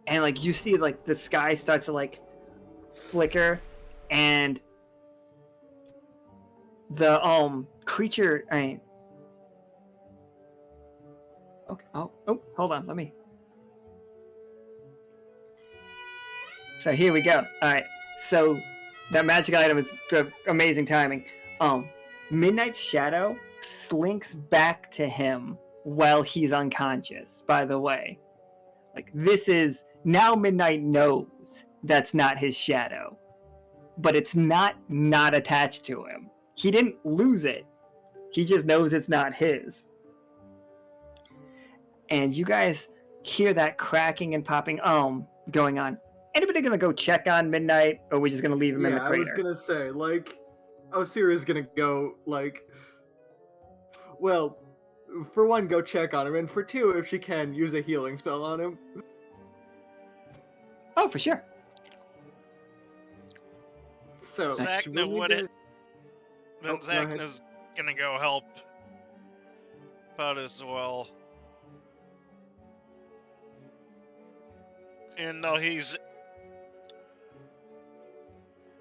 And like you see like the sky starts to like flicker, and the creature, okay, oh, hold on, let me. So here we go. All right, so that magic item is amazing timing. Midnight's shadow slinks back to him while he's unconscious, by the way. Like, this is, now Midnight knows that's not his shadow, but it's not attached to him. He didn't lose it. He just knows it's not his. And you guys hear that cracking and popping going on. Anybody gonna go check on Midnight, or are we just gonna leave him in the crater? I was gonna say, like, Osiria's gonna go, like, well, for one, go check on him, and for two, if she can, use a healing spell on him. Oh, for sure. So, Zacna would it? Then Zacna's gonna go help out as well. And though he's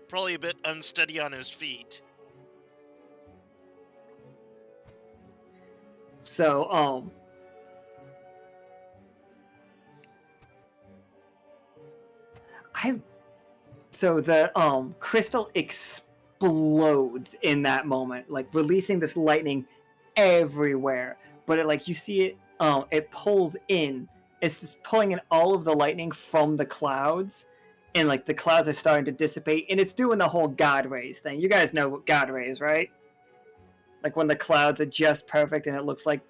probably a bit unsteady on his feet. So, so the crystal explodes in that moment, like releasing this lightning everywhere. But it, like, you see it, it pulls in. It's just pulling in all of the lightning from the clouds, and like the clouds are starting to dissipate, and it's doing the whole God rays thing. You guys know what God rays, right? Like when the clouds are just perfect and it looks like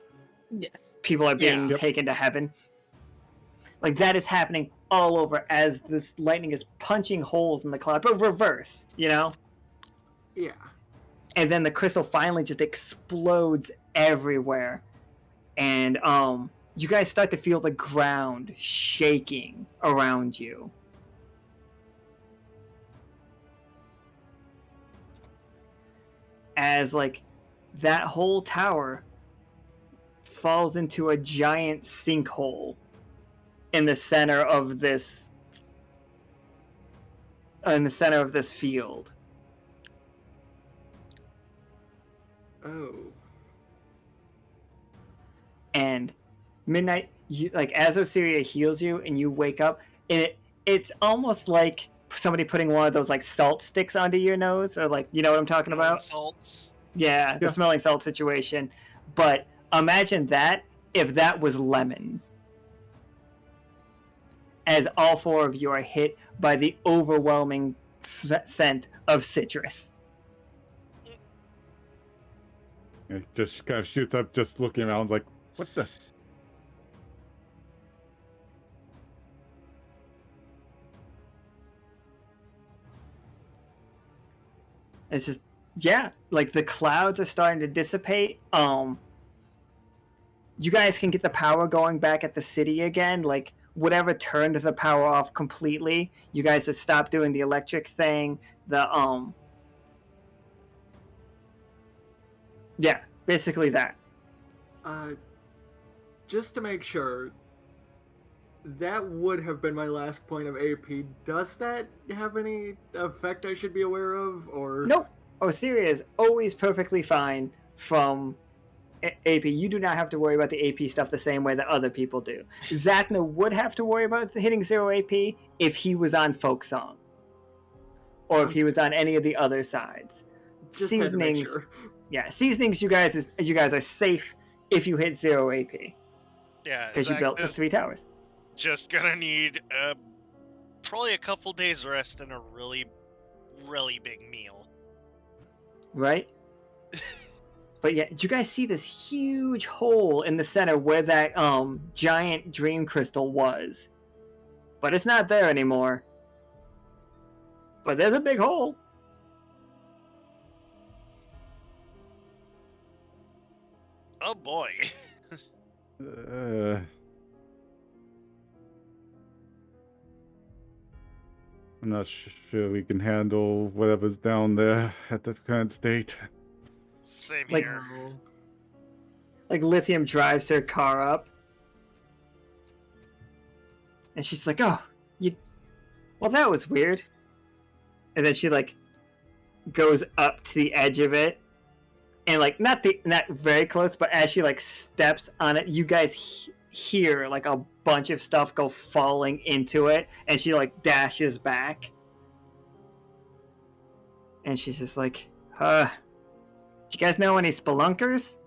Yes. people are being taken to heaven. Like that is happening all over as this lightning is punching holes in the cloud, but reverse, you know? Yeah. And then the crystal finally just explodes everywhere. And you guys start to feel the ground shaking around you. As like that whole tower falls into a giant sinkhole in the center of this field. Oh. And Midnight, you, like, as Osiria heals you and you wake up, and it's almost like somebody putting one of those like salt sticks onto your nose, or like, you know what I'm talking about? Salts. Yeah, the smelling salt situation. But imagine that if that was lemons. As all four of you are hit by the overwhelming scent of citrus. It just kind of shoots up, just looking around like, what the? It's just, yeah, like the clouds are starting to dissipate. You guys can get the power going back at the city again. Like, whatever turned the power off completely, you guys have stopped doing the electric thing. Yeah, basically that. Just to make sure, that would have been my last point of AP. Does that have any effect I should be aware of, or? Nope. Osiria is always perfectly fine from AP. You do not have to worry about the AP stuff the same way that other people do. Zacna would have to worry about hitting 0 AP if he was on folk song, or if he was on any of the other sides. Just Seasonings, had to make sure. yeah, seasonings. You guys are safe if you hit 0 AP. Yeah, because you built the 3 towers. Just gonna need probably a couple days rest and a really, really big meal. Right? But yeah, did you guys see this huge hole in the center where that giant dream crystal was? But it's not there anymore. But there's a big hole. Oh boy. I'm not sure we can handle whatever's down there at the current state. Same Like, here. like Lithium drives her car up. And she's like, "Oh, well, that was weird." And then she like goes up to the edge of it, and like not very close, but as she like steps on it, you guys hear like a bunch of stuff go falling into it, and she like dashes back, and she's just like, do you guys know any spelunkers?"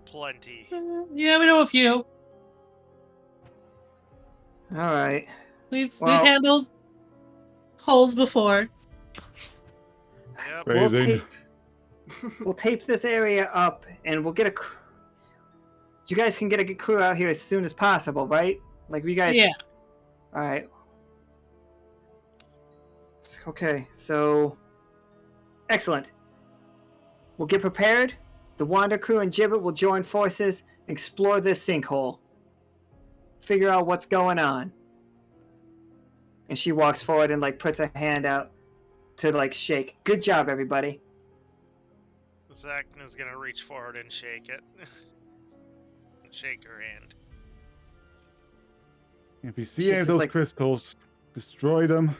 Plenty. Yeah, we know a few. All right. We've Well- handled holes before. Yep. Amazing. We'll tape this area up, and we'll get a. You guys can get a crew out here as soon as possible, right? Like we guys. Yeah. All right. Okay, so excellent. We'll get prepared. The Wander crew and Gibbet will join forces, and explore this sinkhole. Figure out what's going on. And she walks forward and like puts her hand out to like shake. Good job, everybody. Zacna's gonna reach forward and shake it. Shake her hand. If you see She's any of just those like- crystals, destroy them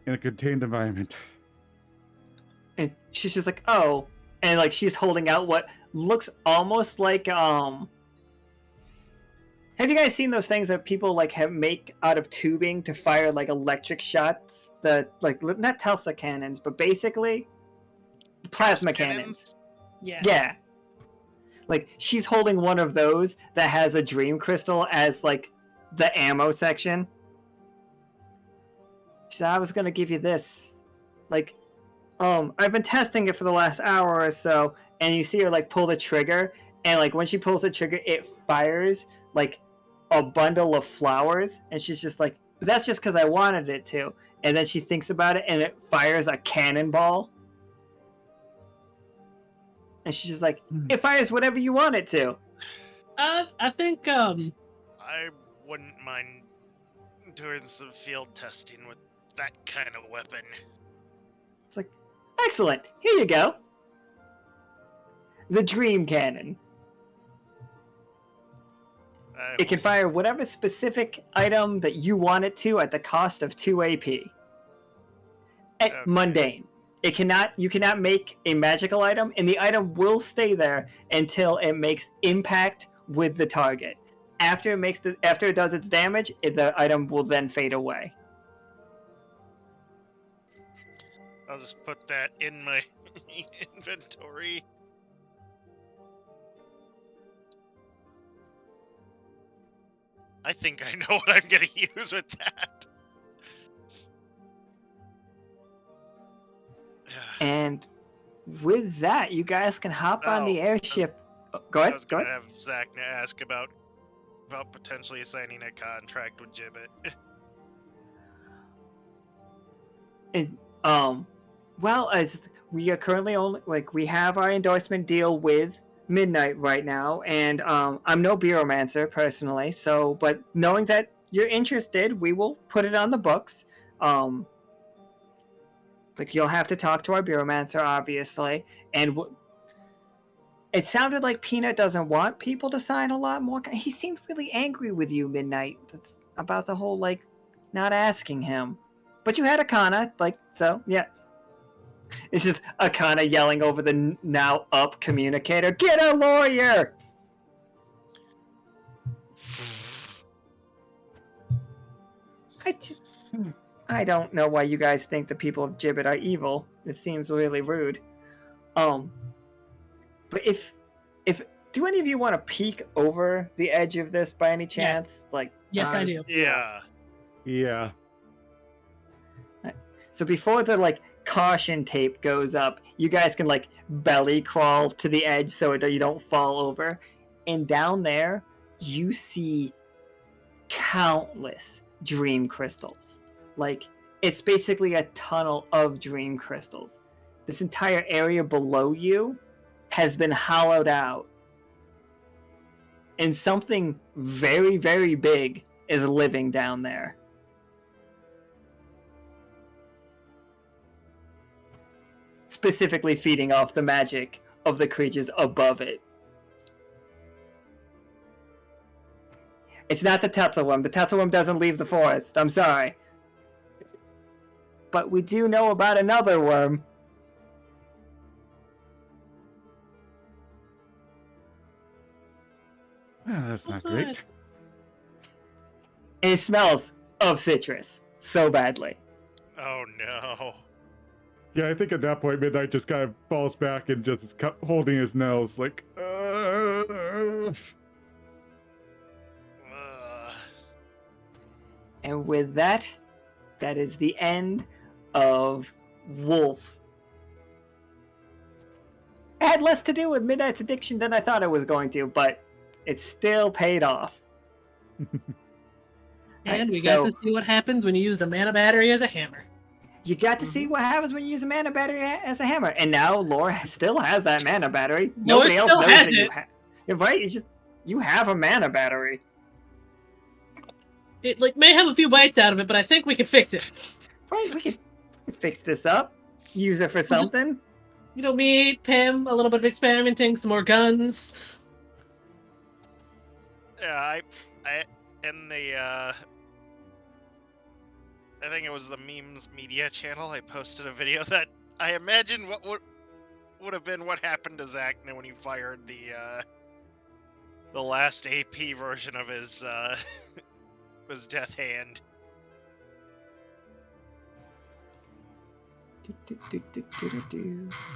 in a contained environment. And she's just like, "Oh," and like she's holding out what looks almost like Have you guys seen those things that people like have make out of tubing to fire like electric shots? The like not Tulsa cannons, but basically plasma cannons. Yes. Yeah. Like she's holding one of those that has a dream crystal as like the ammo section. She said, "I was gonna give you this. Like, I've been testing it for the last hour or so," and you see her like pull the trigger, and like when she pulls the trigger, it fires like a bundle of flowers, and she's just like, "That's just because I wanted it to." And then she thinks about it, and it fires a cannonball. And she's just like, "It fires whatever you want it to." I think I wouldn't mind doing some field testing with that kind of weapon. It's like, excellent. Here you go. The Dream Cannon. It can fire whatever specific item that you want it to at the cost of 2 AP. Okay. Mundane. You cannot make a magical item, and the item will stay there until it makes impact with the target. After it does its damage, the item will then fade away. I'll just put that in my inventory. I think I know what I'm gonna use with that. And with that, you guys can hop on the Oh, airship. Go I ahead. was Go gonna ahead. have Zacna ask about potentially signing a contract with Gibbet. Well, as we are currently only we have our endorsement deal with Midnight right now, and I'm no bureaumancer personally, but knowing that you're interested, we will put it on the books. You'll have to talk to our bureaumancer, obviously, and it sounded like Peanut doesn't want people to sign a lot more. He seemed really angry with you, Midnight. That's about the whole not asking him. But you had Akana, so yeah. It's just Akana yelling over the now up communicator, "Get a lawyer!" I don't know why you guys think the people of Gibbet are evil. It seems really rude. But if do any of you want to peek over the edge of this by any chance? Yes, I do. Yeah. Yeah. So before the caution tape goes up, you guys can belly crawl to the edge so you don't fall over. And down there, you see countless dream crystals. It's basically a tunnel of dream crystals. This entire area below you has been hollowed out. And something very, very big is living down there. Specifically feeding off the magic of the creatures above it. It's not the Tetzelworm. The Tetzelworm doesn't leave the forest. I'm sorry. But we do know about another worm. That's not great. It smells of citrus so badly. Oh no. Yeah, I think at that point, Midnight just kind of falls back and just is holding his nose, like, And with that, that is the end of Wolf. It had less to do with Midnight's addiction than I thought it was going to, but it still paid off. And we got to see what happens when you use the mana battery as a hammer. You got to see what happens when you use a mana battery as a hammer. And now Lore still has that mana battery. Lore Nobody else still knows has that it. You're right, it's just, you have a mana battery. It may have a few bites out of it, but I think we can fix it. Right, we can fix this up. Use it for something. Me, Pim, a little bit of experimenting, some more guns. Yeah, I think it was the Memes Media channel. I posted a video that I imagine what would have been what happened to Zacna when he fired the last AP version of his his death hand.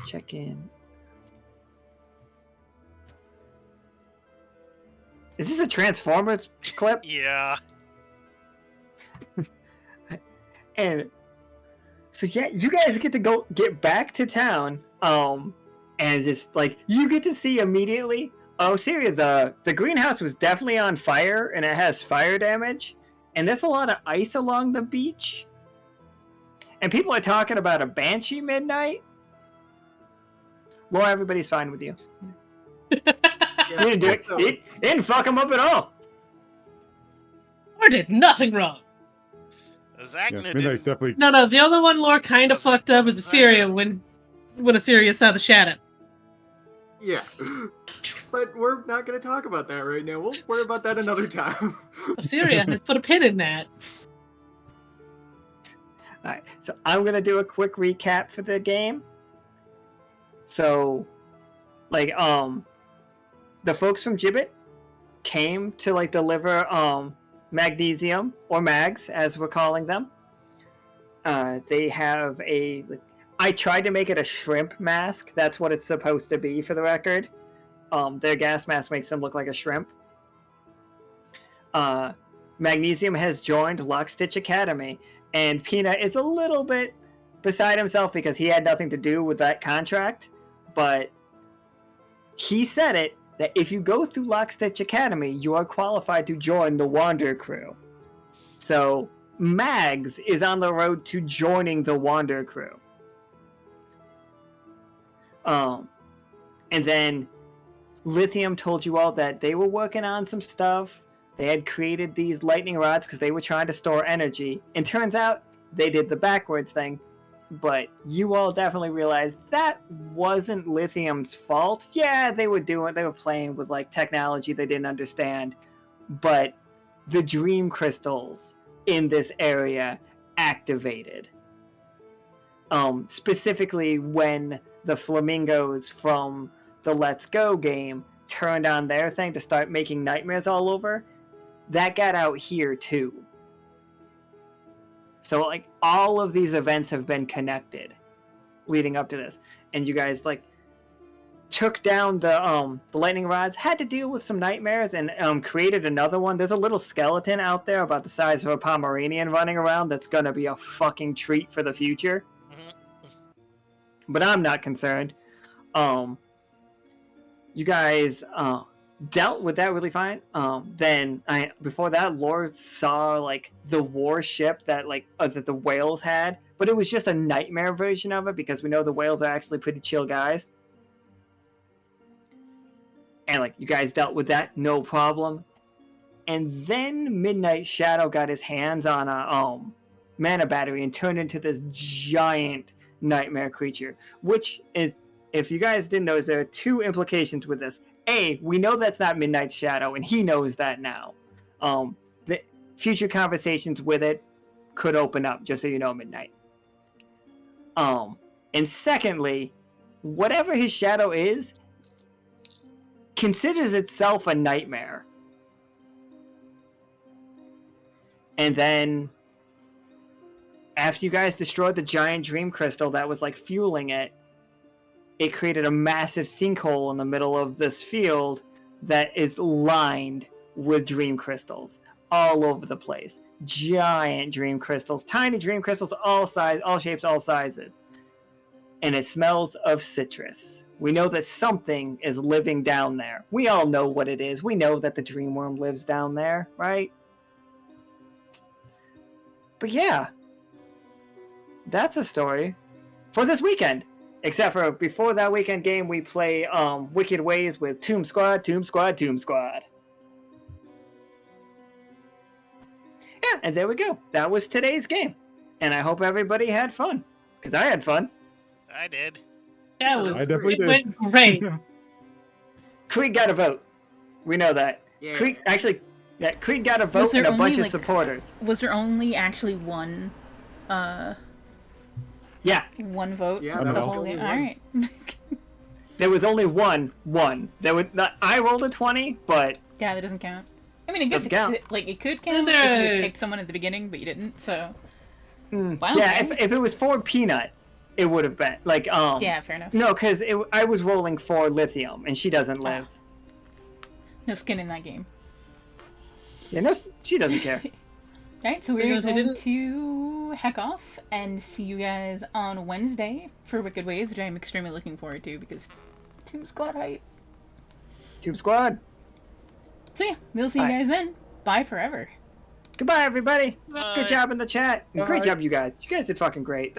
Check in. Is this a Transformers clip? Yeah. And so yeah, you guys get to get back to town, and just you get to see immediately. Osiria, the greenhouse was definitely on fire, and it has fire damage, and there's a lot of ice along the beach, and people are talking about a banshee midnight. Laura, everybody's fine with you. You didn't do it. It didn't fuck him up at all. Or did nothing wrong. Zacna Midnight's didn't. definitely. No, the other one Lore kind of fucked up is Osiria when Osiria saw the shadow. Yeah. But we're not going to talk about that right now. We'll worry about that another time. Osiria has put a pin in that. Alright, so I'm gonna do a quick recap for the game. So, the folks from Gibbet came to deliver magnesium, or mags as we're calling them. They have I tried to make it a shrimp mask. That's what it's supposed to be, for the record. Their gas mask makes them look like a shrimp. Magnesium has joined Lockstitch Academy, and Peanut is a little bit beside himself because he had nothing to do with that contract, but he said it, that if you go through Lockstitch Academy, you are qualified to join the Wander crew. So, Mags is on the road to joining the Wander crew. And then Lithium told you all that they were working on some stuff. They had created these lightning rods because they were trying to store energy. And turns out they did the backwards thing. But you all definitely realized that wasn't Lithium's fault. Yeah, they were playing with technology they didn't understand. But the dream crystals in this area activated. Specifically when the flamingos from the Let's Go game turned on their thing to start making nightmares all over, that got out here too. So all of these events have been connected leading up to this, and you guys took down the lightning rods, had to deal with some nightmares, and created another one. There's a little skeleton out there about the size of a Pomeranian running around that's gonna be a fucking treat for the future. But I'm not concerned. You guys dealt with that really fine. Then before that, Lore saw the warship that that the whales had, but it was just a nightmare version of it because we know the whales are actually pretty chill guys. And you guys dealt with that, no problem. And then Midnight Shadow got his hands on a mana battery and turned into this giant nightmare creature, which is, if you guys didn't know, there are two implications with this. A, we know that's not Midnight Shadow, and he knows that now. The future conversations with it could open up, just so you know, Midnight. And secondly, whatever his shadow is, considers itself a nightmare. And then, after you guys destroyed the giant dream crystal that was like fueling it, it created a massive sinkhole in the middle of this field that is lined with dream crystals all over the place. Giant dream crystals, tiny dream crystals, all size, all shapes, all sizes. And it smells of citrus. We know that something is living down there. We all know what it is. We know that the dream worm lives down there, right? But yeah, that's a story for this weekend. Except for before that weekend game, we play Wicked Ways with Tomb Squad, Tomb Squad, Tomb Squad. Yeah, and there we go. That was today's game. And I hope everybody had fun. Because I had fun. I did. That was I definitely it did. went great. Creek got a vote. We know that. Yeah. Creek actually, yeah, Creek got a vote Was there and a bunch only, of like- supporters. Was there only actually one Yeah, vote? Yeah, the that was whole only game. one. All right. there was only one. There would not, I rolled a 20, but Yeah, that doesn't count. I mean, I guess Doesn't count. it could count if you had picked someone at the beginning, but you didn't. So wow, yeah, okay. if it was for Peanut, it would have been like yeah, fair enough. No, because I was rolling for Lithium, and she doesn't live. No skin in that game. Yeah, no, she doesn't care. Alright, so we're Because I going didn't- to heck off and see you guys on Wednesday for Wicked Ways, which I'm extremely looking forward to because Tomb Squad hype. Tube Squad. So yeah, we'll see you Bye. guys then. Bye forever. Goodbye, everybody. Bye. Good job in the chat. And great Bye. job, you guys. You guys did fucking great.